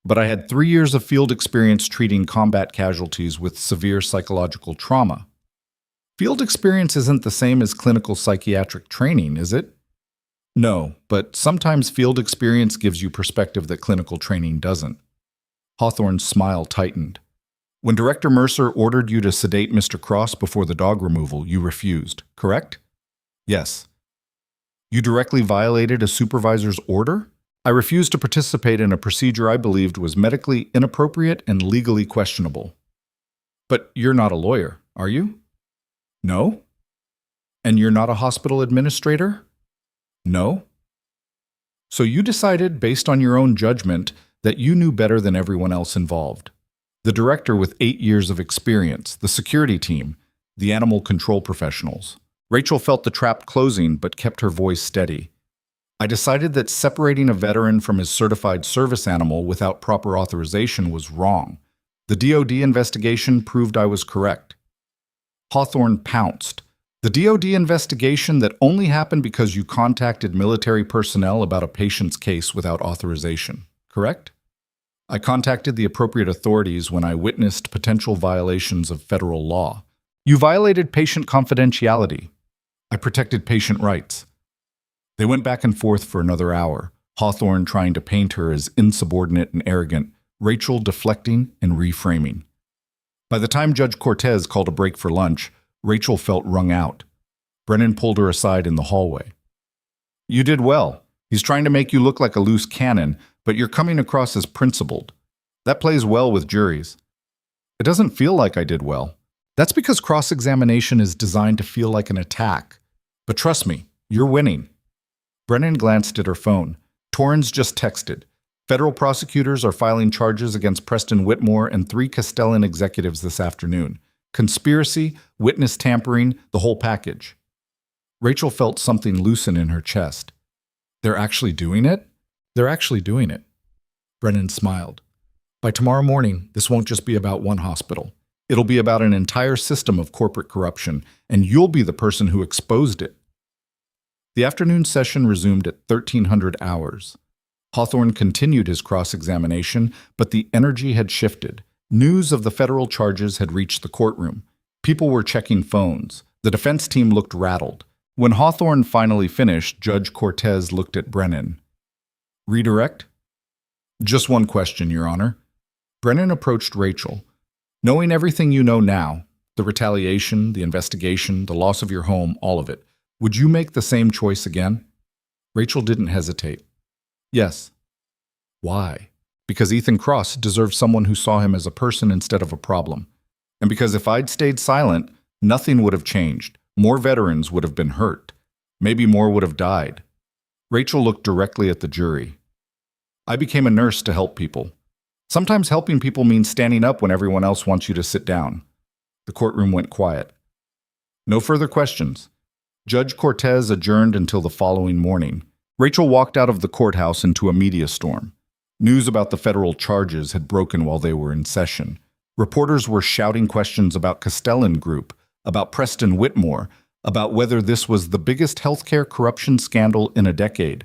S1: but I had 3 years of field experience treating combat casualties with severe psychological trauma. Field experience isn't the same as clinical psychiatric training, is it? No, but sometimes field experience gives you perspective that clinical training doesn't. Hawthorne's smile tightened. When Director Mercer ordered you to sedate Mr. Cross before the dog removal, you refused, correct? Yes. You directly violated a supervisor's order? I refused to participate in a procedure I believed was medically inappropriate and legally questionable. But you're not a lawyer, are you? No? And you're not a hospital administrator? No? So you decided, based on your own judgment, that you knew better than everyone else involved. The director with 8 years of experience, the security team, the animal control professionals. Rachel felt the trap closing but kept her voice steady. I decided that separating a veteran from his certified service animal without proper authorization was wrong. The DoD investigation proved I was correct. Hawthorne pounced. The DoD investigation that only happened because you contacted military personnel about a patient's case without authorization, correct? I contacted the appropriate authorities when I witnessed potential violations of federal law. You violated patient confidentiality. I protected patient rights. They went back and forth for another hour, Hawthorne trying to paint her as insubordinate and arrogant, Rachel deflecting and reframing. By the time Judge Cortez called a break for lunch, Rachel felt wrung out. Brennan pulled her aside in the hallway. You did well. He's trying to make you look like a loose cannon, but you're coming across as principled. That plays well with juries. It doesn't feel like I did well. That's because cross-examination is designed to feel like an attack. But trust me, you're winning. Brennan glanced at her phone. Torrens just texted. Federal prosecutors are filing charges against Preston Whitmore and 3 Castellan executives this afternoon. Conspiracy, witness tampering, the whole package. Rachel felt something loosen in her chest. They're actually doing it? They're actually doing it. Brennan smiled. By tomorrow morning, this won't just be about one hospital. It'll be about an entire system of corporate corruption, and you'll be the person who exposed it. The afternoon session resumed at 1300 hours. Hawthorne continued his cross-examination, but the energy had shifted. News of the federal charges had reached the courtroom. People were checking phones. The defense team looked rattled. When Hawthorne finally finished, Judge Cortez looked at Brennan. Redirect? Just one question, Your Honor. Brennan approached Rachel. Knowing everything you know now, the retaliation, the investigation, the loss of your home, all of it, would you make the same choice again? Rachel didn't hesitate. Yes. Why? Because Ethan Cross deserved someone who saw him as a person instead of a problem. And because if I'd stayed silent, nothing would have changed. More veterans would have been hurt. Maybe more would have died. Rachel looked directly at the jury. I became a nurse to help people. Sometimes helping people means standing up when everyone else wants you to sit down. The courtroom went quiet. No further questions. Judge Cortez adjourned until the following morning. Rachel walked out of the courthouse into a media storm. News about the federal charges had broken while they were in session. Reporters were shouting questions about Castellan Group, about Preston Whitmore, about whether this was the biggest healthcare corruption scandal in a decade.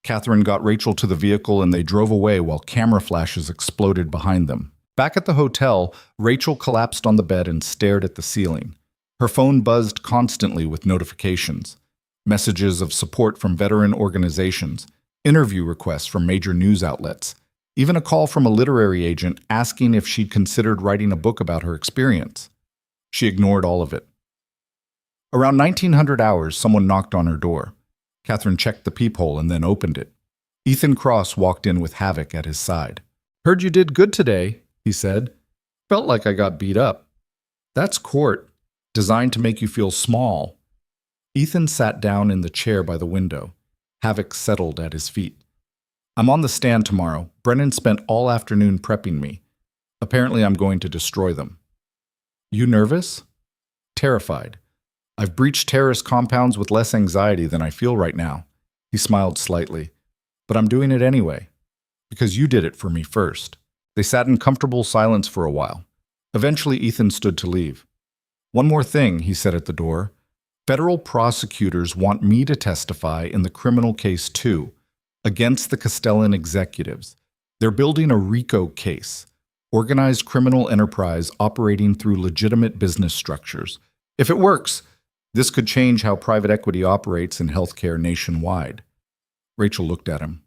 S1: Catherine got Rachel to the vehicle and they drove away while camera flashes exploded behind them. Back at the hotel, Rachel collapsed on the bed and stared at the ceiling. Her phone buzzed constantly with notifications. Messages of support from veteran organizations, interview requests from major news outlets, even a call from a literary agent asking if she'd considered writing a book about her experience. She ignored all of it. Around 1900 hours, someone knocked on her door. Catherine checked the peephole and then opened it. Ethan Cross walked in with Havoc at his side. "Heard you did good today," he said. "Felt like I got beat up." "That's court, designed to make you feel small." Ethan sat down in the chair by the window. Havoc settled at his feet. "I'm on the stand tomorrow. Brennan spent all afternoon prepping me. Apparently I'm going to destroy them." "You nervous?" "Terrified. I've breached terrorist compounds with less anxiety than I feel right now." He smiled slightly. "But I'm doing it anyway. Because you did it for me first." They sat in comfortable silence for a while. Eventually Ethan stood to leave. "One more thing," he said at the door. "Federal prosecutors want me to testify in the criminal case too, against the Castellan executives. They're building a RICO case, organized criminal enterprise operating through legitimate business structures. If it works, this could change how private equity operates in healthcare nationwide." Rachel looked at him.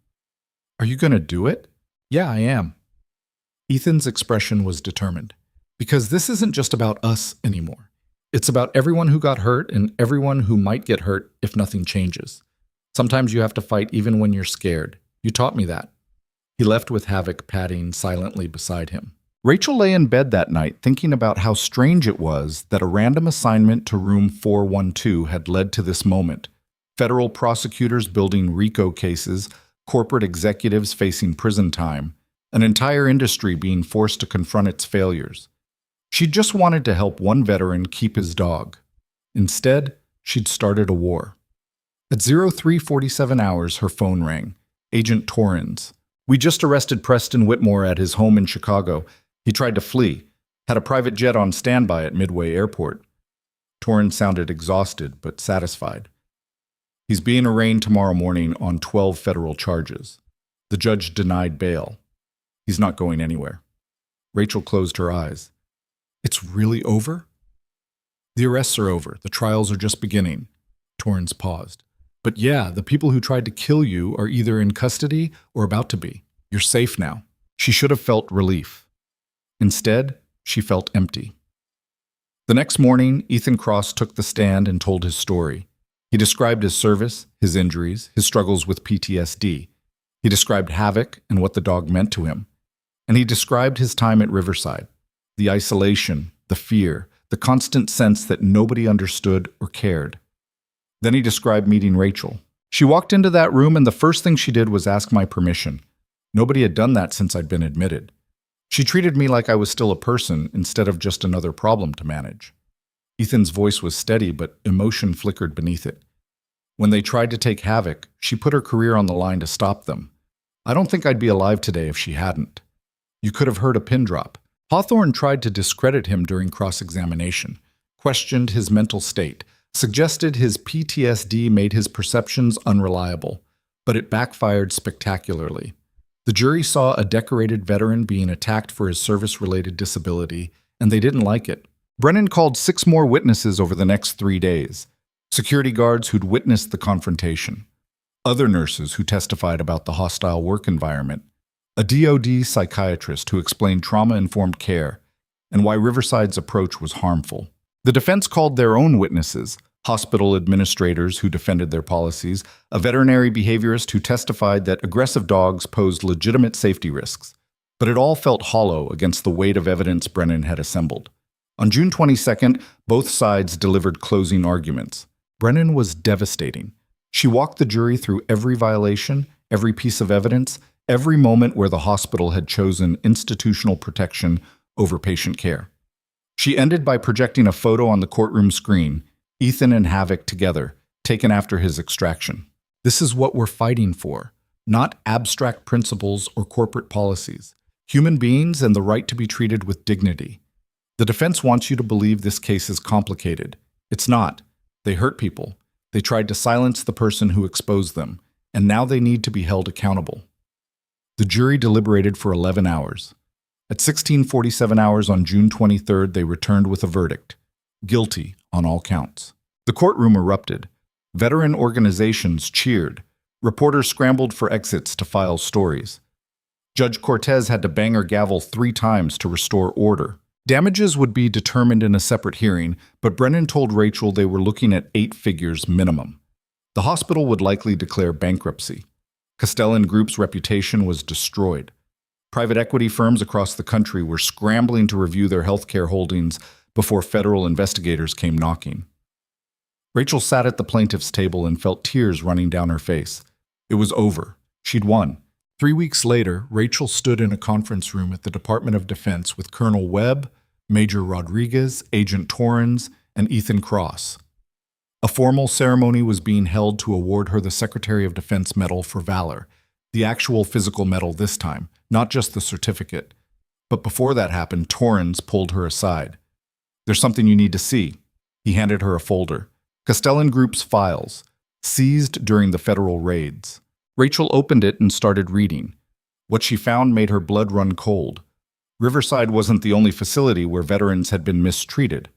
S1: "Are you going to do it?" "Yeah, I am." Ethan's expression was determined. "Because this isn't just about us anymore. It's about everyone who got hurt and everyone who might get hurt if nothing changes. Sometimes you have to fight even when you're scared. You taught me that." He left with Havoc padding silently beside him. Rachel lay in bed that night thinking about how strange it was that a random assignment to room 412 had led to this moment. Federal prosecutors building RICO cases, corporate executives facing prison time, an entire industry being forced to confront its failures. She just wanted to help one veteran keep his dog. Instead, she'd started a war. At 0347 hours, her phone rang. Agent Torrens. "We just arrested Preston Whitmore at his home in Chicago. He tried to flee. Had a private jet on standby at Midway Airport." Torrens sounded exhausted but satisfied. "He's being arraigned tomorrow morning on 12 federal charges. The judge denied bail. He's not going anywhere." Rachel closed her eyes. "It's really over?" "The arrests are over. The trials are just beginning." Torrens paused. "But yeah, the people who tried to kill you are either in custody or about to be. You're safe now." She should have felt relief. Instead, she felt empty. The next morning, Ethan Cross took the stand and told his story. He described his service, his injuries, his struggles with PTSD. He described Havoc and what the dog meant to him. And he described his time at Riverside. The isolation, the fear, the constant sense that nobody understood or cared. Then he described meeting Rachel. "She walked into that room and the first thing she did was ask my permission. Nobody had done that since I'd been admitted. She treated me like I was still a person instead of just another problem to manage." Ethan's voice was steady, but emotion flickered beneath it. "When they tried to take Havoc, she put her career on the line to stop them. I don't think I'd be alive today if she hadn't. You could have heard a pin drop." Hawthorne tried to discredit him during cross-examination, questioned his mental state, suggested his PTSD made his perceptions unreliable, but it backfired spectacularly. The jury saw a decorated veteran being attacked for his service-related disability, and they didn't like it. Brennan called 6 more witnesses over the next 3 days. Security guards who'd witnessed the confrontation. Other nurses who testified about the hostile work environment. A DOD psychiatrist who explained trauma-informed care and why Riverside's approach was harmful. The defense called their own witnesses, hospital administrators who defended their policies, a veterinary behaviorist who testified that aggressive dogs posed legitimate safety risks. But it all felt hollow against the weight of evidence Brennan had assembled. On June 22nd, both sides delivered closing arguments. Brennan was devastating. She walked the jury through every violation, every piece of evidence, every moment where the hospital had chosen institutional protection over patient care. She ended by projecting a photo on the courtroom screen, Ethan and Havoc together, taken after his extraction. This is what we're fighting for, not abstract principles or corporate policies. Human beings and the right to be treated with dignity. The defense wants you to believe this case is complicated. It's not. They hurt people. They tried to silence the person who exposed them, and now they need to be held accountable. The jury deliberated for 11 hours. At 16:47 hours on June 23rd, they returned with a verdict: guilty on all counts. The courtroom erupted. Veteran organizations cheered. Reporters scrambled for exits to file stories. Judge Cortez had to bang her gavel 3 times to restore order. Damages would be determined in a separate hearing, but Brennan told Rachel they were looking at 8 figures minimum. The hospital would likely declare bankruptcy. Castellan Group's reputation was destroyed. Private equity firms across the country were scrambling to review their healthcare holdings before federal investigators came knocking. Rachel sat at the plaintiff's table and felt tears running down her face. It was over. She'd won. 3 weeks later, Rachel stood in a conference room at the Department of Defense with Colonel Webb, Major Rodriguez, Agent Torrens, and Ethan Cross. A formal ceremony was being held to award her the Secretary of Defense Medal for Valor, the actual physical medal this time, not just the certificate. But before that happened, Torrens pulled her aside. "There's something you need to see." He handed her a folder. Castellan Group's files, seized during the federal raids. Rachel opened it and started reading. What she found made her blood run cold. Riverside wasn't the only facility where veterans had been mistreated.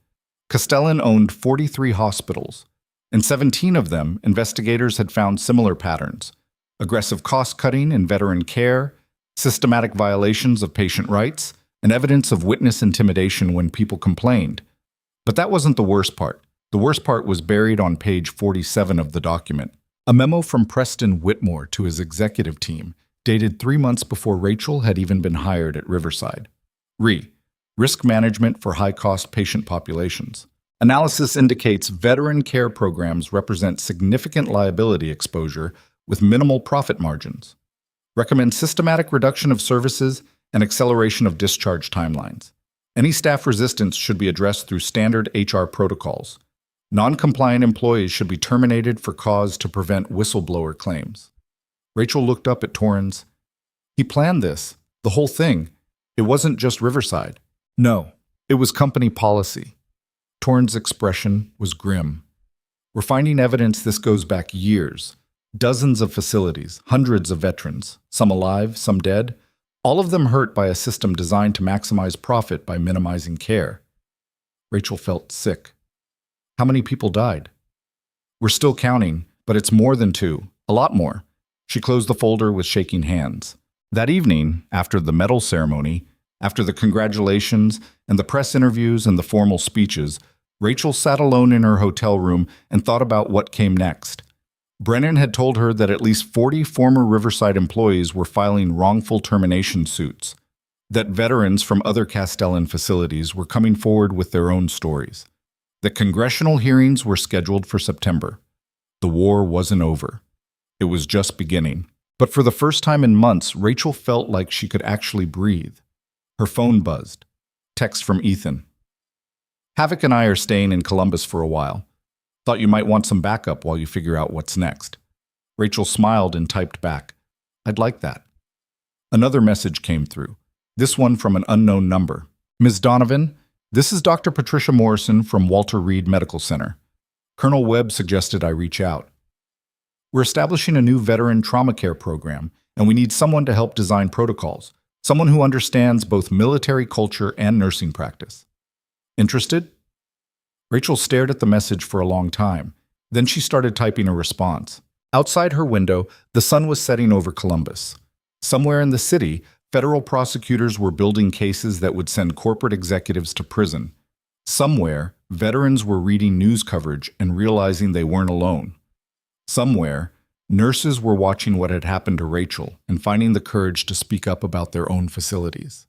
S1: Castellan owned 43 hospitals. In 17 of them, investigators had found similar patterns: aggressive cost-cutting in veteran care, systematic violations of patient rights, and evidence of witness intimidation when people complained. But that wasn't the worst part. The worst part was buried on page 47 of the document. A memo from Preston Whitmore to his executive team, dated 3 months before Rachel had even been hired at Riverside. Risk management for high-cost patient populations. Analysis indicates veteran care programs represent significant liability exposure with minimal profit margins. Recommend systematic reduction of services and acceleration of discharge timelines. Any staff resistance should be addressed through standard HR protocols. Non-compliant employees should be terminated for cause to prevent whistleblower claims. Rachel looked up at Torrens. He planned this, the whole thing. It wasn't just Riverside. No, it was company policy. Torrens' expression was grim. We're finding evidence this goes back years. Dozens of facilities, hundreds of veterans, some alive, some dead, all of them hurt by a system designed to maximize profit by minimizing care. Rachel felt sick. How many people died? We're still counting, but it's more than 2, a lot more. She closed the folder with shaking hands. That evening, after the medal ceremony, after the congratulations and the press interviews and the formal speeches, Rachel sat alone in her hotel room and thought about what came next. Brennan had told her that at least 40 former Riverside employees were filing wrongful termination suits, that veterans from other Castellan facilities were coming forward with their own stories. The congressional hearings were scheduled for September. The war wasn't over. It was just beginning. But for the first time in months, Rachel felt like she could actually breathe. Her phone buzzed. Text from Ethan. "Havoc and I are staying in Columbus for a while. Thought you might want some backup while you figure out what's next." Rachel smiled and typed back, "I'd like that." Another message came through, this one from an unknown number. "Ms. Donovan, this is Dr. Patricia Morrison from Walter Reed Medical Center. Colonel Webb suggested I reach out. We're establishing a new veteran trauma care program, and we need someone to help design protocols, someone who understands both military culture and nursing practice. Interested?" Rachel stared at the message for a long time. Then she started typing a response. Outside her window, the sun was setting over Columbus. Somewhere in the city, federal prosecutors were building cases that would send corporate executives to prison. Somewhere, veterans were reading news coverage and realizing they weren't alone. Somewhere, nurses were watching what had happened to Rachel and finding the courage to speak up about their own facilities.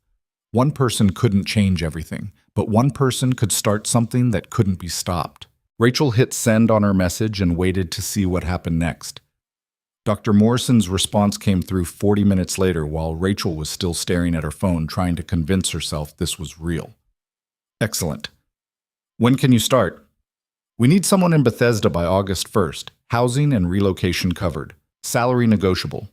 S1: One person couldn't change everything, but one person could start something that couldn't be stopped. Rachel hit send on her message and waited to see what happened next. Dr. Morrison's response came through 40 minutes later while Rachel was still staring at her phone trying to convince herself this was real. Excellent. When can you start? We need someone in Bethesda by August 1st. Housing and relocation covered. Salary negotiable.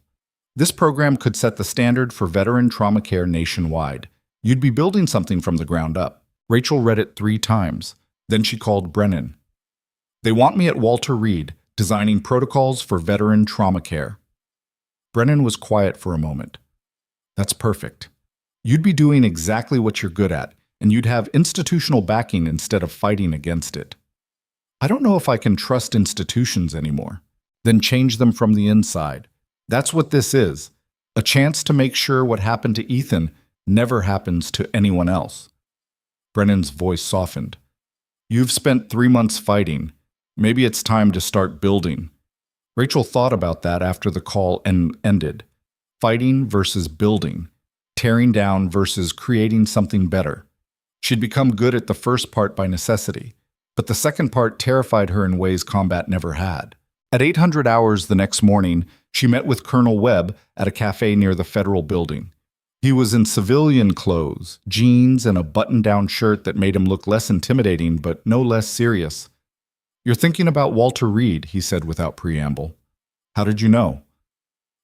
S1: This program could set the standard for veteran trauma care nationwide. You'd be building something from the ground up. Rachel read it 3 times. Then she called Brennan. They want me at Walter Reed, designing protocols for veteran trauma care. Brennan was quiet for a moment. That's perfect. You'd be doing exactly what you're good at, and you'd have institutional backing instead of fighting against it. I don't know if I can trust institutions anymore. Then change them from the inside. That's what this is. A chance to make sure what happened to Ethan never happens to anyone else. Brennan's voice softened. You've spent 3 months fighting. Maybe it's time to start building. Rachel thought about that after the call ended. Fighting versus building. Tearing down versus creating something better. She'd become good at the first part by necessity, but the second part terrified her in ways combat never had. At 800 hours the next morning, she met with Colonel Webb at a cafe near the federal building. He was in civilian clothes, jeans, and a button-down shirt that made him look less intimidating but no less serious. You're thinking about Walter Reed, he said without preamble. How did you know?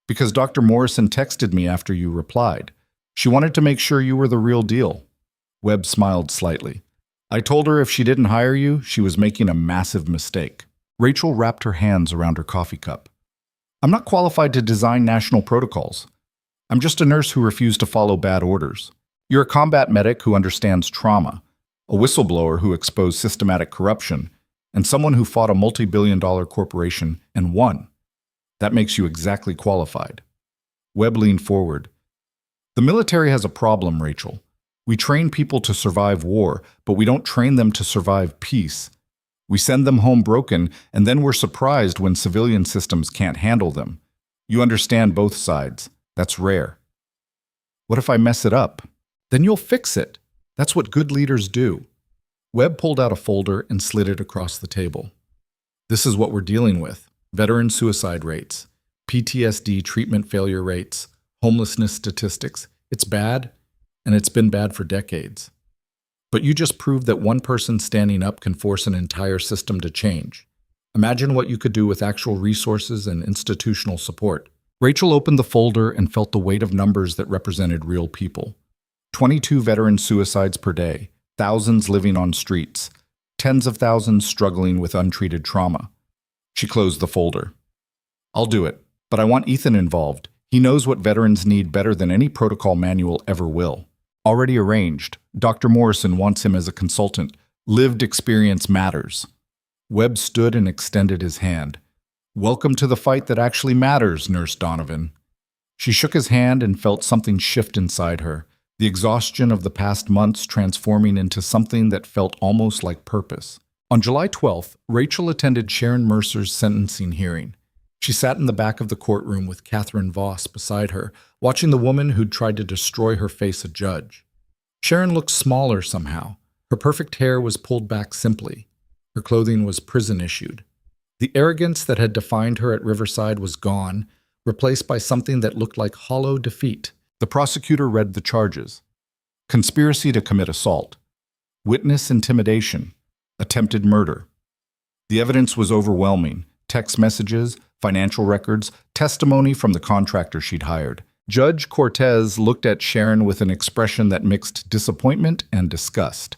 S1: Because Dr. Morrison texted me after you replied. She wanted to make sure you were the real deal. Webb smiled slightly. I told her if she didn't hire you, she was making a massive mistake. Rachel wrapped her hands around her coffee cup. I'm not qualified to design national protocols. I'm just a nurse who refused to follow bad orders. You're a combat medic who understands trauma, a whistleblower who exposed systematic corruption, and someone who fought a multi-billion-dollar corporation and won. That makes you exactly qualified. Webb leaned forward. The military has a problem, Rachel. We train people to survive war, but we don't train them to survive peace. We send them home broken, and then we're surprised when civilian systems can't handle them. You understand both sides. That's rare. What if I mess it up? Then you'll fix it. That's what good leaders do. Webb pulled out a folder and slid it across the table. This is what we're dealing with. Veteran suicide rates, PTSD treatment failure rates, homelessness statistics. It's bad, and it's been bad for decades. But you just proved that one person standing up can force an entire system to change. Imagine what you could do with actual resources and institutional support. Rachel opened the folder and felt the weight of numbers that represented real people. 22 veteran suicides per day, thousands living on streets, tens of thousands struggling with untreated trauma. She closed the folder. I'll do it, but I want Ethan involved. He knows what veterans need better than any protocol manual ever will. Already arranged. Dr. Morrison wants him as a consultant. Lived experience matters. Webb stood and extended his hand. Welcome to the fight that actually matters, Nurse Donovan. She shook his hand and felt something shift inside her, the exhaustion of the past months transforming into something that felt almost like purpose. On July 12th, Rachel attended Sharon Mercer's sentencing hearing. She sat in the back of the courtroom with Catherine Voss beside her, watching the woman who'd tried to destroy her face a judge. Sharon looked smaller somehow. Her perfect hair was pulled back simply. Her clothing was prison-issued. The arrogance that had defined her at Riverside was gone, replaced by something that looked like hollow defeat. The prosecutor read the charges. Conspiracy to commit assault. Witness intimidation. Attempted murder. The evidence was overwhelming. Text messages, financial records, testimony from the contractor she'd hired. Judge Cortez looked at Sharon with an expression that mixed disappointment and disgust.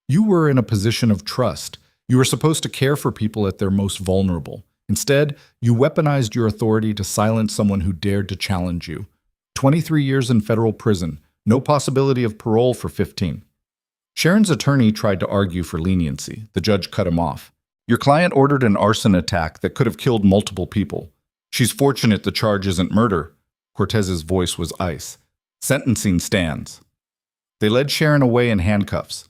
S1: You were in a position of trust. You were supposed to care for people at their most vulnerable. Instead, you weaponized your authority to silence someone who dared to challenge you. 23 years in federal prison, no possibility of parole for 15. Sharon's attorney tried to argue for leniency. The judge cut him off. Your client ordered an arson attack that could have killed multiple people. She's fortunate the charge isn't murder. Cortez's voice was ice. Sentencing stands. They led Sharon away in handcuffs.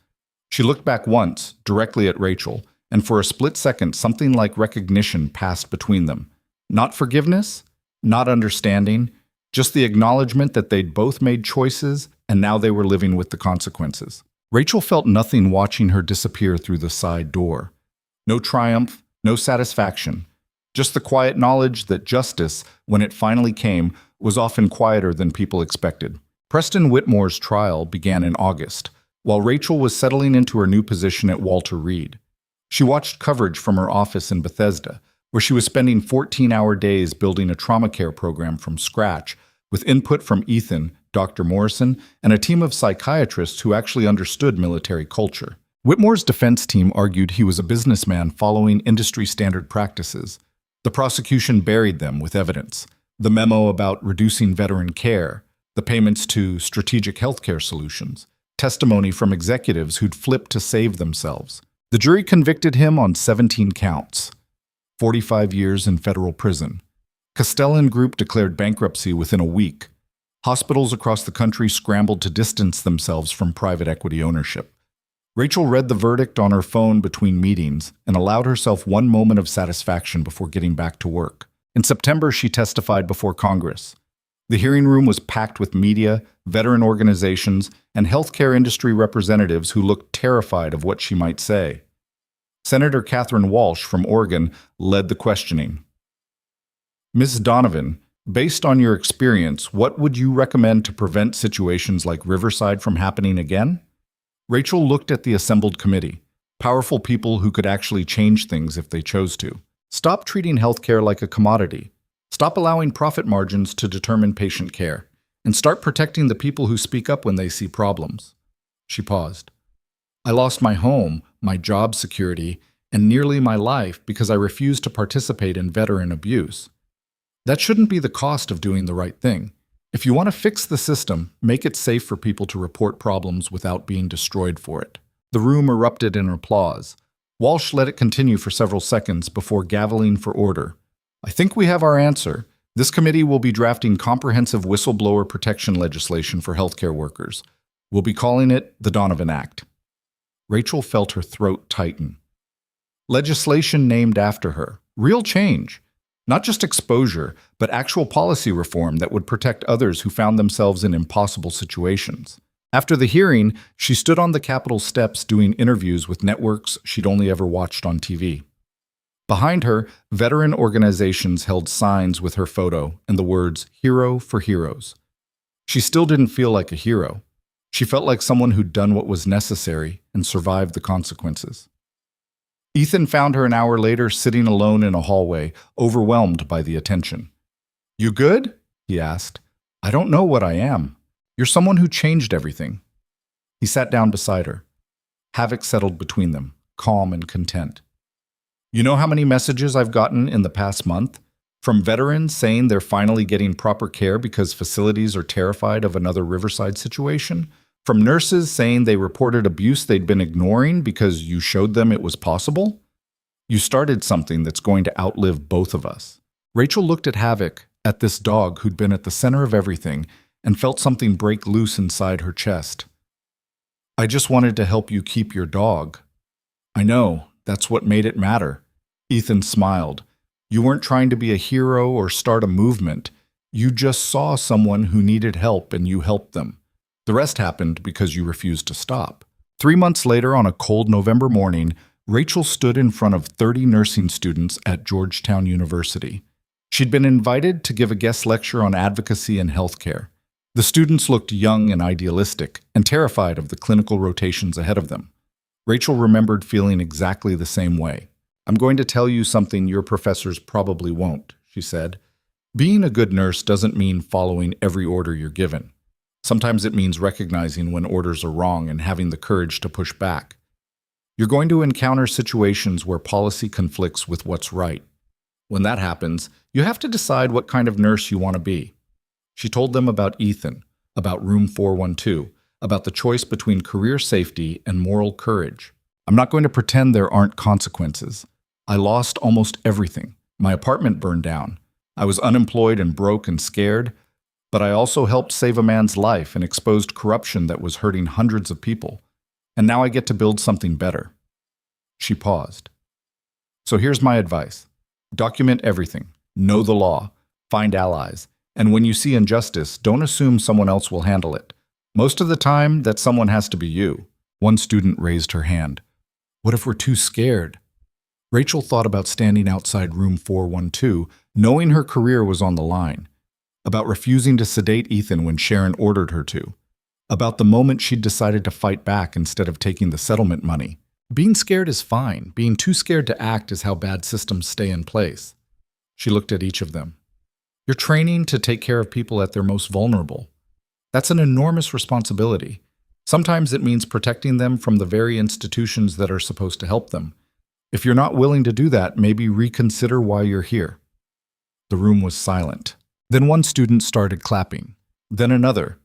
S1: She looked back once, directly at Rachel, and for a split second something like recognition passed between them. Not forgiveness, not understanding, just the acknowledgement that they'd both made choices and now they were living with the consequences. Rachel felt nothing watching her disappear through the side door. No triumph, no satisfaction, Just the quiet knowledge that justice, when it finally came, was often quieter than people expected. Preston Whitmore's trial began in August, while Rachel was settling into her new position at Walter Reed. She watched coverage from her office in Bethesda, where she was spending 14-hour days building a trauma care program from scratch, with input from Ethan, Dr. Morrison, and a team of psychiatrists who actually understood military culture. Whitmore's defense team argued he was a businessman following industry-standard practices. The prosecution buried them with evidence: the memo about reducing veteran care, the payments to Strategic Healthcare Solutions, testimony from executives who'd flipped to save themselves. The jury convicted him on 17 counts, 45 years in federal prison. Castellan Group declared bankruptcy within a week. Hospitals across the country scrambled to distance themselves from private equity ownership. Rachel read the verdict on her phone between meetings and allowed herself one moment of satisfaction before getting back to work. In September, she testified before Congress. The hearing room was packed with media, veteran organizations, and healthcare industry representatives who looked terrified of what she might say. Senator Catherine Walsh from Oregon led the questioning. Ms. Donovan, based on your experience, what would you recommend to prevent situations like Riverside from happening again? Rachel looked at the assembled committee, powerful people who could actually change things if they chose to. Stop treating healthcare like a commodity. Stop allowing profit margins to determine patient care. And start protecting the people who speak up when they see problems. She paused. I lost my home, my job security, and nearly my life because I refused to participate in veteran abuse. That shouldn't be the cost of doing the right thing. If you want to fix the system, make it safe for people to report problems without being destroyed for it. The room erupted in applause. Walsh let it continue for several seconds before gaveling for order. I think we have our answer. This committee will be drafting comprehensive whistleblower protection legislation for healthcare workers. We'll be calling it the Donovan Act. Rachel felt her throat tighten. Legislation named after her. Real change. Not just exposure, but actual policy reform that would protect others who found themselves in impossible situations. After the hearing, she stood on the Capitol steps doing interviews with networks she'd only ever watched on TV. Behind her, veteran organizations held signs with her photo and the words, "Hero for Heroes." She still didn't feel like a hero. She felt like someone who'd done what was necessary and survived the consequences. Ethan found her an hour later sitting alone in a hallway, overwhelmed by the attention. "You good?" he asked. "I don't know what I am. You're someone who changed everything." He sat down beside her. Havoc settled between them, calm and content. "You know how many messages I've gotten in the past month? From veterans saying they're finally getting proper care because facilities are terrified of another Riverside situation? From nurses saying they reported abuse they'd been ignoring because you showed them it was possible? You started something that's going to outlive both of us." Rachel looked at Havoc, at this dog who'd been at the center of everything, and felt something break loose inside her chest. "I just wanted to help you keep your dog." "I know, that's what made it matter." Ethan smiled. "You weren't trying to be a hero or start a movement. You just saw someone who needed help and you helped them. The rest happened because you refused to stop." 3 months later, on a cold November morning, Rachel stood in front of 30 nursing students at Georgetown University. She'd been invited to give a guest lecture on advocacy and healthcare. The students looked young and idealistic, and terrified of the clinical rotations ahead of them. Rachel remembered feeling exactly the same way. "I'm going to tell you something your professors probably won't," she said. "Being a good nurse doesn't mean following every order you're given. Sometimes it means recognizing when orders are wrong and having the courage to push back. You're going to encounter situations where policy conflicts with what's right. When that happens, you have to decide what kind of nurse you want to be." She told them about Ethan, about Room 412, about the choice between career safety and moral courage. "I'm not going to pretend there aren't consequences. I lost almost everything. My apartment burned down. I was unemployed and broke and scared, but I also helped save a man's life and exposed corruption that was hurting hundreds of people. And now I get to build something better." She paused. "So here's my advice. Document everything. Know the law. Find allies. And when you see injustice, don't assume someone else will handle it. Most of the time, that someone has to be you." One student raised her hand. "What if we're too scared?" Rachel thought about standing outside room 412, knowing her career was on the line, about refusing to sedate Ethan when Sharon ordered her to, about the moment she'd decided to fight back instead of taking the settlement money. Being scared is fine. Being too scared to act is how bad systems stay in place. She looked at each of them. You're training to take care of people at their most vulnerable. That's an enormous responsibility. Sometimes it means protecting them from the very institutions that are supposed to help them. If you're not willing to do that, maybe reconsider why you're here. The room was silent. Then one student started clapping. Then another.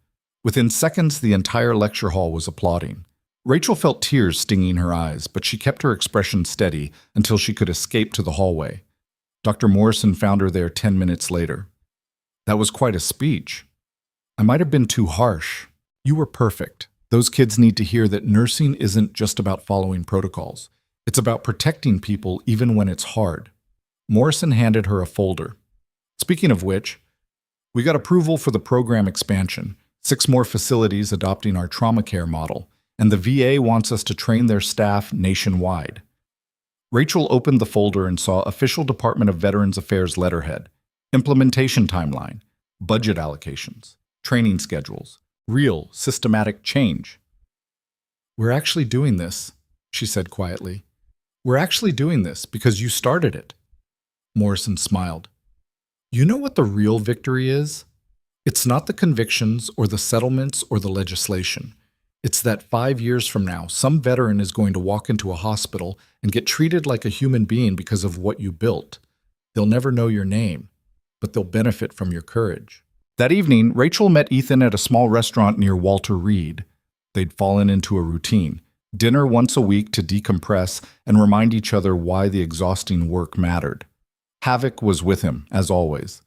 S1: Within seconds, the entire lecture hall was applauding. Rachel felt tears stinging her eyes, but she kept her expression steady until she could escape to the hallway. Dr. Morrison found her there 10 minutes later. That was quite a speech. I might have been too harsh. You were perfect. Those kids need to hear that nursing isn't just about following protocols. It's about protecting people even when it's hard. Morrison handed her a folder. Speaking of which, we got approval for the program expansion, 6 more facilities adopting our trauma care model, and the VA wants us to train their staff nationwide. Rachel opened the folder and saw Official Department of Veterans Affairs letterhead, implementation timeline, budget allocations, training schedules, real systematic change. We're actually doing this, she said quietly. We're actually doing this because you started it. Morrison smiled. You know what the real victory is? It's not the convictions or the settlements or the legislation. It's that 5 years from now, some veteran is going to walk into a hospital and get treated like a human being because of what you built. They'll never know your name, but they'll benefit from your courage. That evening, Rachel met Ethan at a small restaurant near Walter Reed. They'd fallen into a routine. Dinner once a week to decompress and remind each other why the exhausting work mattered. Havoc was with him, as always.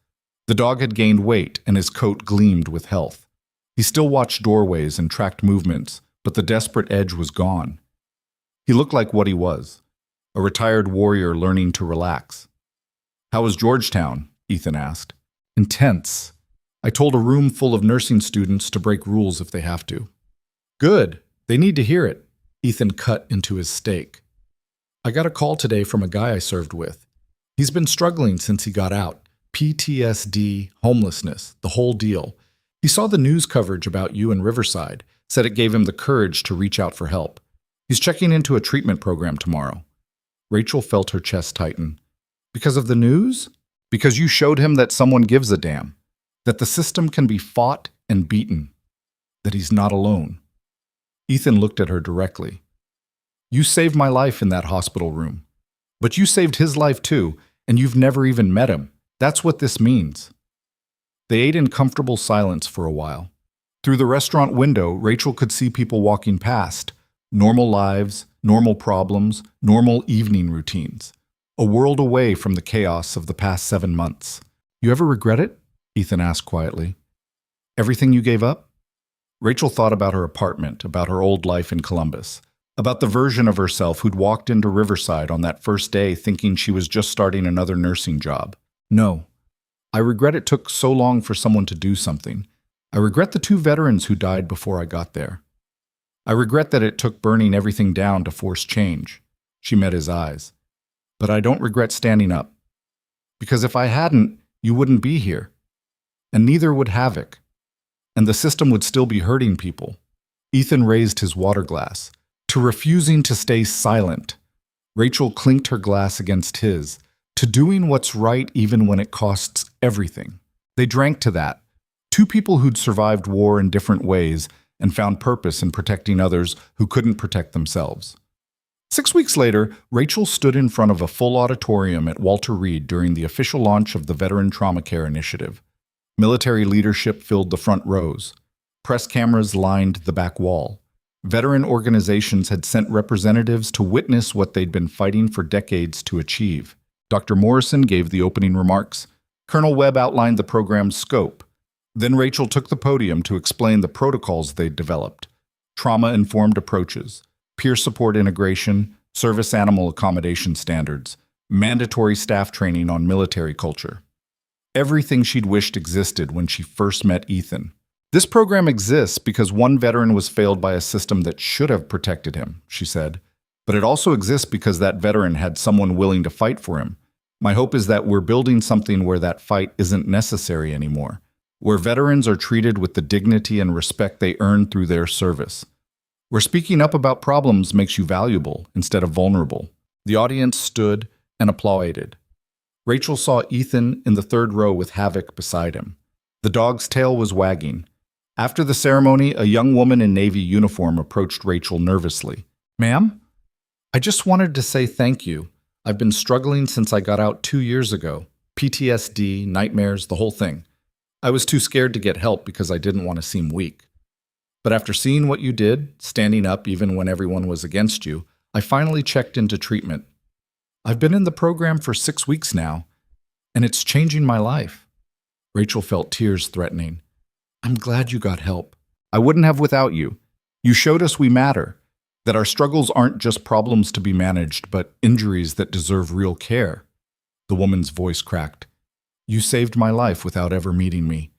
S1: The dog had gained weight and his coat gleamed with health. He still watched doorways and tracked movements, but the desperate edge was gone. He looked like what he was, a retired warrior learning to relax. How was Georgetown? Ethan asked. Intense. I told a room full of nursing students to break rules if they have to. Good. They need to hear it. Ethan cut into his steak. I got a call today from a guy I served with. He's been struggling since he got out. PTSD, homelessness, the whole deal. He saw the news coverage about you in Riverside, said it gave him the courage to reach out for help. He's checking into a treatment program tomorrow. Rachel felt her chest tighten. Because of the news? Because you showed him that someone gives a damn. That the system can be fought and beaten. That he's not alone. Ethan looked at her directly. You saved my life in that hospital room. But you saved his life too, and you've never even met him. That's what this means. They ate in comfortable silence for a while. Through the restaurant window, Rachel could see people walking past. Normal lives, normal problems, normal evening routines. A world away from the chaos of the past 7 months. You ever regret it? Ethan asked quietly. Everything you gave up? Rachel thought about her apartment, about her old life in Columbus, about the version of herself who'd walked into Riverside on that first day thinking she was just starting another nursing job. No. I regret it took so long for someone to do something. I regret the 2 veterans who died before I got there. I regret that it took burning everything down to force change. She met his eyes. But I don't regret standing up. Because if I hadn't, you wouldn't be here. And neither would Havoc. And the system would still be hurting people. Ethan raised his water glass. To refusing to stay silent. Rachel clinked her glass against his. To doing what's right even when it costs everything. They drank to that. 2 people who'd survived war in different ways and found purpose in protecting others who couldn't protect themselves. 6 weeks later, Rachel stood in front of a full auditorium at Walter Reed during the official launch of the Veteran Trauma Care Initiative. Military leadership filled the front rows. Press cameras lined the back wall. Veteran organizations had sent representatives to witness what they'd been fighting for decades to achieve. Dr. Morrison gave the opening remarks. Colonel Webb outlined the program's scope. Then Rachel took the podium to explain the protocols they'd developed. Trauma-informed approaches, peer support integration, service animal accommodation standards, mandatory staff training on military culture. Everything she'd wished existed when she first met Ethan. This program exists because one veteran was failed by a system that should have protected him, she said. But it also exists because that veteran had someone willing to fight for him. My hope is that we're building something where that fight isn't necessary anymore, where veterans are treated with the dignity and respect they earned through their service. Where speaking up about problems makes you valuable instead of vulnerable. The audience stood and applauded. Rachel saw Ethan in the third row with Havoc beside him. The dog's tail was wagging. After the ceremony, a young woman in Navy uniform approached Rachel nervously. "Ma'am, I just wanted to say thank you. I've been struggling since I got out 2 years ago. PTSD, nightmares, the whole thing. I was too scared to get help because I didn't want to seem weak. But after seeing what you did, standing up even when everyone was against you, I finally checked into treatment. I've been in the program for 6 weeks now, and it's changing my life." Rachel felt tears threatening. "I'm glad you got help. I wouldn't have without you. You showed us we matter, that our struggles aren't just problems to be managed, but injuries that deserve real care." The woman's voice cracked. "You saved my life without ever meeting me.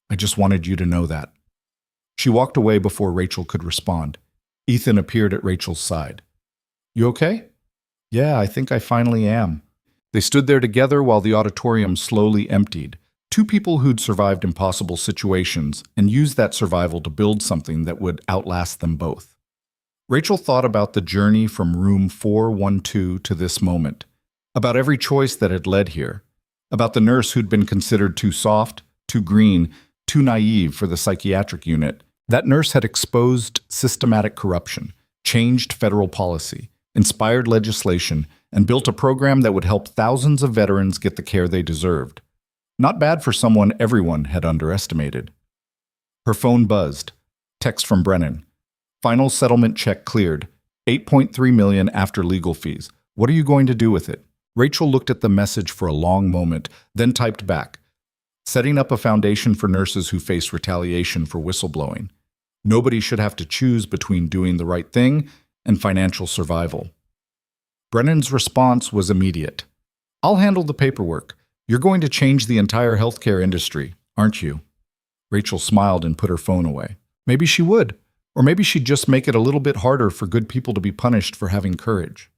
S1: I just wanted you to know that." She walked away before Rachel could respond. Ethan appeared at Rachel's side. "You okay?" "Yeah, I think I finally am." They stood there together while the auditorium slowly emptied. Two people who'd survived impossible situations and used that survival to build something that would outlast them both. Rachel thought about the journey from room 412 to this moment, about every choice that had led here, about the nurse who'd been considered too soft, too green, too naive for the psychiatric unit. That nurse had exposed systematic corruption, changed federal policy, inspired legislation, and built a program that would help thousands of veterans get the care they deserved. Not bad for someone everyone had underestimated. Her phone buzzed. Text from Brennan. "Final settlement check cleared. $8.3 million after legal fees. What are you going to do with it?" Rachel looked at the message for a long moment, then typed back. "Setting up a foundation for nurses who face retaliation for whistleblowing. Nobody should have to choose between doing the right thing and financial survival." Brennan's response was immediate. "I'll handle the paperwork. You're going to change the entire healthcare industry, aren't you?" Rachel smiled and put her phone away. Maybe she would, or maybe she'd just make it a little bit harder for good people to be punished for having courage.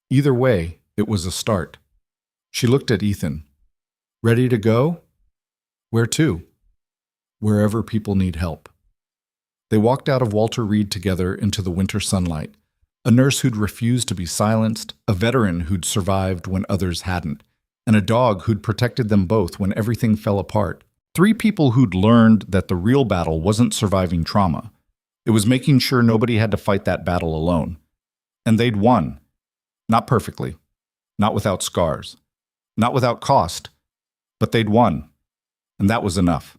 S1: Either way, it was a start. She looked at Ethan. "Ready to go?" "Where to?" "Wherever people need help." They walked out of Walter Reed together into the winter sunlight. A nurse who'd refused to be silenced, a veteran who'd survived when others hadn't, and a dog who'd protected them both when everything fell apart. 3 people who'd learned that the real battle wasn't surviving trauma. It was making sure nobody had to fight that battle alone. And they'd won. Not perfectly. Not without scars. Not without cost. But they'd won. And that was enough.